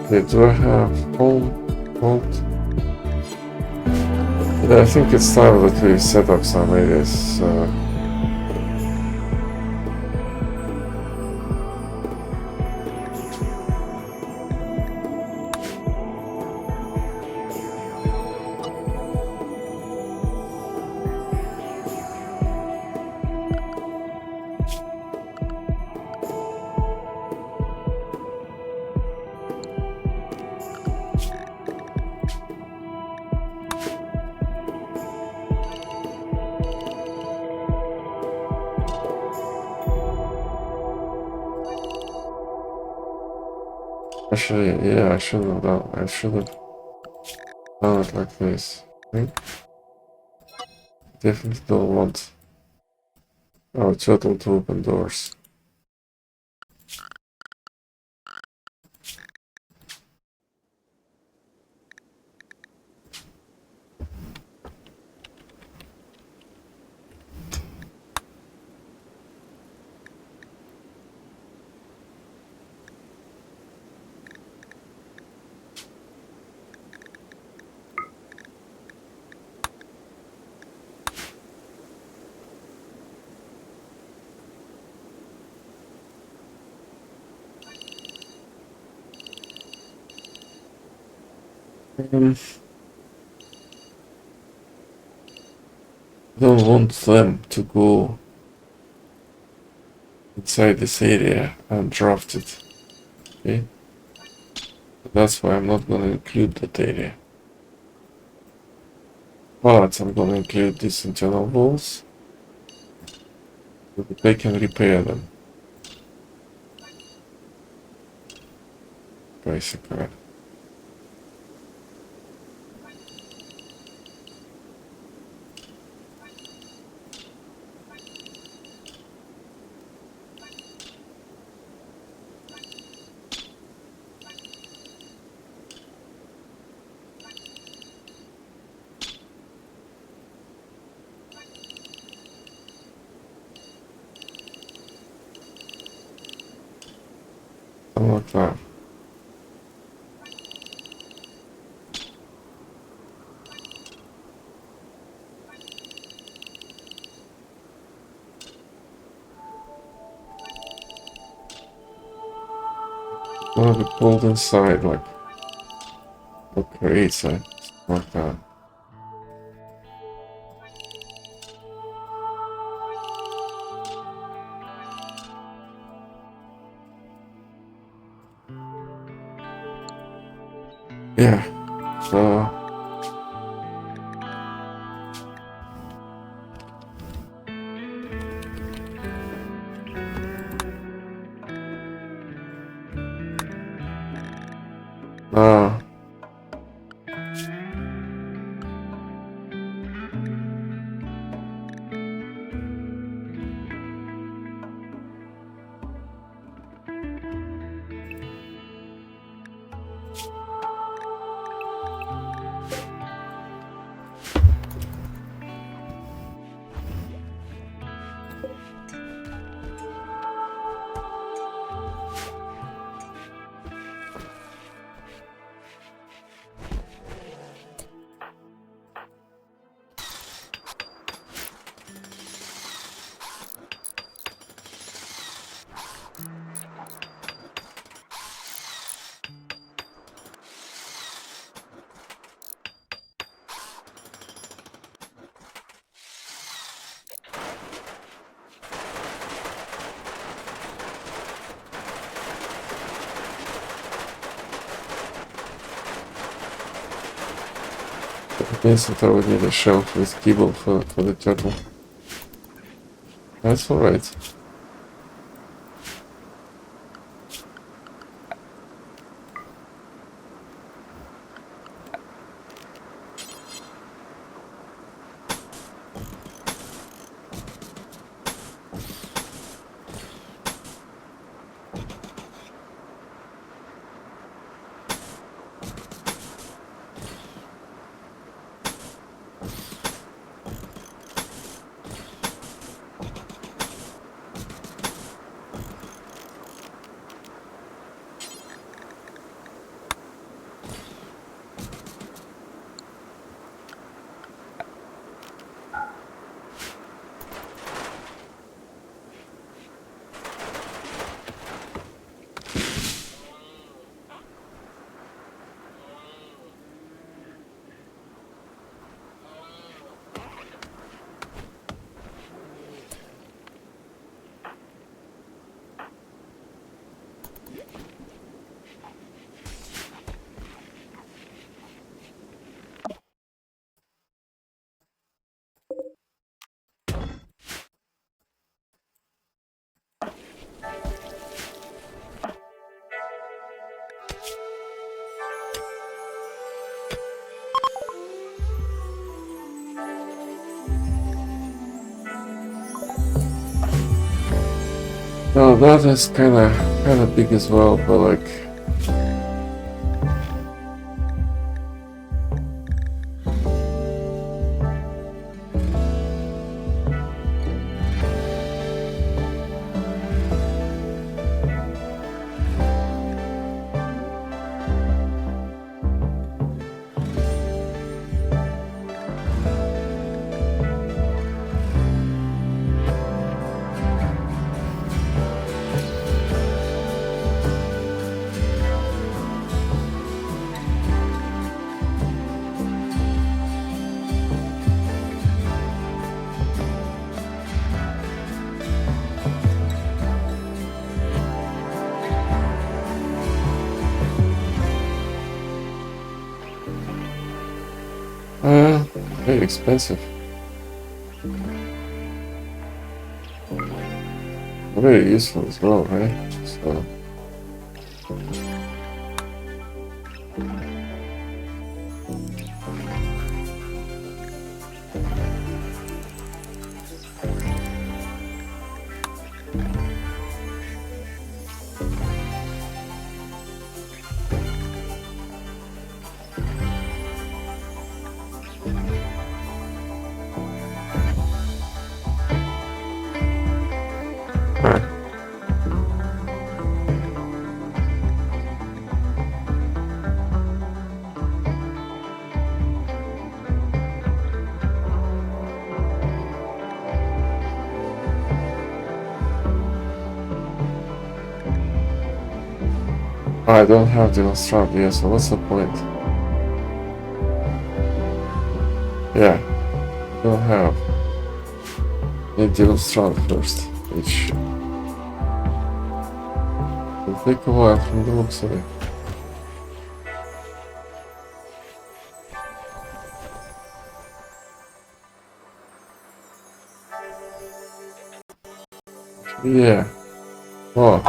Okay, do I have home? Hold? Yeah, I think it's time that we set up some areas. Actually, yeah, I should have done. I should have done it like this. I think definitely don't want our turtle to open doors. Don't want them to go inside this area and draft it. Okay? That's why I'm not gonna include that area. But I'm gonna include these internal walls so that they can repair them. Basically. Something like that. Wanna be pulled inside, like what creates it, like that. Yeah, so uh it means that I would need a shelf with keyboard for the turtle. That's alright. No, that is kinda big as well, but like very expensive. Very useful as well, right? So I don't have the Australia, so what's the point? Yeah, don't have. Need the Australia first, which will take a while from the looks of it. Yeah. Oh,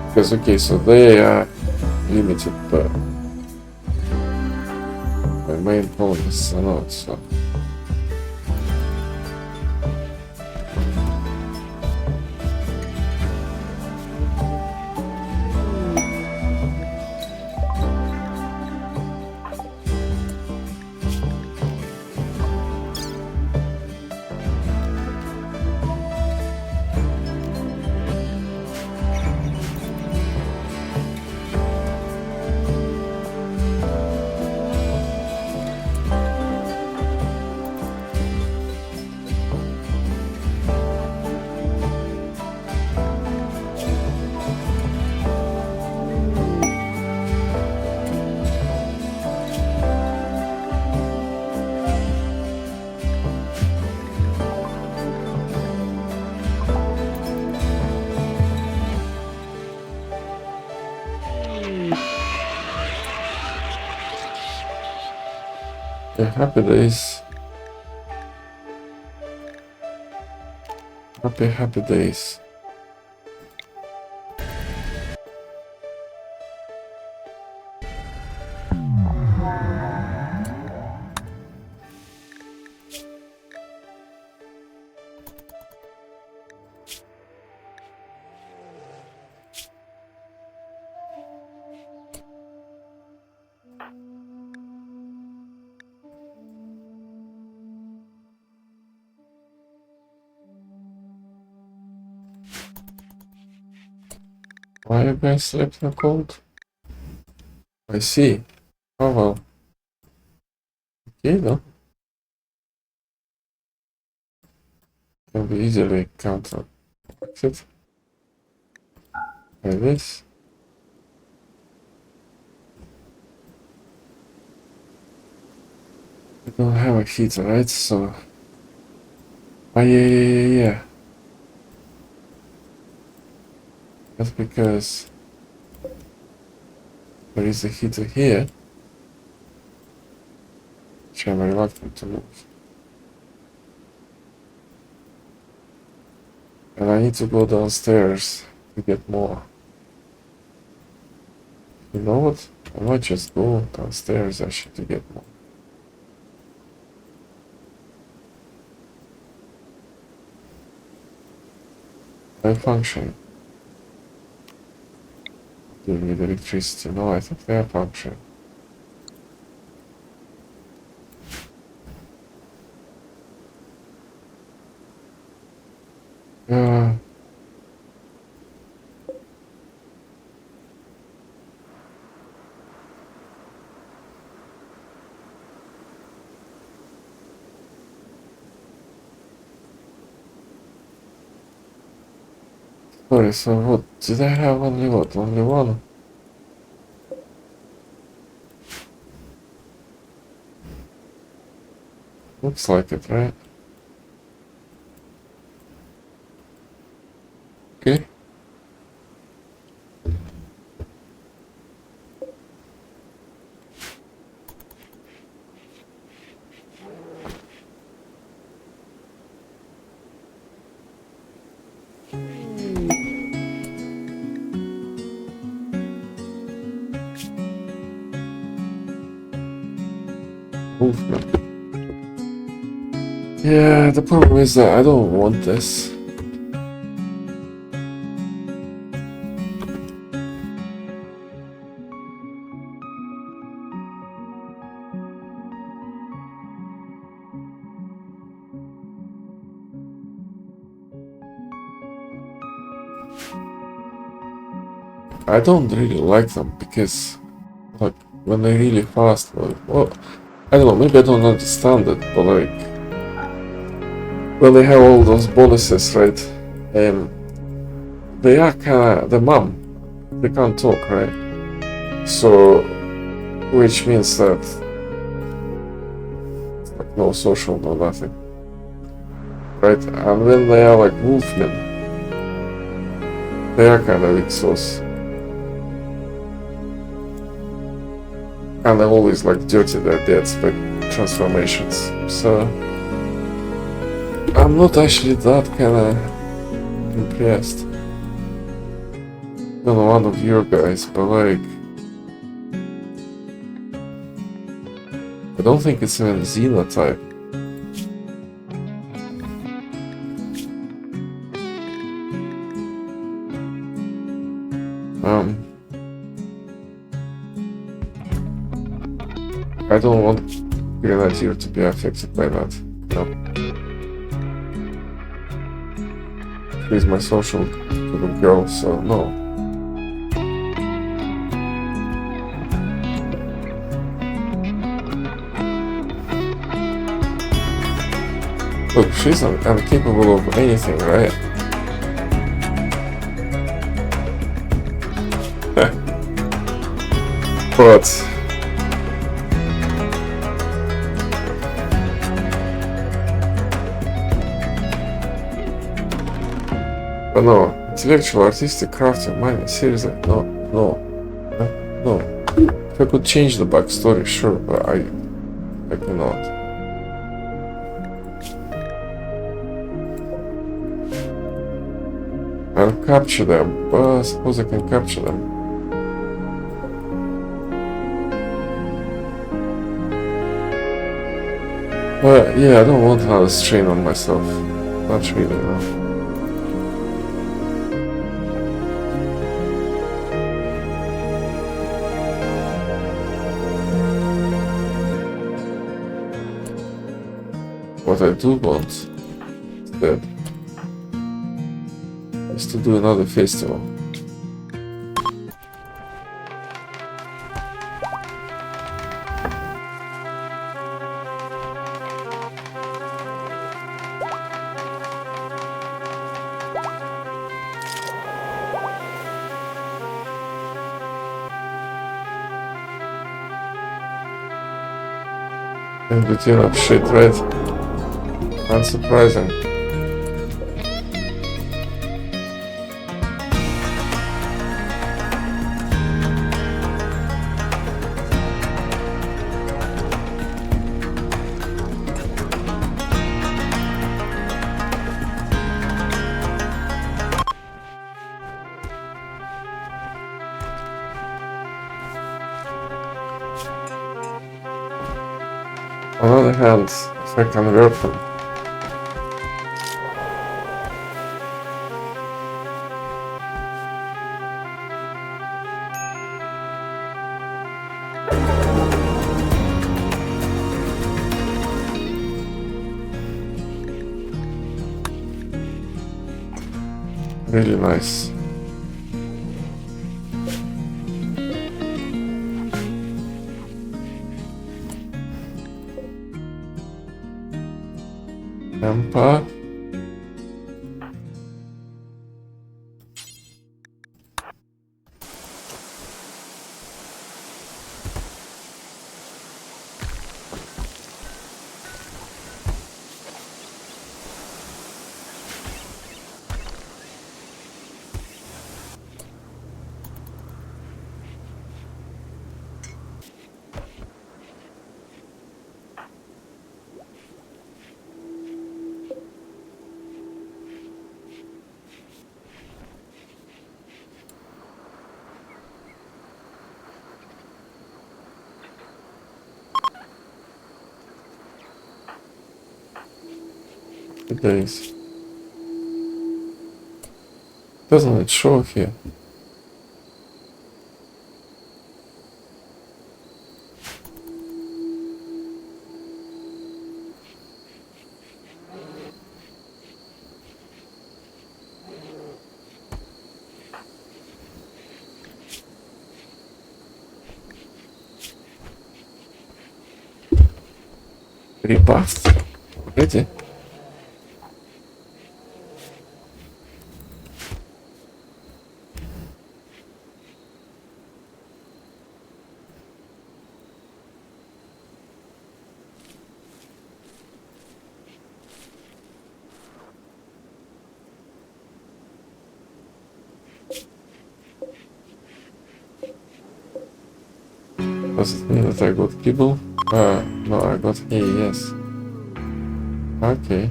because okay, so they are limited, but my main policies are not, so. Yeah, happy days. Happy days. Why you guys slept in the cold? I see. Oh well. Okay, though. Can be easily counteracted by this. We don't have a heater, right? So. Oh, yeah. That's because there is a heater here, which I'm reluctant to move. And I need to go downstairs to get more. You know what? I might just go downstairs actually to get more. Malfunction. Do you need electricity? No, I think they are functioning. Sorry, so what? Did I have only what? Only one? Looks like it, right? Okay. Movement. Yeah, the problem is that I don't want this. I don't really like them because, like, when they're really fast, well, I don't know, maybe I don't understand it, but like, when they have all those bonuses, right? They are kinda the mom. They can't talk, right? So, which means that like no social, no nothing, right? And when they are like wolfmen, they are kind of exhausted. And they always like dirty their deaths by transformations. So I'm not actually that kinda impressed. Not one of your guys, but like I don't think it's even xenotype. I don't want Grenadier to be affected by that. No. He's my social to the girl, so no. Look, she's incapable of anything, right? But no, intellectual, artistic, crafting, mining, seriously, no. If I could change the backstory, sure, but I cannot. I'll capture them, but I suppose I can capture them. But yeah, I don't want another strain on myself. Not really, no. What I do want instead is to do another festival. In between of shit, right? Unsurprising. On the other hand, if I convert them, Really nice. Tampa. Days. Doesn't it show here? Repassed already? Does it mean that I got kibble? No, I got A, yes. Okay.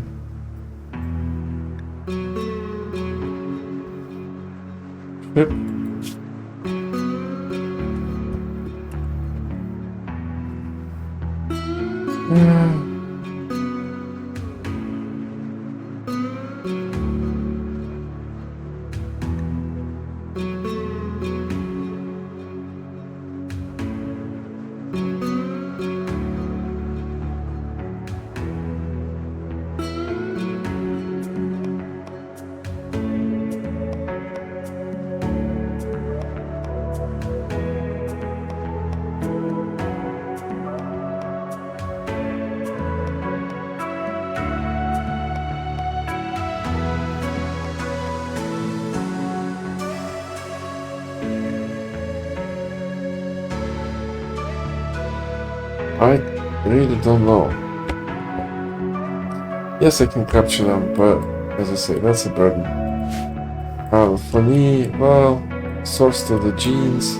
Yep. I really don't know. Yes, I can capture them, but as I say, that's a burden. For me, well, source to the genes.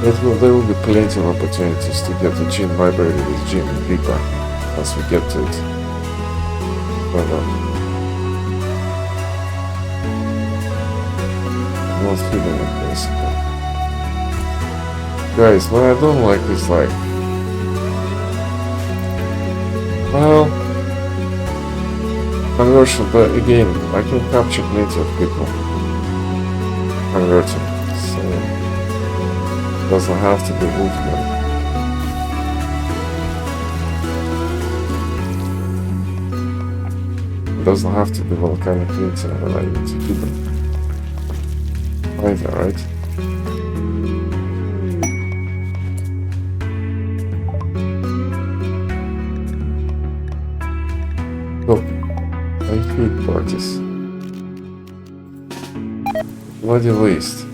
There will be plenty of opportunities to get the gene library with gene and Reaper once we get to it. But I'm not feeling it basically. Guys, what I don't like is like, well, conversion, but again, I can capture plenty of people converting, so it doesn't have to be movement. It doesn't have to be volcanic printing when I need to do them. Either, right? Oh, I hate parties. Bloody waste.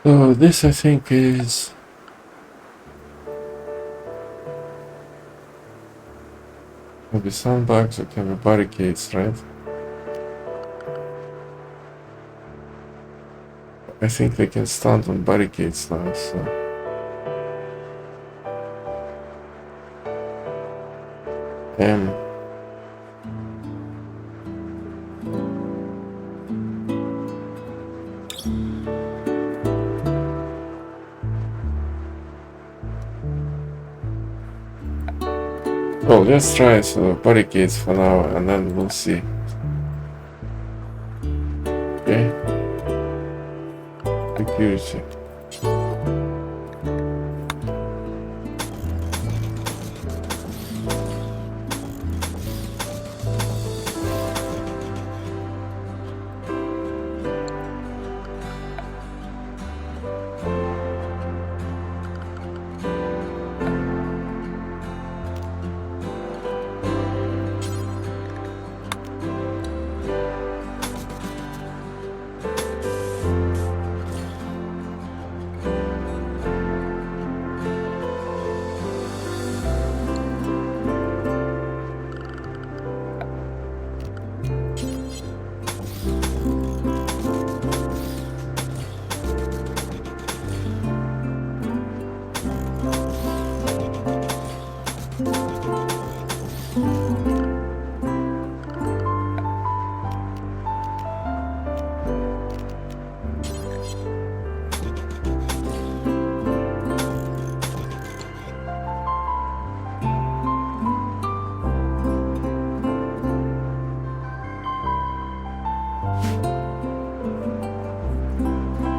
So this I think is can be sandbags or can be barricades, right? I think they can stand on barricades now, so well, let's try so barricades for now and then we'll see. Okay. Security.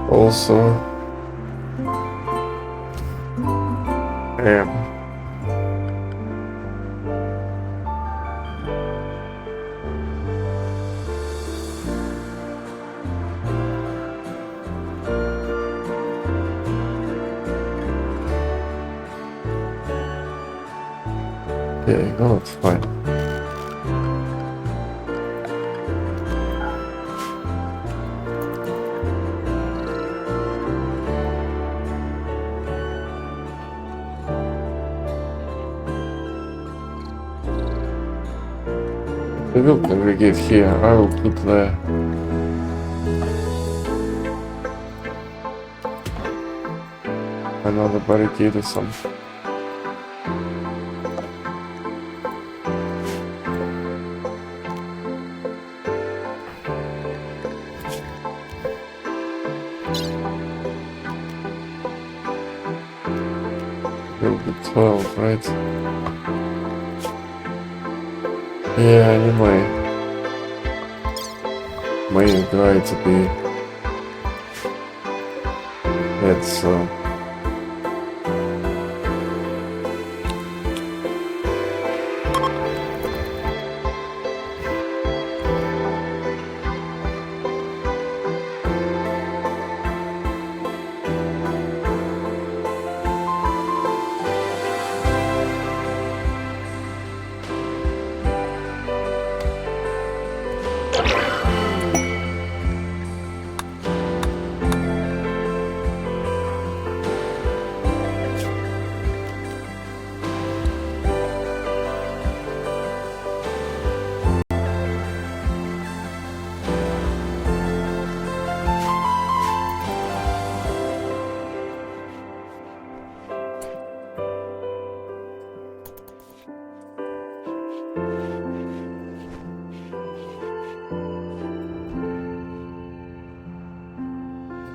Also, yeah, no, it's fine. We will congregate here. I will put the another barricade or something. Will be 12, right? Yeah, I need my guy to be head, so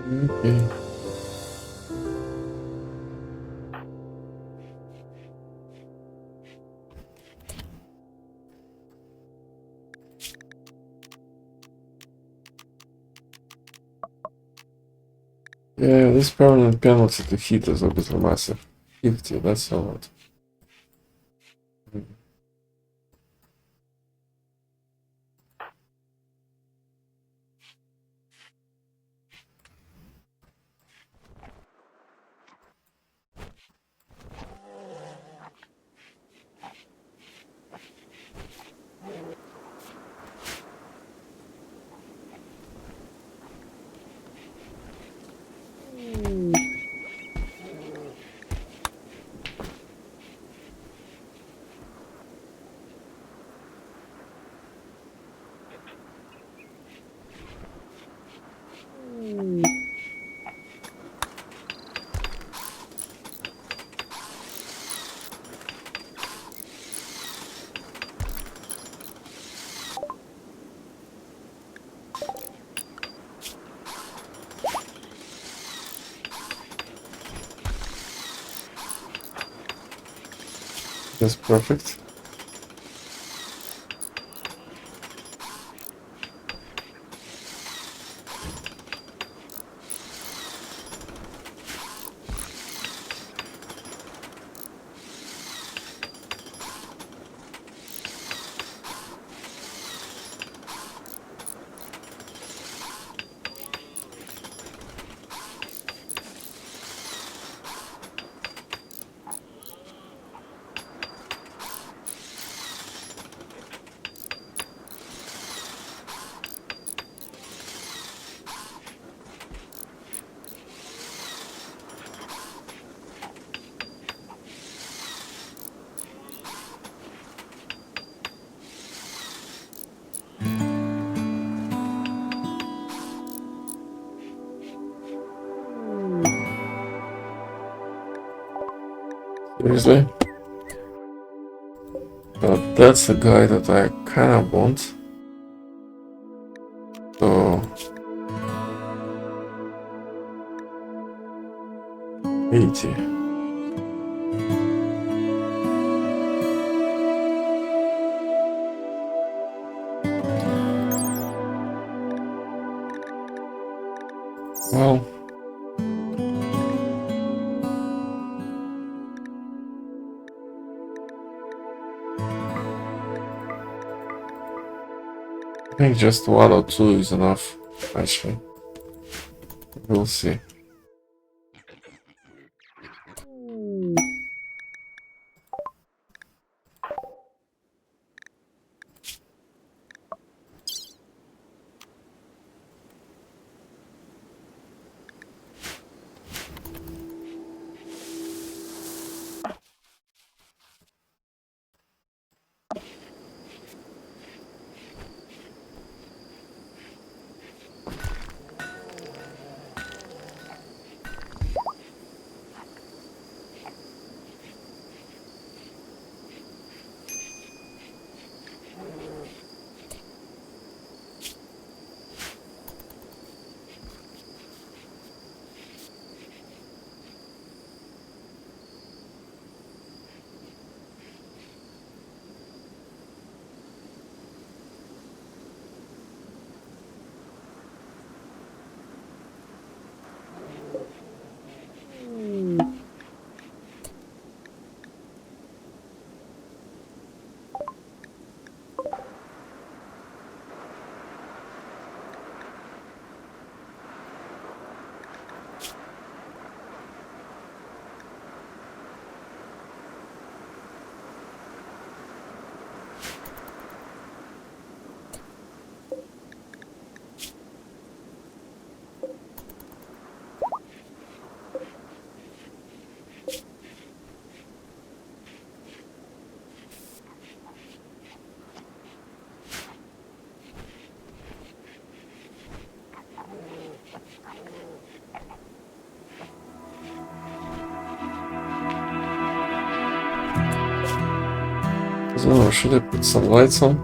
okay. Yeah, this permanent penalty to heat is obviously massive. 50, that's a lot. is perfect. Seriously? But that's the guy that I kinda want. So 80. Well, I think just 1 or 2 is enough, actually. We'll see. So, should I put some lights on?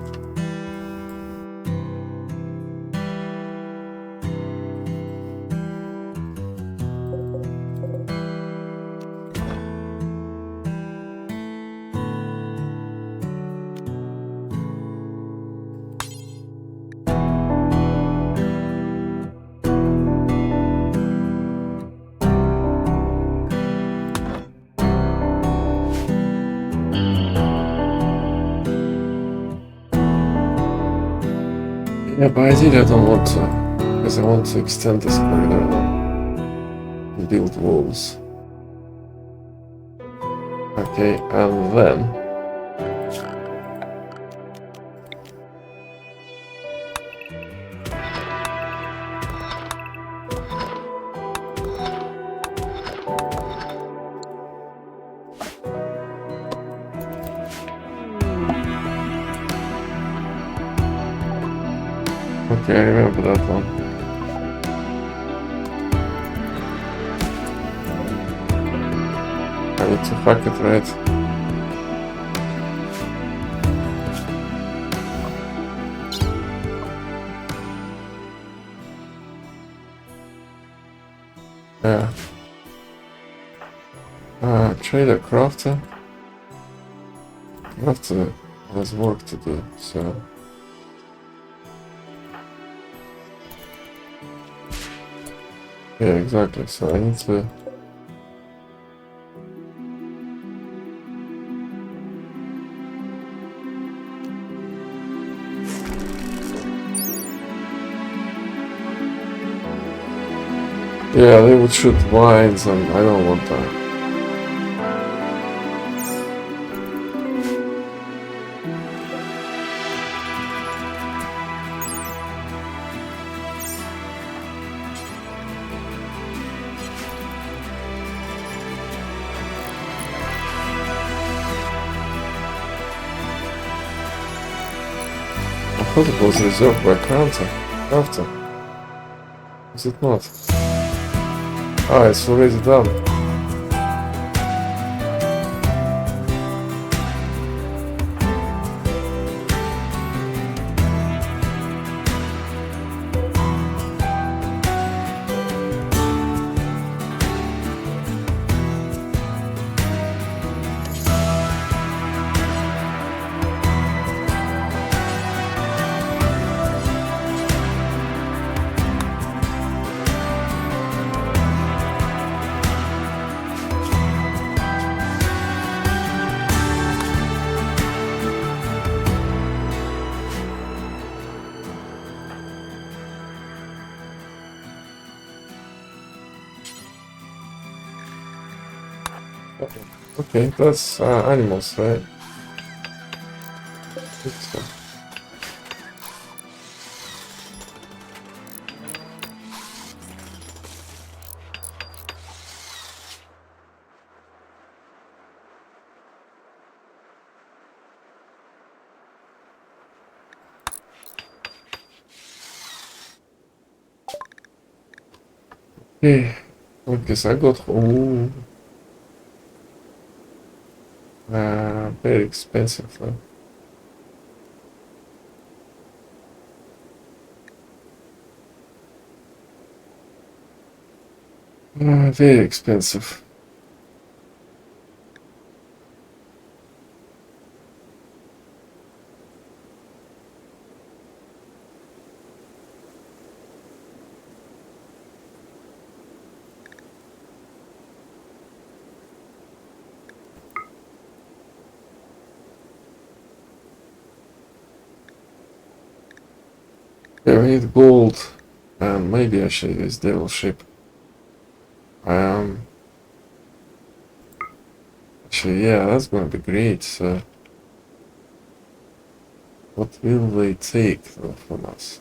Yeah, but ideally I don't want to, because I want to extend this corridor now and build walls. Okay, and then okay, I remember that one. I need to hack it right. Yeah. Trader crafter. After there's work to do, so yeah, exactly. So I need to. Yeah, they would shoot vines, and I don't want that. I thought it was reserved by Crafter. Is it not? Ah, it's already done. Okay, that's animals, right? So. Okay, I guess I got very expensive though. Very expensive. Yeah, I need gold, and maybe I should use devil ship. Actually, yeah, that's gonna be great. So, what will they take from us?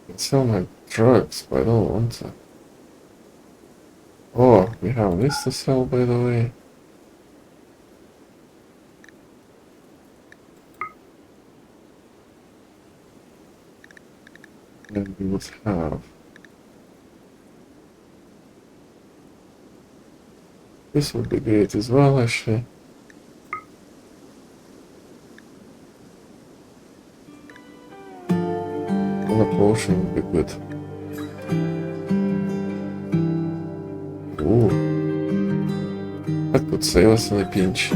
I can sell my drugs, but I don't want to. Oh, we have this to sell, by the way. And we would have this would be great as well, actually. And a potion would be good. Ooh, that could save us in a pinch.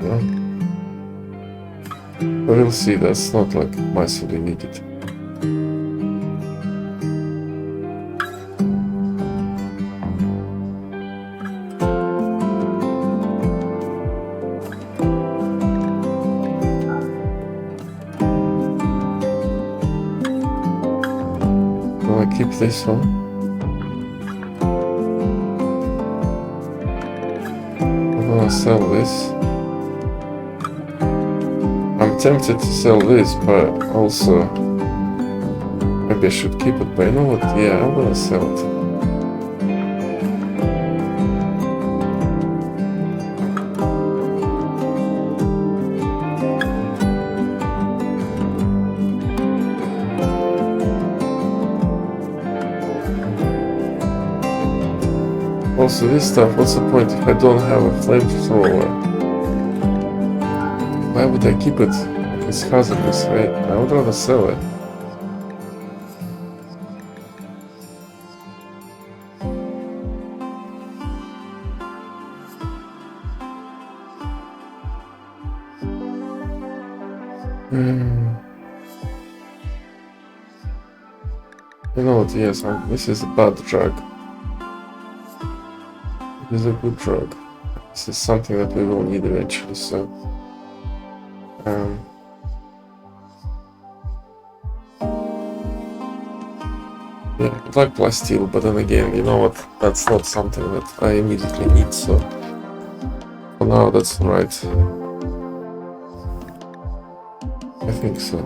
Yeah. But we'll see, that's not like massively needed. Keep this one. I'm gonna sell this. I'm tempted to sell this, but also maybe I should keep it. But you know what? Yeah, I'm gonna sell it. Also, this stuff, what's the point if I don't have a flamethrower? Why would I keep it? It's hazardous, right? I would rather sell it. You know what, yes, this is a bad drug. It is a good drug. This is something that we will need eventually, so... yeah, I'd like plasteel, but then again, you know what, that's not something that I immediately need, so... for now, that's right. I think so.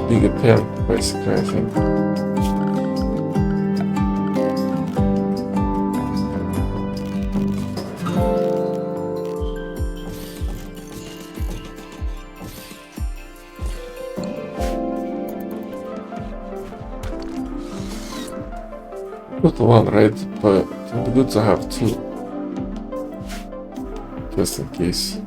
Bigger pen, basically, I think. Put one, right? But it would be good to have two. Just in case.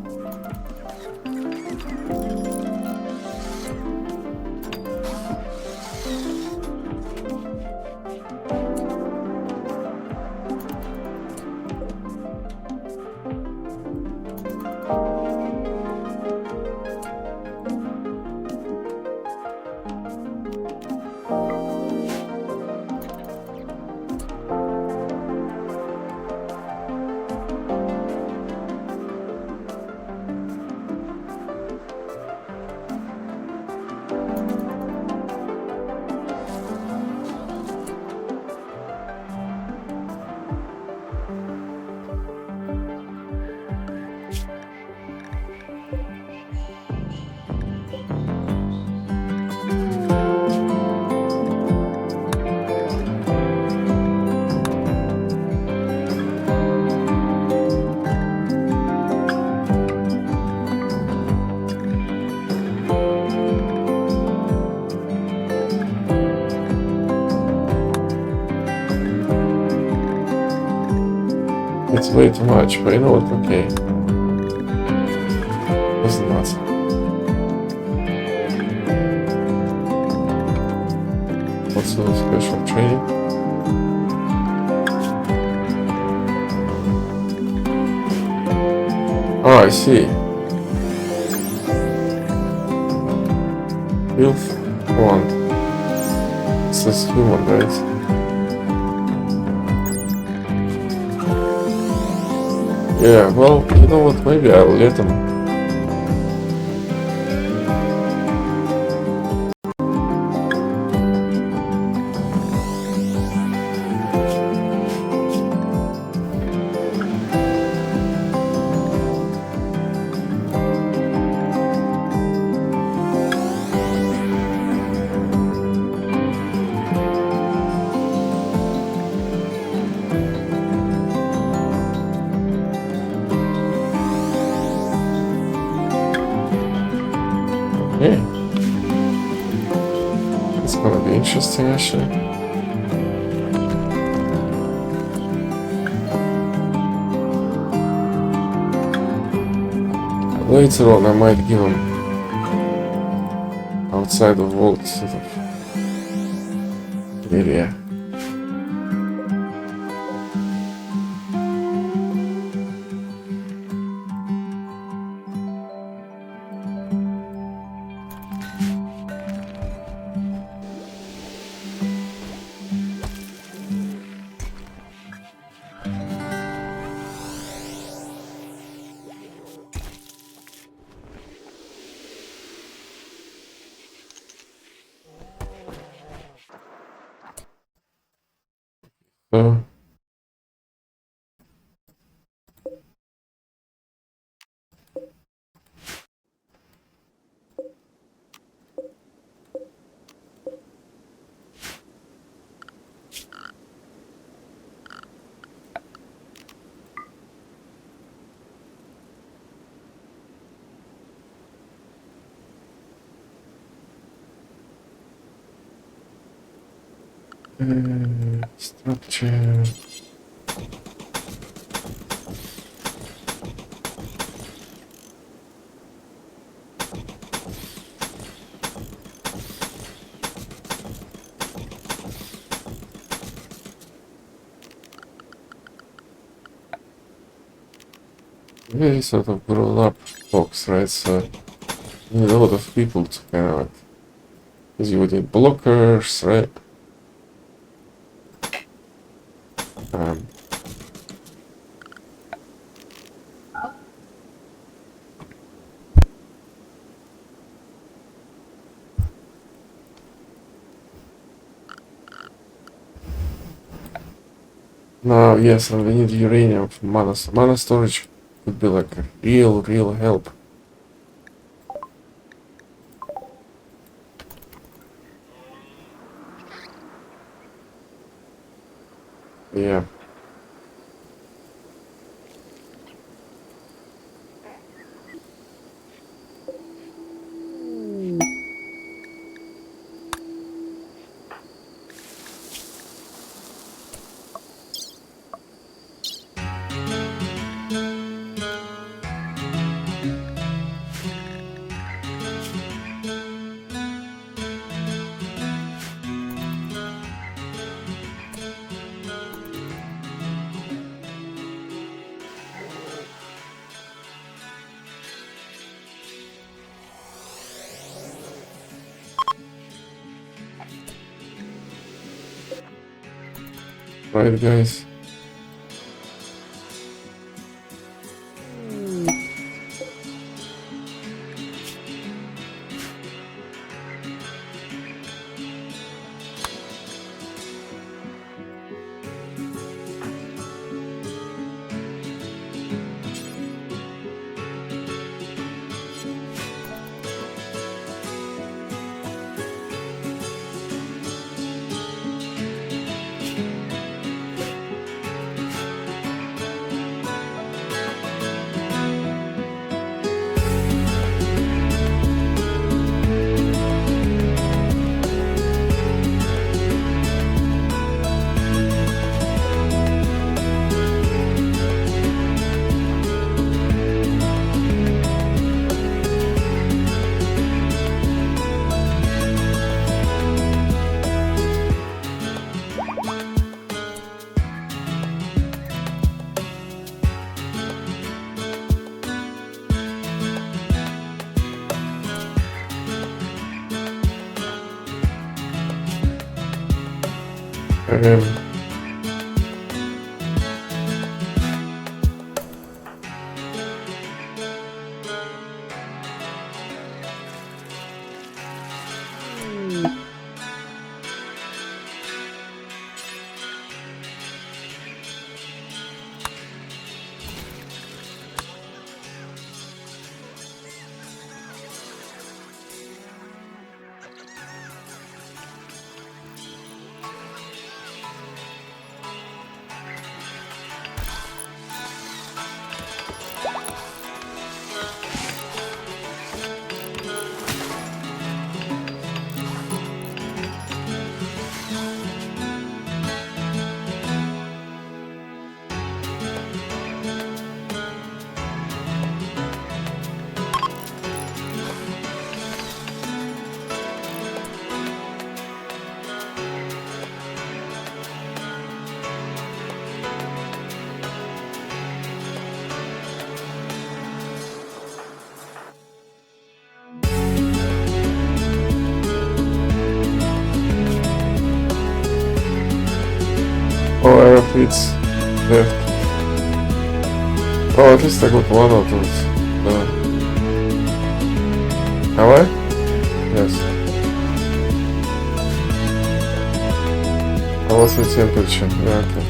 It's way too much, but you know what, okay. Doesn't matter. What's the special training? Oh, I see. Filth 1. It says human, right? Yeah, well, you know what, maybe I'll let him. Yeah. It's gonna be interesting, actually. Later on, I might give him outside the vault sort of area. So structure. Very sort of grown up box, right? So you need a lot of people to kind of like, because you would need blockers, right? Um, Now, yes, and we need uranium for mana. So mana storage could be like a real help. Yeah. Right, guys. Um, oh, aerofleets left. Oh, at least I got one out of it. Have I? Yes. What's the temperature? Yeah, okay.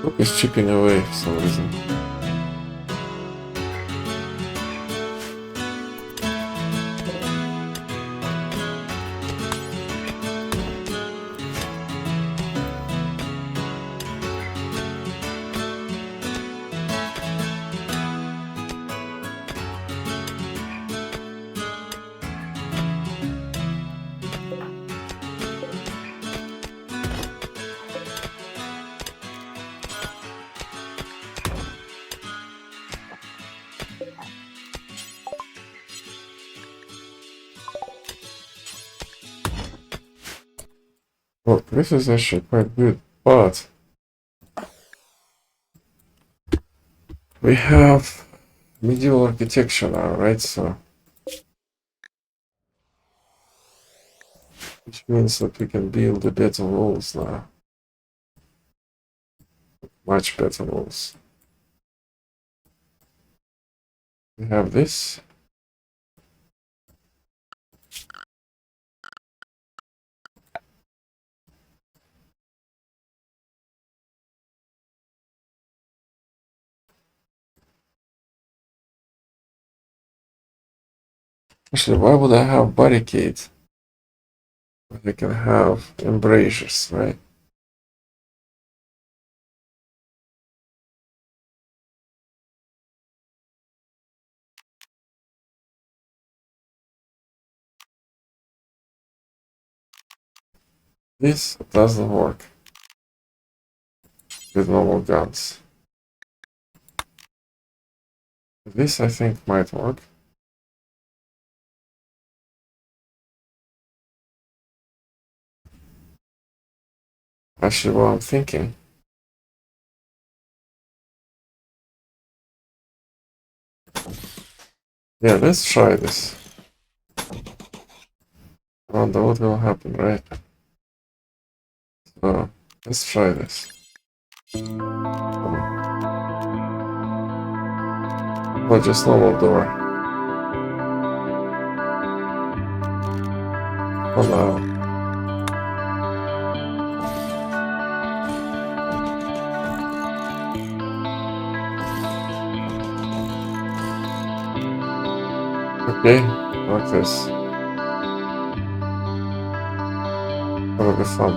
Cook is chipping away for some reason. Well, this is actually quite good, but we have medieval architecture now, right? So, which means that we can build the better walls now. Much better walls. We have this. Actually, why would I have barricade? We can have embrasures, right? This doesn't work with normal guns. This, I think, might work. Actually, what I'm thinking. Yeah, let's try this. I wonder what will happen, right? So, let's try this. Or just normal door. Oh no. Okay, like this. That'll be fun.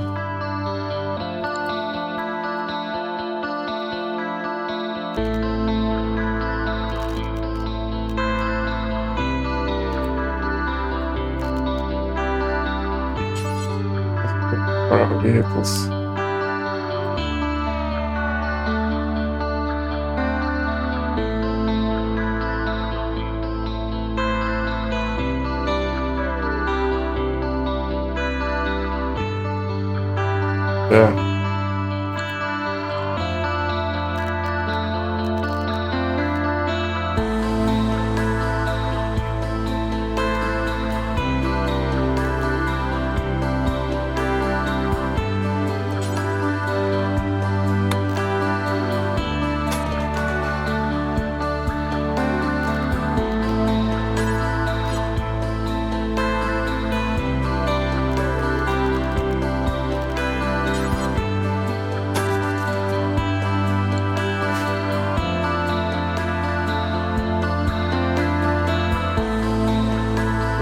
Our vehicles. Yeah.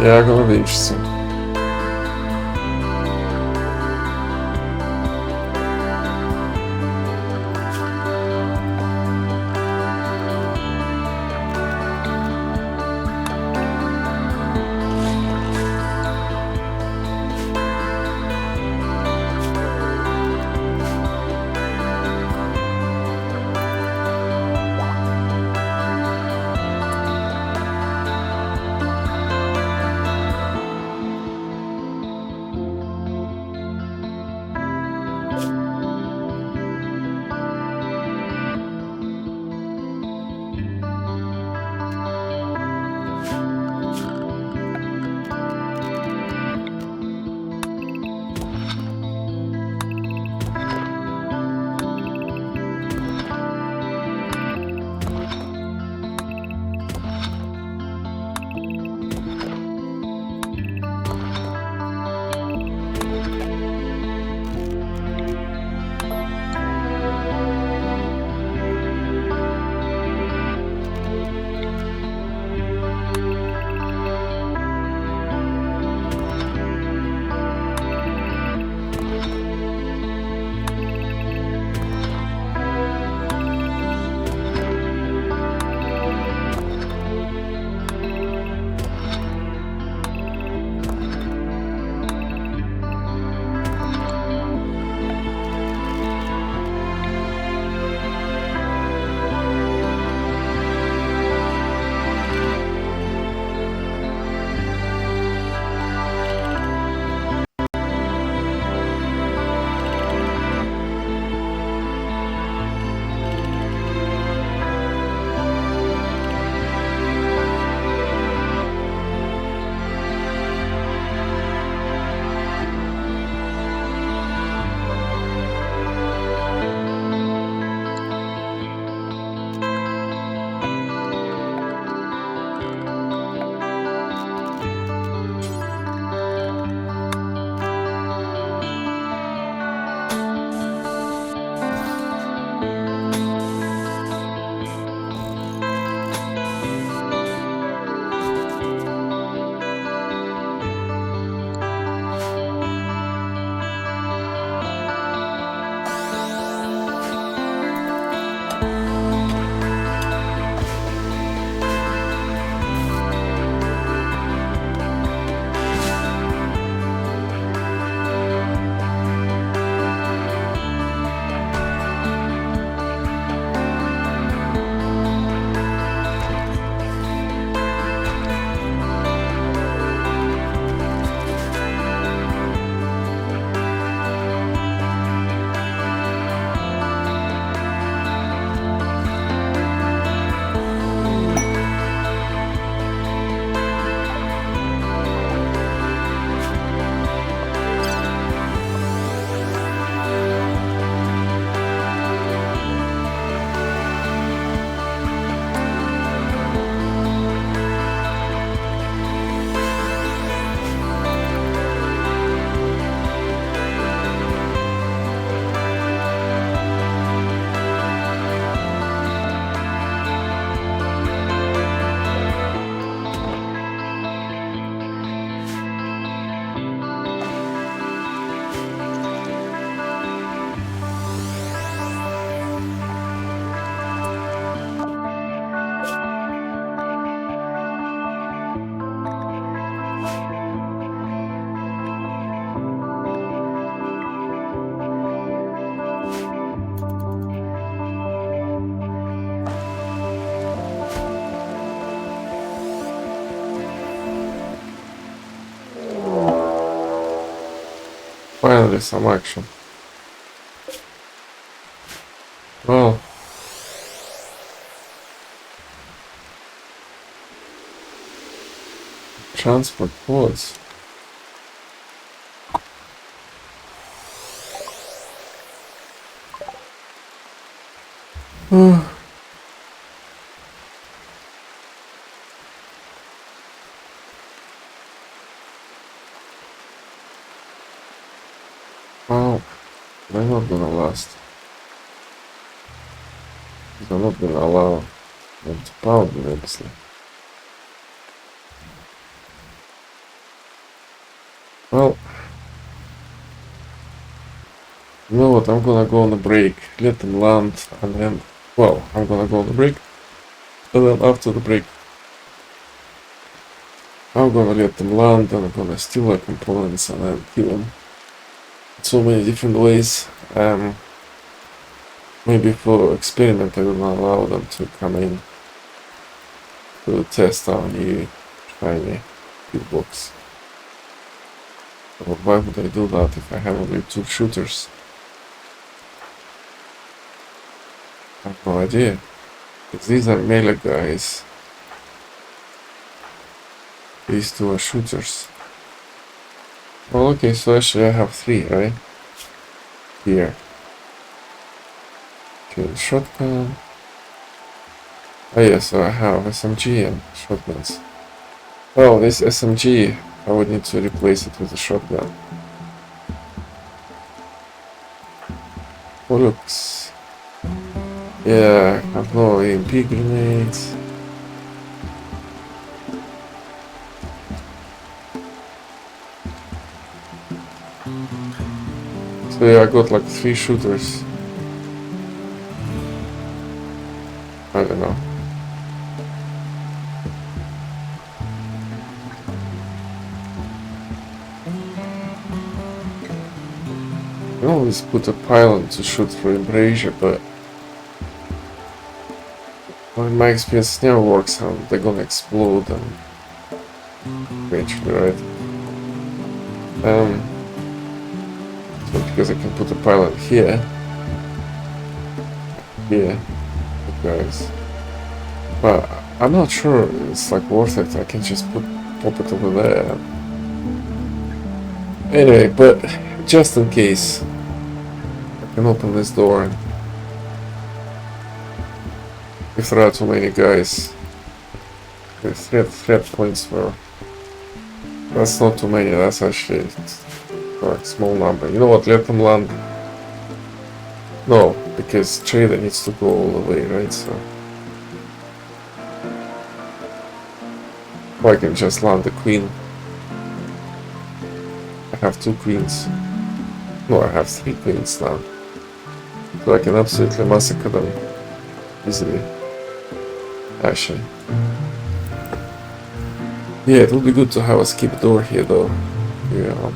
Yeah, gonna be interesting. finally some action. Well, transport pods. Well, they're not gonna last. They're not gonna allow them to pound me, obviously. Well, you know what, I'm gonna go on a break, let them land, and then, well, I'm gonna go on a break, and then after the break, I'm gonna let them land, and I'm gonna steal their components, and then kill them. So many different ways. Maybe for experiment I will not allow them to come in to test our new shiny killbox. But why would I do that if I have only 2 shooters? I have no idea. Because these are melee guys. These 2 are shooters. Well, okay, so actually I have 3, right? Here. Okay, shotgun. Oh yeah, so I have SMG and shotguns. Oh, this SMG, I would need to replace it with a shotgun. Oh, looks. Yeah, I have no EMP grenades. So yeah, I got like 3 shooters. I don't know. I always put a pylon to shoot for embrasure, but well, in my experience it never works and they're gonna explode and eventually, right? So because I can put a pylon here, guys. But I'm not sure it's like worth it. I can just pop it over there. Anyway, but just in case, I can open this door. And if there are too many guys, the threat points were. That's not too many. That's actually a small number. You know what? Let them land. No, because trader needs to go all the way, right? So or I can just land the queen. I have 2 queens. No, I have 3 queens now. So I can absolutely massacre them easily. Actually. Yeah, it would be good to have a skip door here though. Yeah.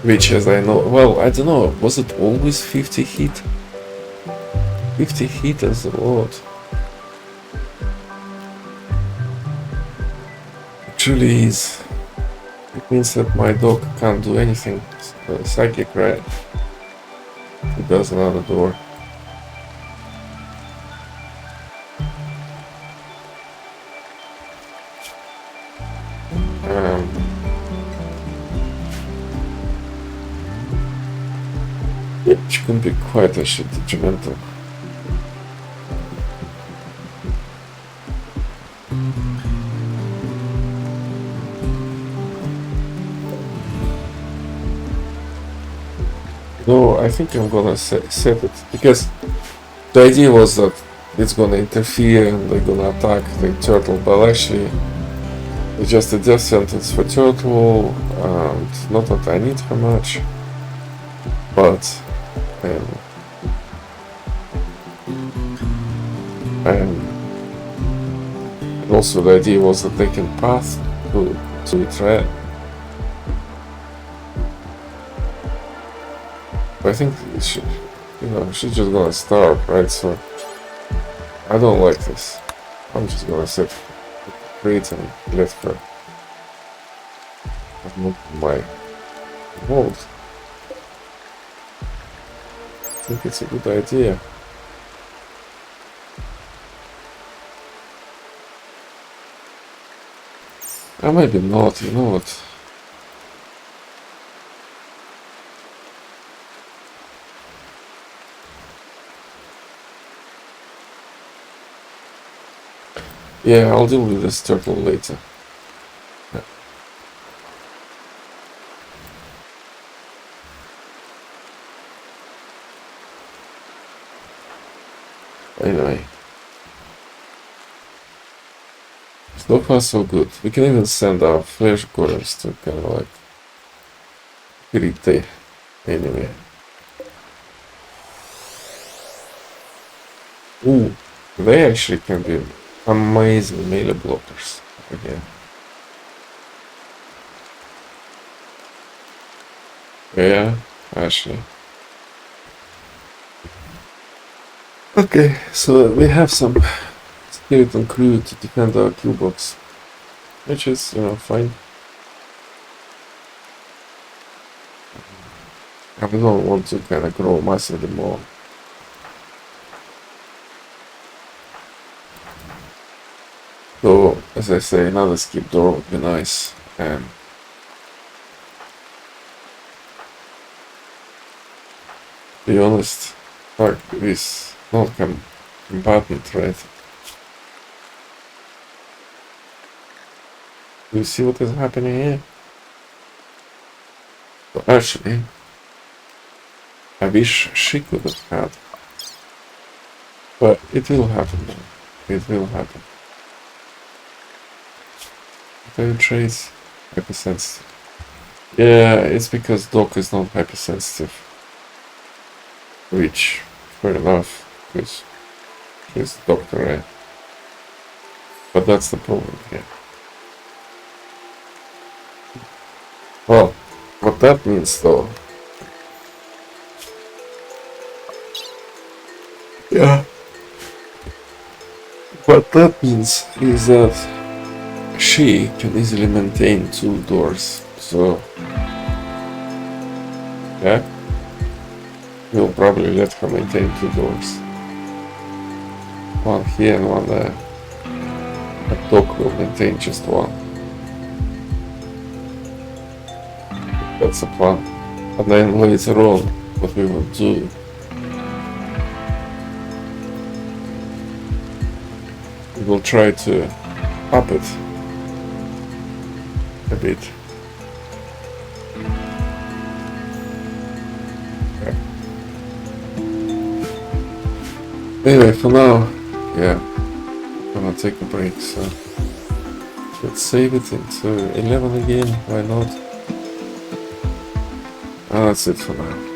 Which, as I know, well, I don't know, was it always 50 hit? 50 hit is a lot. Actually is. It means that my dog can't do anything. Psychic, right? He does another door. Yeah, which can be quite actually detrimental. No, I think I'm gonna set it because the idea was that it's gonna interfere and they're gonna attack the turtle, but actually it's just a death sentence for turtle, and not that I need her much, but and also the idea was that they can pass to it, right? But I think she, she's just gonna starve, right? So I don't like this. I'm just gonna set great and let her. I've moved my world. I think it's a good idea. Maybe not, you know what? Yeah, I'll deal with this turtle later. Anyway. So far so good. We can even send our flesh golems to kind of like irritate enemy. Ooh, they actually can be amazing melee blockers again. Yeah, actually. Okay, so we have some skeleton crew to defend our killbox, which is, you know, fine. I don't want to kind of grow massively more. So, as I say, another skip door would be nice. And to be honest, fuck this non-combatant, right? Do you see what is happening here? So actually, I wish she could have had. But it will happen, man. It will happen. Very trace hypersensitive. Yeah, it's because Doc is not hypersensitive. Which, fair enough, because she's the doctor, right? But that's the problem here. Well, what that means though. Yeah. What that means is that she can easily maintain 2 doors, so yeah, we'll probably let her maintain 2 doors. One here and one there. But Doc will maintain just 1. That's the plan. And then later on, what we will do, we will try to up it a bit. Okay. Anyway, for now, yeah, I'm gonna take a break, so let's save it into 11 again, why not? And that's it for now.